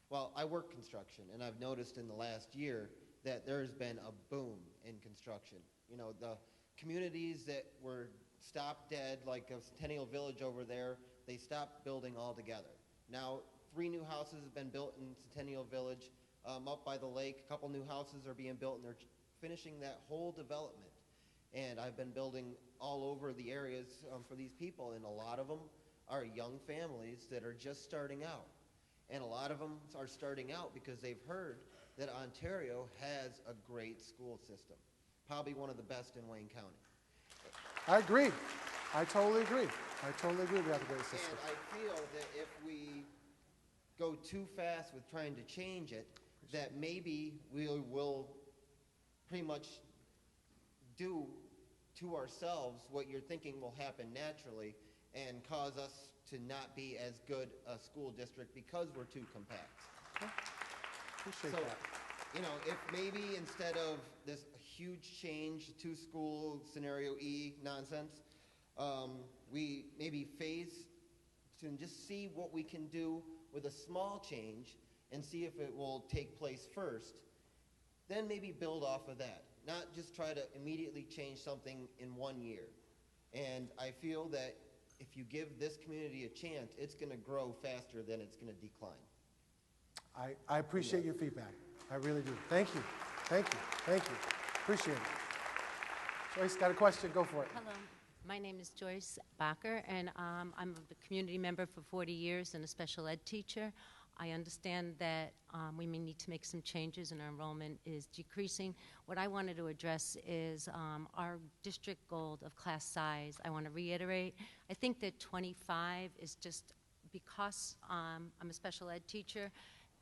Well, I work construction, and I've noticed in the last year that there's been a boom in construction. The communities that were stopped dead, like a Centennial Village over there, they stopped building altogether. Now, 3 new houses have been built in Centennial Village. Up by the lake, a couple new houses are being built, and they're finishing that whole development. And I've been building all over the areas for these people, and a lot of them are young families that are just starting out. And a lot of them are starting out because they've heard that Ontario has a great school system, probably one of the best in Wayne County. I agree. I totally agree. We have a great system. And I feel that if we go too fast with trying to change it, that maybe we will pretty much do to ourselves what you're thinking will happen naturally and cause us to not be as good a school district because we're too compact. Appreciate So, that. you know, if maybe instead of this huge change, two-school scenario E nonsense, we maybe phase to just see what we can do with a small change and see if it will take place first, then maybe build off of that, not just try to immediately change something in 1 year. And I feel that if you give this community a chance, it's going to grow faster than it's going to decline. I appreciate your feedback. I really do. Thank you. Thank you. Thank you. Appreciate it. Joyce, got a question? Go for it. Hello, my name is Joyce Bacher, and I'm a community member for 40 years and a special ed teacher. I understand that we may need to make some changes and our enrollment is decreasing. What I wanted to address is our district goal of class size. I want to reiterate, I think that 25 is just because I'm a special ed teacher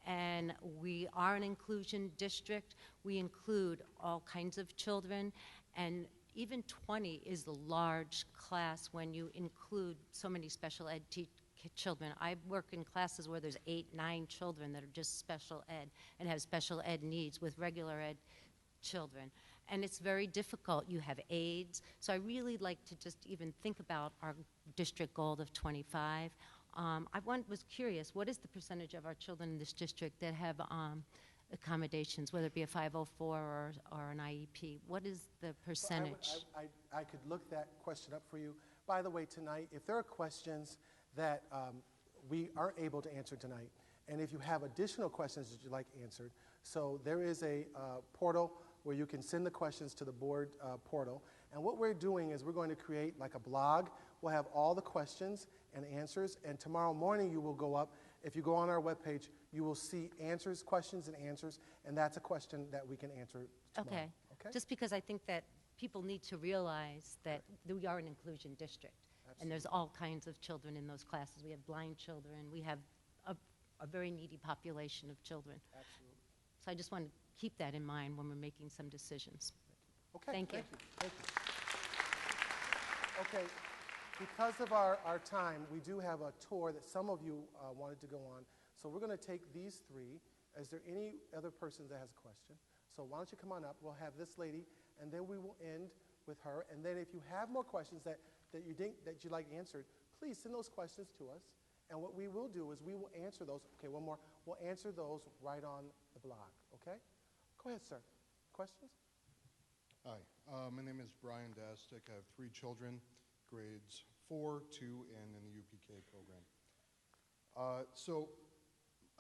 and we are an inclusion district. We include all kinds of children, and even 20 is a large class when you include so many special ed children. I work in classes where there's 8, 9 children that are just special ed and have special ed needs with regular ed children. And it's very difficult. You have aides. So I really like to just even think about our district goal of 25. Was curious, what is the percentage of our children in this district that have accommodations, whether it be a 504 or an IEP? What is the percentage? I could look that question up for you. By the way, tonight, if there are questions that we aren't able to answer tonight, and if you have additional questions that you'd like answered, so there is a portal where you can send the questions to the board portal. And what we're doing is we're going to create like a blog. We'll have all the questions and answers, and tomorrow morning you will go up. If you go on our webpage, you will see answers, questions and answers, and that's a question that we can answer tomorrow. Okay. Just because I think that people need to realize that we are an inclusion district. Absolutely. And there's all kinds of children in those classes. We have blind children. We have a very needy population of children. Absolutely. So I just want to keep that in mind when we're making some decisions. Okay. Thank you. Thank you. Okay. Because of our time, we do have a tour that some of you wanted to go on. So we're going to take these 3. Is there any other person that has a question? So why don't you come on up? We'll have this lady, and then we will end with her. And then if you have more questions that you'd like answered, please send those questions to us. And what we will do is we will answer those. Okay, one more. We'll answer those right on the blog, okay? Go ahead, sir. Questions? Hi, my name is Brian Dastic. I have 3 children, grades 4, 2, and in the UPK program. So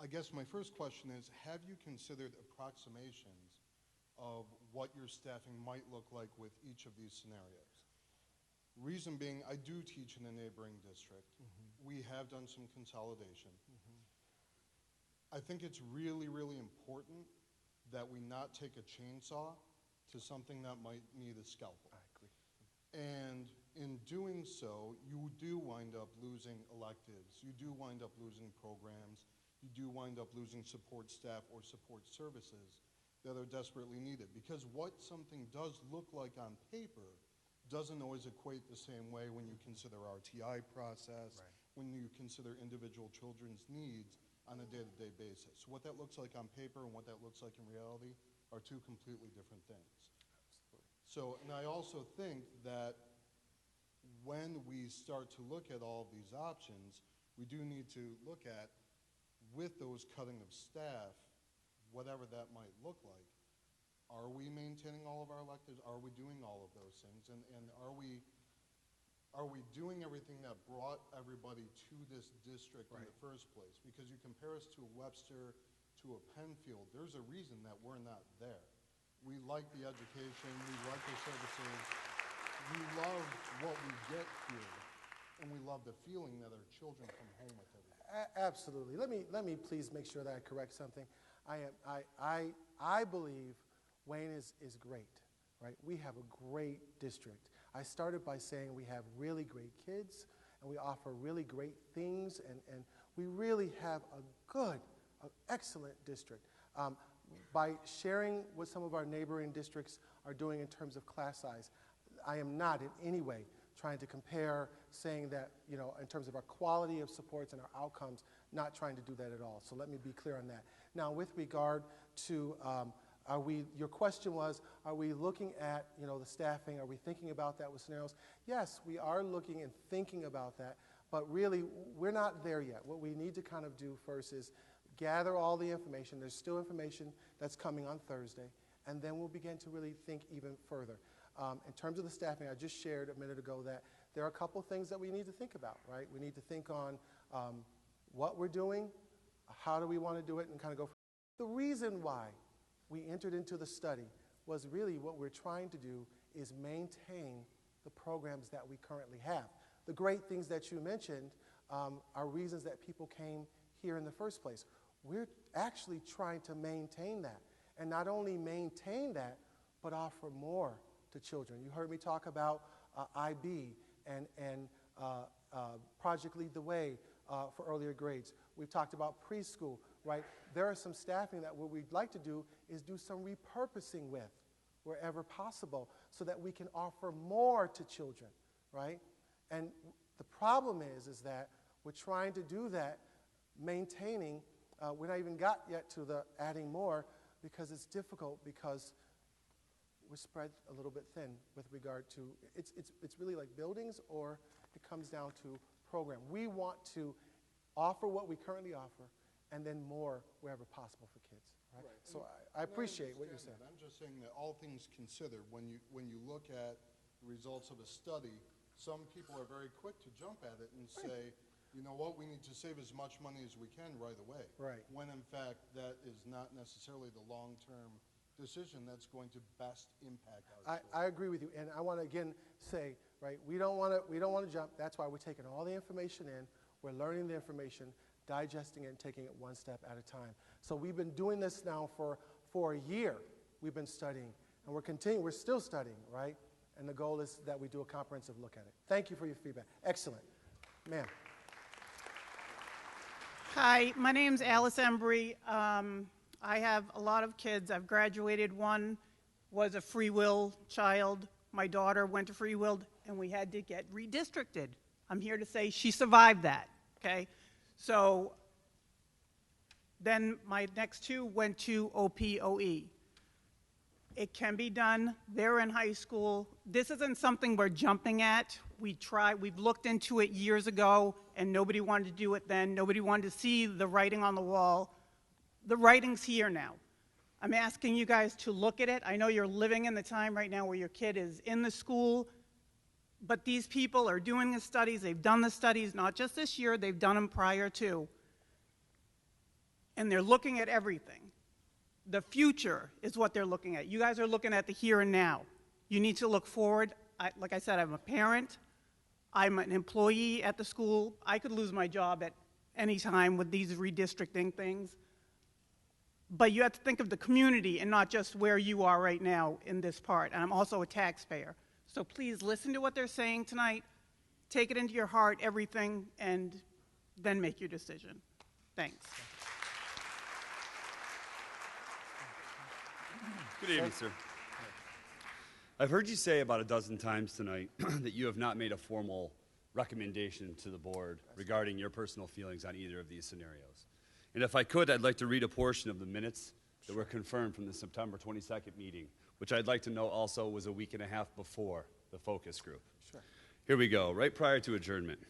I guess my first question is, have you considered approximations of what your staffing might look like with each of these scenarios? Reason being, I do teach in a neighboring district. We have done some consolidation. I think it's really, really important that we not take a chainsaw to something that might need a scalpel. I agree. And in doing so, you do wind up losing electives. You do wind up losing programs. You do wind up losing support staff or support services that are desperately needed. Because what something does look like on paper doesn't always equate the same way when you consider RTI process, when you consider individual children's needs on a day-to-day basis. What that looks like on paper and what that looks like in reality are 2 completely different things. Absolutely. So, and I also think that when we start to look at all of these options, we do need to look at, with those cutting of staff, whatever that might look like, are we maintaining all of our electives? Are we doing all of those things? And are we doing everything that brought everybody to this district in the first place? Because you compare us to a Webster, to a Penfield, there's a reason that we're not there. We like the education, we like the services, we love what we get here, and we love the feeling that our children come home with everything. Absolutely. Let me please make sure that I correct something. I believe Wayne is great, right? We have a great district. I started by saying we have really great kids, and we offer really great things, and we really have an excellent district. By sharing what some of our neighboring districts are doing in terms of class size, I am not in any way trying to compare, saying that, you know, in terms of our quality of supports and our outcomes, not trying to do that at all. So let me be clear on that. Now, with regard to, your question was, are we looking at, you know, the staffing? Are we thinking about that with scenarios? Yes, we are looking and thinking about that, but really, we're not there yet. What we need to kind of do first is gather all the information. There's still information that's coming on Thursday, and then we'll begin to really think even further. In terms of the staffing, I just shared a minute ago that there are a couple things that we need to think about, right? We need to think on what we're doing, how do we want to do it, and kind of go. The reason why we entered into the study was really what we're trying to do is maintain the programs that we currently have. The great things that you mentioned are reasons that people came here in the first place. We're actually trying to maintain that, and not only maintain that, but offer more to children. You heard me talk about IB and Project Lead the Way for earlier grades. We've talked about preschool, right? There are some staffing that what we'd like to do is do some repurposing with wherever possible so that we can offer more to children, right? And the problem is that we're trying to do that, maintaining, we're not even got yet to the adding more because it's difficult because we're spread a little bit thin with regard to, it's really like buildings or it comes down to program. We want to offer what we currently offer and then more wherever possible for kids. Right? So I appreciate what you're saying. I'm just saying that all things considered, when you look at the results of a study, some people are very quick to jump at it and say, you know what, we need to save as much money as we can right away. Right. When in fact that is not necessarily the long-term decision that's going to best impact our children. I agree with you, and I want to again say, right, we don't want to jump. That's why we're taking all the information in. We're learning the information, digesting it, and taking it one step at a time. So we've been doing this now for a year. We've been studying, and we're continuing. We're still studying, right? And the goal is that we do a comprehensive look at it. Thank you for your feedback. Excellent, ma'am. Hi, my name's Alice Embry. I have a lot of kids. I've graduated. One was a free will child. My daughter went to free will, and we had to get redistricted. I'm here to say she survived that, okay? So then my next two went to OPOE. It can be done. They're in high school. This isn't something we're jumping at. We've looked into it years ago, and nobody wanted to do it then. Nobody wanted to see the writing on the wall. The writing's here now. I'm asking you guys to look at it. I know you're living in the time right now where your kid is in the school, but these people are doing the studies. They've done the studies, not just this year, they've done them prior to. And they're looking at everything. The future is what they're looking at. You guys are looking at the here and now. You need to look forward. Like I said, I'm a parent. I'm an employee at the school. I could lose my job at any time with these redistricting things. But you have to think of the community and not just where you are right now in this part. And I'm also a taxpayer. So please listen to what they're saying tonight. Take it into your heart, everything, and then make your decision. Thanks. Good evening, sir. I've heard you say about a dozen times tonight that you have not made a formal recommendation to the board regarding your personal feelings on either of these scenarios. And if I could, I'd like to read a portion of the minutes that were confirmed from the September 22nd meeting, which I'd like to know also was a week and a half before the focus group. Sure. Here we go, right prior to adjournment.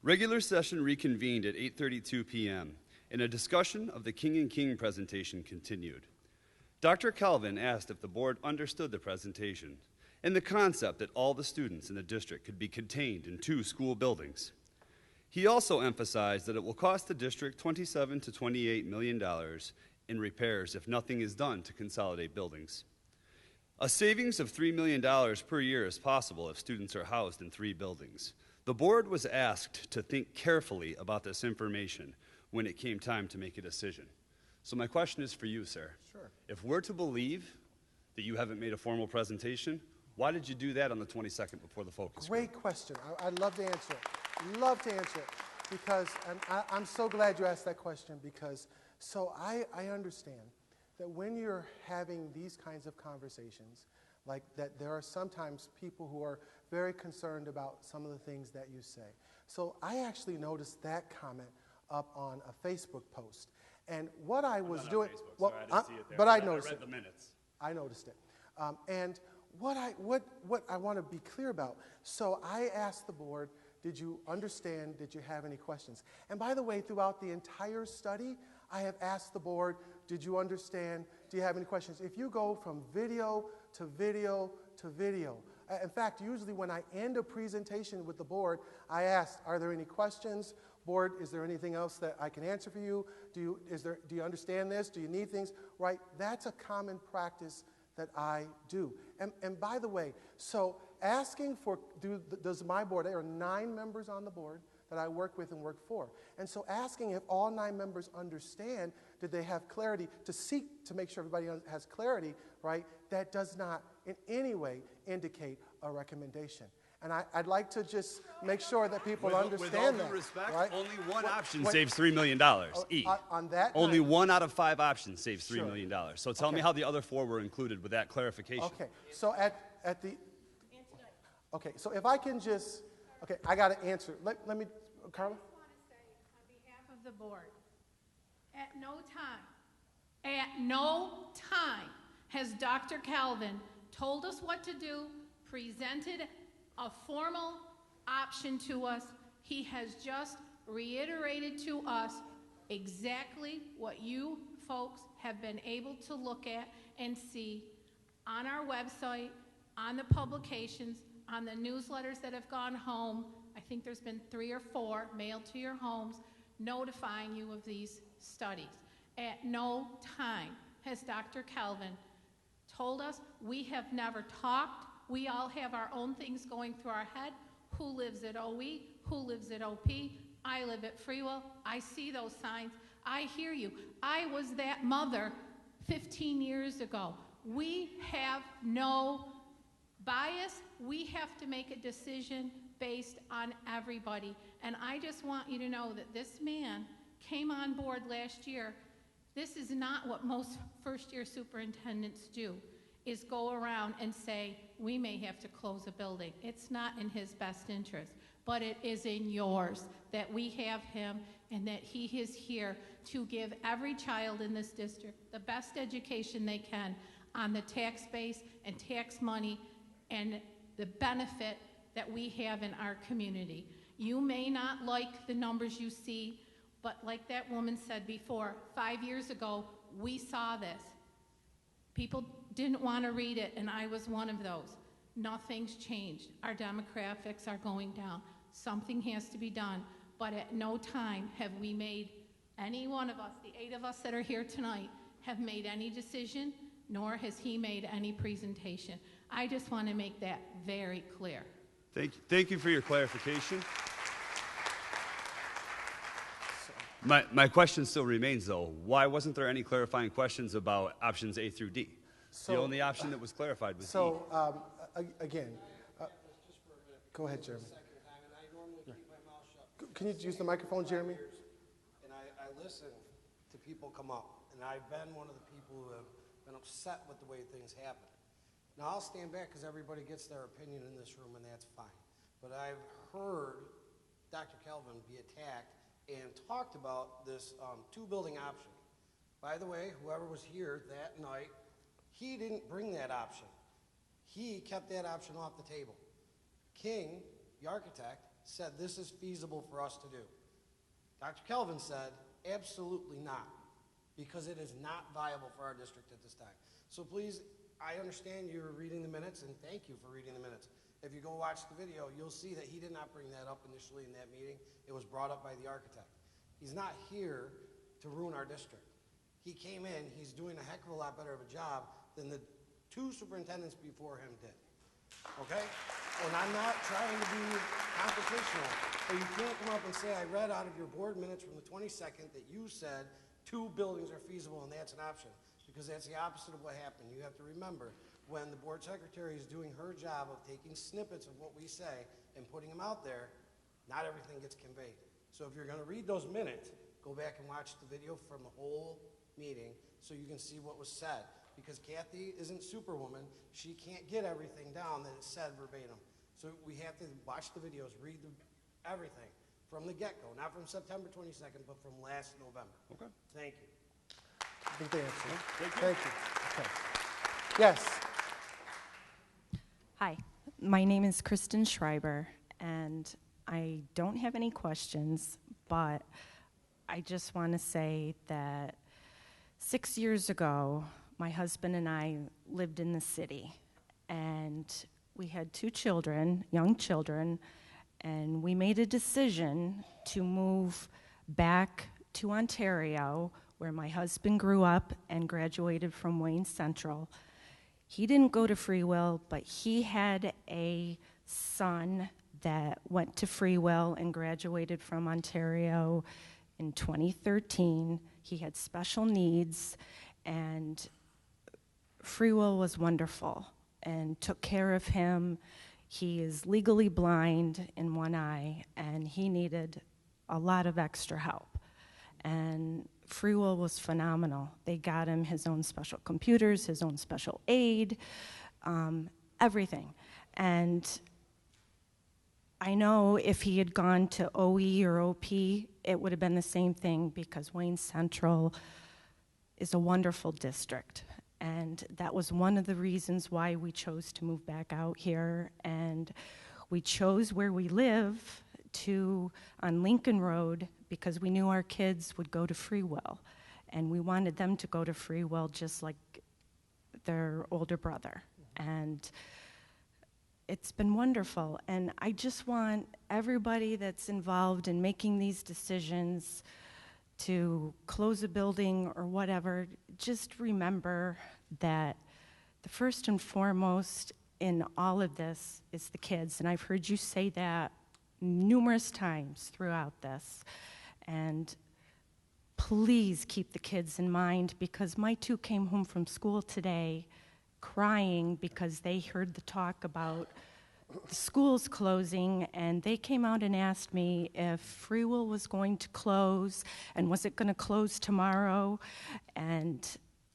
Regular session reconvened at 8:32 p.m., and a discussion of the King and King presentation continued. Dr. Calvin asked if the board understood the presentation and the concept that all the students in the district could be contained in 2 school buildings. He also emphasized that it will cost the district $27 to $28 million in repairs if nothing is done to consolidate buildings. A savings of $3 million per year is possible if students are housed in 3 buildings. The board was asked to think carefully about this information when it came time to make a decision. So my question is for you, sir. Sure. If we're to believe that you haven't made a formal presentation, why did you do that on the 22nd before the focus group? Great question. I'd love to answer it. Love to answer it because I'm so glad you asked that question because so I understand that when you're having these kinds of conversations, Like that there are sometimes people who are very concerned about some of the things that you say. So I actually noticed that comment up on a Facebook post. And what I was doing, well, I didn't see it there. but I I noticed read it. the minutes. I noticed it. And what I want to be clear about, so I asked the board, did you understand, did you have any questions? And by the way, throughout the entire study, I have asked the board, did you understand, do you have any questions? If you go from video to video to video, in fact, usually when I end a presentation with the board, I ask, are there any questions? Board, is there anything else that I can answer for you? Do you understand this? Do you need things? Right? That's a common practice that I do. And by the way, so asking for, does my board, there are 9 members on the board that I work with and work for. And so asking if all 9 members understand, did they have clarity, to seek to make sure everybody has clarity, right? That does not in any way indicate a recommendation. And I'd like to just make sure that people understand that. With all due respect, right? only one option saves $3 million. E. On that Only night, 1 out of 5 options saves $3 Sure. million. So tell me Okay. how the other 4 were included with that clarification. Okay, so at the, okay, so if I can just, okay, I got to answer. Let me, Carla? I just want to say, on behalf of the board, at no time has Dr. Calvin told us what to do, presented a formal option to us. He has just reiterated to us exactly what you folks have been able to look at and see on our website, on the publications, on the newsletters that have gone home. I think there's been 3 or 4 mailed to your homes notifying you of these studies. At no time has Dr. Calvin told us. We have never talked. We all have our own things going through our head. Who lives at OE? Who lives at OP? I live at Freewell. I see those signs. I hear you. I was that mother 15 years ago. We have no bias. We have to make a decision based on everybody. And I just want you to know that this man came on board last year. This is not what most first-year superintendents do, is go around and say, we may have to close a building. It's not in his best interest, but it is in yours that we have him and that he is here to give every child in this district the best education they can on the tax base and tax money and the benefit that we have in our community. You may not like the numbers you see, but like that woman said before, 5 years ago, we saw this. People didn't want to read it, and I was one of those. Nothing's changed. Our demographics are going down. Something has to be done, but at no time have we made, any one of us, the 8 of us that are here tonight, have made any decision, nor has he made any presentation. I just want to make that very clear. Thank you for your clarification. My question still remains, though. Why wasn't there any clarifying questions about options A through D? The only option that was clarified was D. Again, go ahead, Jeremy. Can you use the microphone, Jeremy? And I listen to people come up, and I've been one of the people who have been upset with the way things happen. Now, I'll stand back because everybody gets their opinion in this room, and that's fine. But I've heard Dr. Calvin be attacked and talked about this 2-building option. By the way, whoever was here that night, he didn't bring that option. He kept that option off the table. King, the architect, said this is feasible for us to do. Dr. Calvin said, absolutely not, because it is not viable for our district at this time. So please, I understand you're reading the minutes, and thank you for reading the minutes. If you go watch the video, you'll see that he did not bring that up initially in that meeting. It was brought up by the architect. He's not here to ruin our district. He came in, he's doing a heck of a lot better of a job than the 2 superintendents before him did. Okay? And I'm not trying to be confrontational, but you can't come up and say, I read out of your board minutes from the 22nd that you said 2 buildings are feasible and that's an option, because that's the opposite of what happened. You have to remember, when the board secretary is doing her job of taking snippets of what we say and putting them out there, not everything gets conveyed. So if you're going to read those minutes, go back and watch the video from the whole meeting so you can see what was said. because Kathy isn't Superwoman. She can't get everything down that is said verbatim. So we have to watch the videos, read everything from the get-go, not from September 22nd, but from last November. Okay. Thank you. I think they answered. Thank you. Thank you. Okay. Yes. Hi, my name is Kristen Schreiber, and I don't have any questions, but I just want to say that 6 years ago, my husband and I lived in the city, and we had 2 children, young children, and we made a decision to move back to Ontario, where my husband grew up and graduated from Wayne Central. He didn't go to Freewill, but he had a son that went to Freewill and graduated from Ontario in 2013. He had special needs, and Freewill was wonderful and took care of him. He is legally blind in one eye, and he needed a lot of extra help. And Freewill was phenomenal. They got him his own special computers, his own special aid, everything. And I know if he had gone to OE or OP, it would have been the same thing, because Wayne Central is a wonderful district. And that was one of the reasons why we chose to move back out here. And we chose where we live on Lincoln Road, because we knew our kids would go to Freewill. And we wanted them to go to Freewill just like their older brother. And it's been wonderful. And I just want everybody that's involved in making these decisions to close a building or whatever, just remember that the first and foremost in all of this is the kids. And I've heard you say that numerous times throughout this. And please keep the kids in mind, because my 2 came home from school today crying because they heard the talk about the schools closing, and they came out and asked me if Freewill was going to close and was it going to close tomorrow. And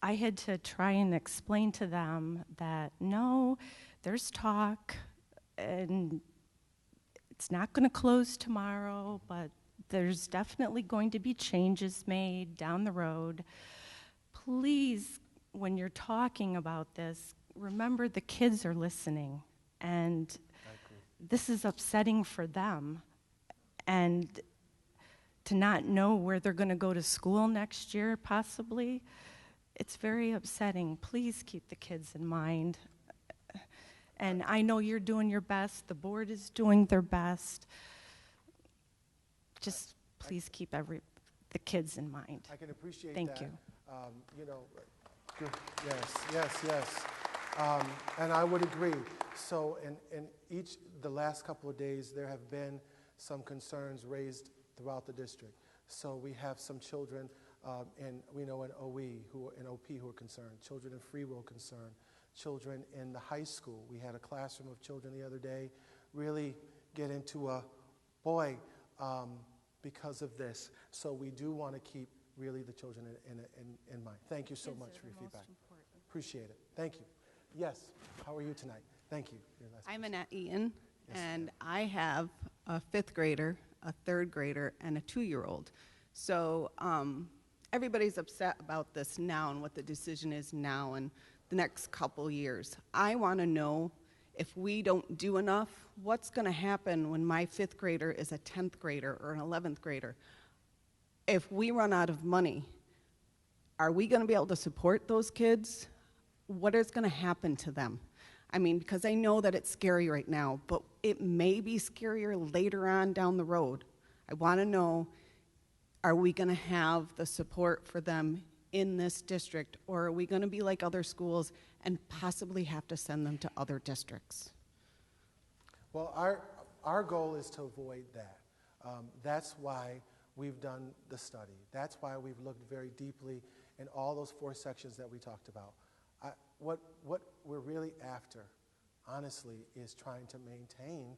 I had to try and explain to them that no, there's talk and it's not going to close tomorrow, but there's definitely going to be changes made down the road. Please, when you're talking about this, remember the kids are listening, and this is upsetting for them. And to not know where they're going to go to school next year, possibly, it's very upsetting. Please keep the kids in mind. And I know you're doing your best. The board is doing their best. Just please keep the kids in mind. I can appreciate Thank that. you. You know, good. Yes. And I would agree. So in the last couple of days, there have been some concerns raised throughout the district. So we have some children in OE in OP who are concerned, children in Freewill concerned, children in the high school. We had a classroom of children the other day really get into because of this. So we do want to keep really the children in mind. Thank you so much for your feedback. Appreciate it. Thank you. Yes, how are you tonight? Thank you. I'm Annette Eaton, and I have a 5th grader, a 3rd grader, and a 2-year-old. So everybody's upset about this now and what the decision is now and the next couple years. I want to know, if we don't do enough, what's going to happen when my 5th grader is a 10th grader or an 11th grader? If we run out of money, are we going to be able to support those kids? What is going to happen to them? I mean, because I know that it's scary right now, but it may be scarier later on down the road. I want to know, are we going to have the support for them in this district, or are we going to be like other schools and possibly have to send them to other districts? Well, our goal is to avoid that. That's why we've done the study. That's why we've looked very deeply in all those 4 sections that we talked about. What we're really after, honestly, is trying to maintain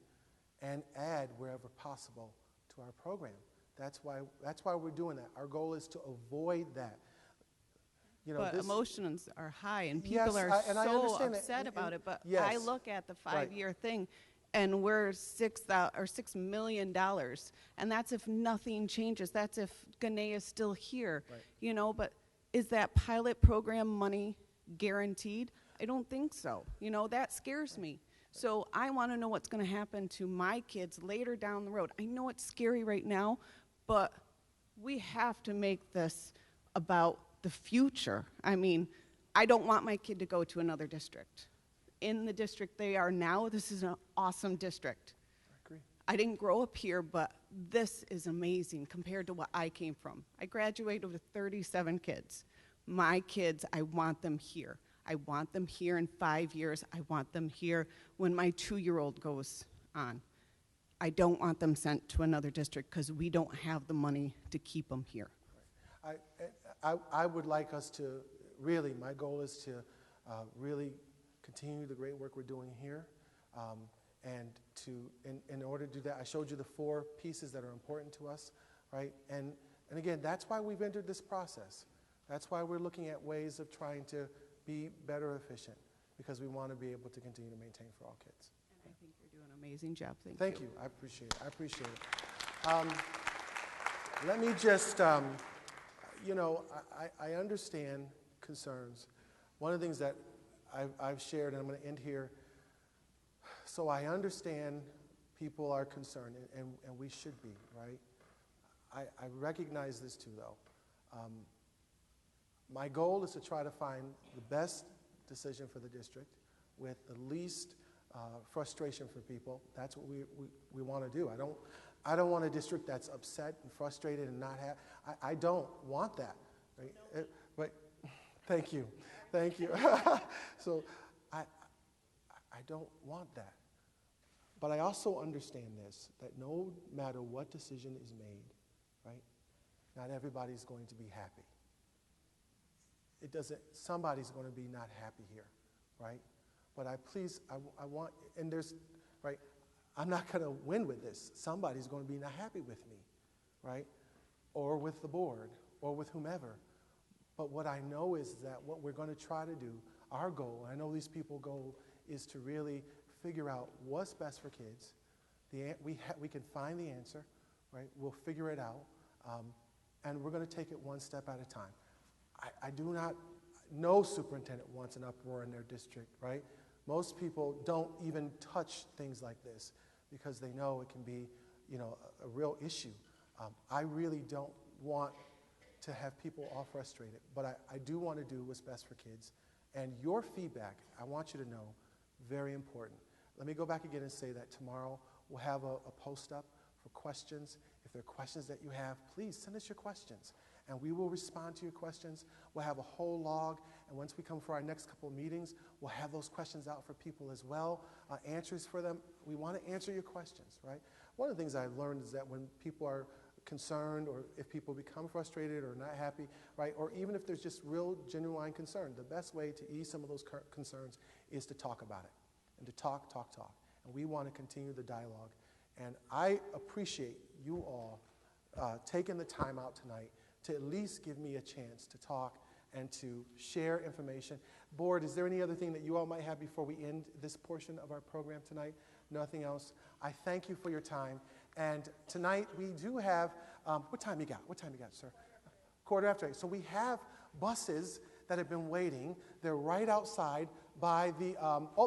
and add wherever possible to our program. That's why we're doing that. Our goal is to avoid that. you know, But this, emotions are high, and Yes, people are and I so understand that, upset and- about it. But yes. I look at the Right. 5-year thing, and we're $6 million, and that's if nothing changes. That's if Gane is still here, Right. you know. But is that pilot program money guaranteed? I don't think so. You know, that scares me. So I want to know what's going to happen to my kids later down the road. I know it's scary right now, but we have to make this about the future. I mean, I don't want my kid to go to another district. In the district they are now, this is an awesome district. I agree. I didn't grow up here, but this is amazing compared to what I came from. I graduated with 37 kids. My kids, I want them here. I want them here in 5 years. I want them here when my 2-year-old goes on. I don't want them sent to another district because we don't have the money to keep them here. I would like us to really, my goal is to really continue the great work we're doing here. And in order to do that, I showed you the 4 pieces that are important to us, right? And again, that's why we've entered this process. That's why we're looking at ways of trying to be better efficient, because we want to be able to continue to maintain for all kids. And I think you're doing an amazing job. Thank you. I appreciate it. I appreciate it. Let me just, you know, I understand concerns. One of the things that I've shared, and I'm going to end here, so I understand people are concerned, and we should be, right? I recognize this too, though. My goal is to try to find the best decision for the district with the least frustration for people. That's what we want to do. I don't want a district that's upset and frustrated and not happy. I don't want that. Right? But thank you. So I don't want that. But I also understand this, that no matter what decision is made, right, not everybody's going to be happy. Somebody's going to be not happy here, right? But I want, and there's, right, I'm not going to win with this. Somebody's going to be not happy with me, right? Or with the board, or with whomever. But what I know is that what we're going to try to do, our goal, and I know these people's goal, is to really figure out what's best for kids. We can find the answer, right? We'll figure it out, and we're going to take it one step at a time. I do not, no superintendent wants an uproar in their district, right? Most people don't even touch things like this because they know it can be, you know, a real issue. I really don't want to have people all frustrated, but I do want to do what's best for kids. And your feedback, I want you to know, very important. Let me go back again and say that tomorrow we'll have a post up for questions. If there are questions that you have, please send us your questions, and we will respond to your questions. We'll have a whole log, and once we come for our next couple of meetings, we'll have those questions out for people as well, answers for them. We want to answer your questions, right? One of the things I've learned is that when people are concerned, or if people become frustrated or not happy, right, or even if there's just real genuine concern, the best way to ease some of those concerns is to talk about it, and to talk. And we want to continue the dialogue. And I appreciate you all taking the time out tonight to at least give me a chance to talk and to share information. Board, is there any other thing that you all might have before we end this portion of our program tonight? Nothing else. I thank you for your time. And tonight we do have, what time you got? What time you got, sir? 8:15. So we have buses that have been waiting. They're right outside by the,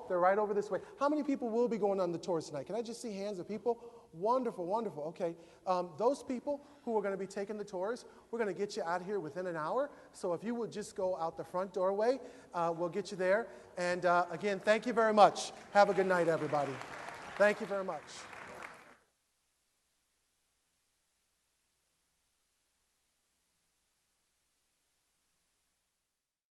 they're right over this way. How many people will be going on the tours tonight? Can I just see hands of people? Wonderful, wonderful. Okay. Those people who are going to be taking the tours, we're going to get you out of here within an hour. So if you would just go out the front doorway, we'll get you there. And again, thank you very much. Have a good night, everybody. Thank you very much.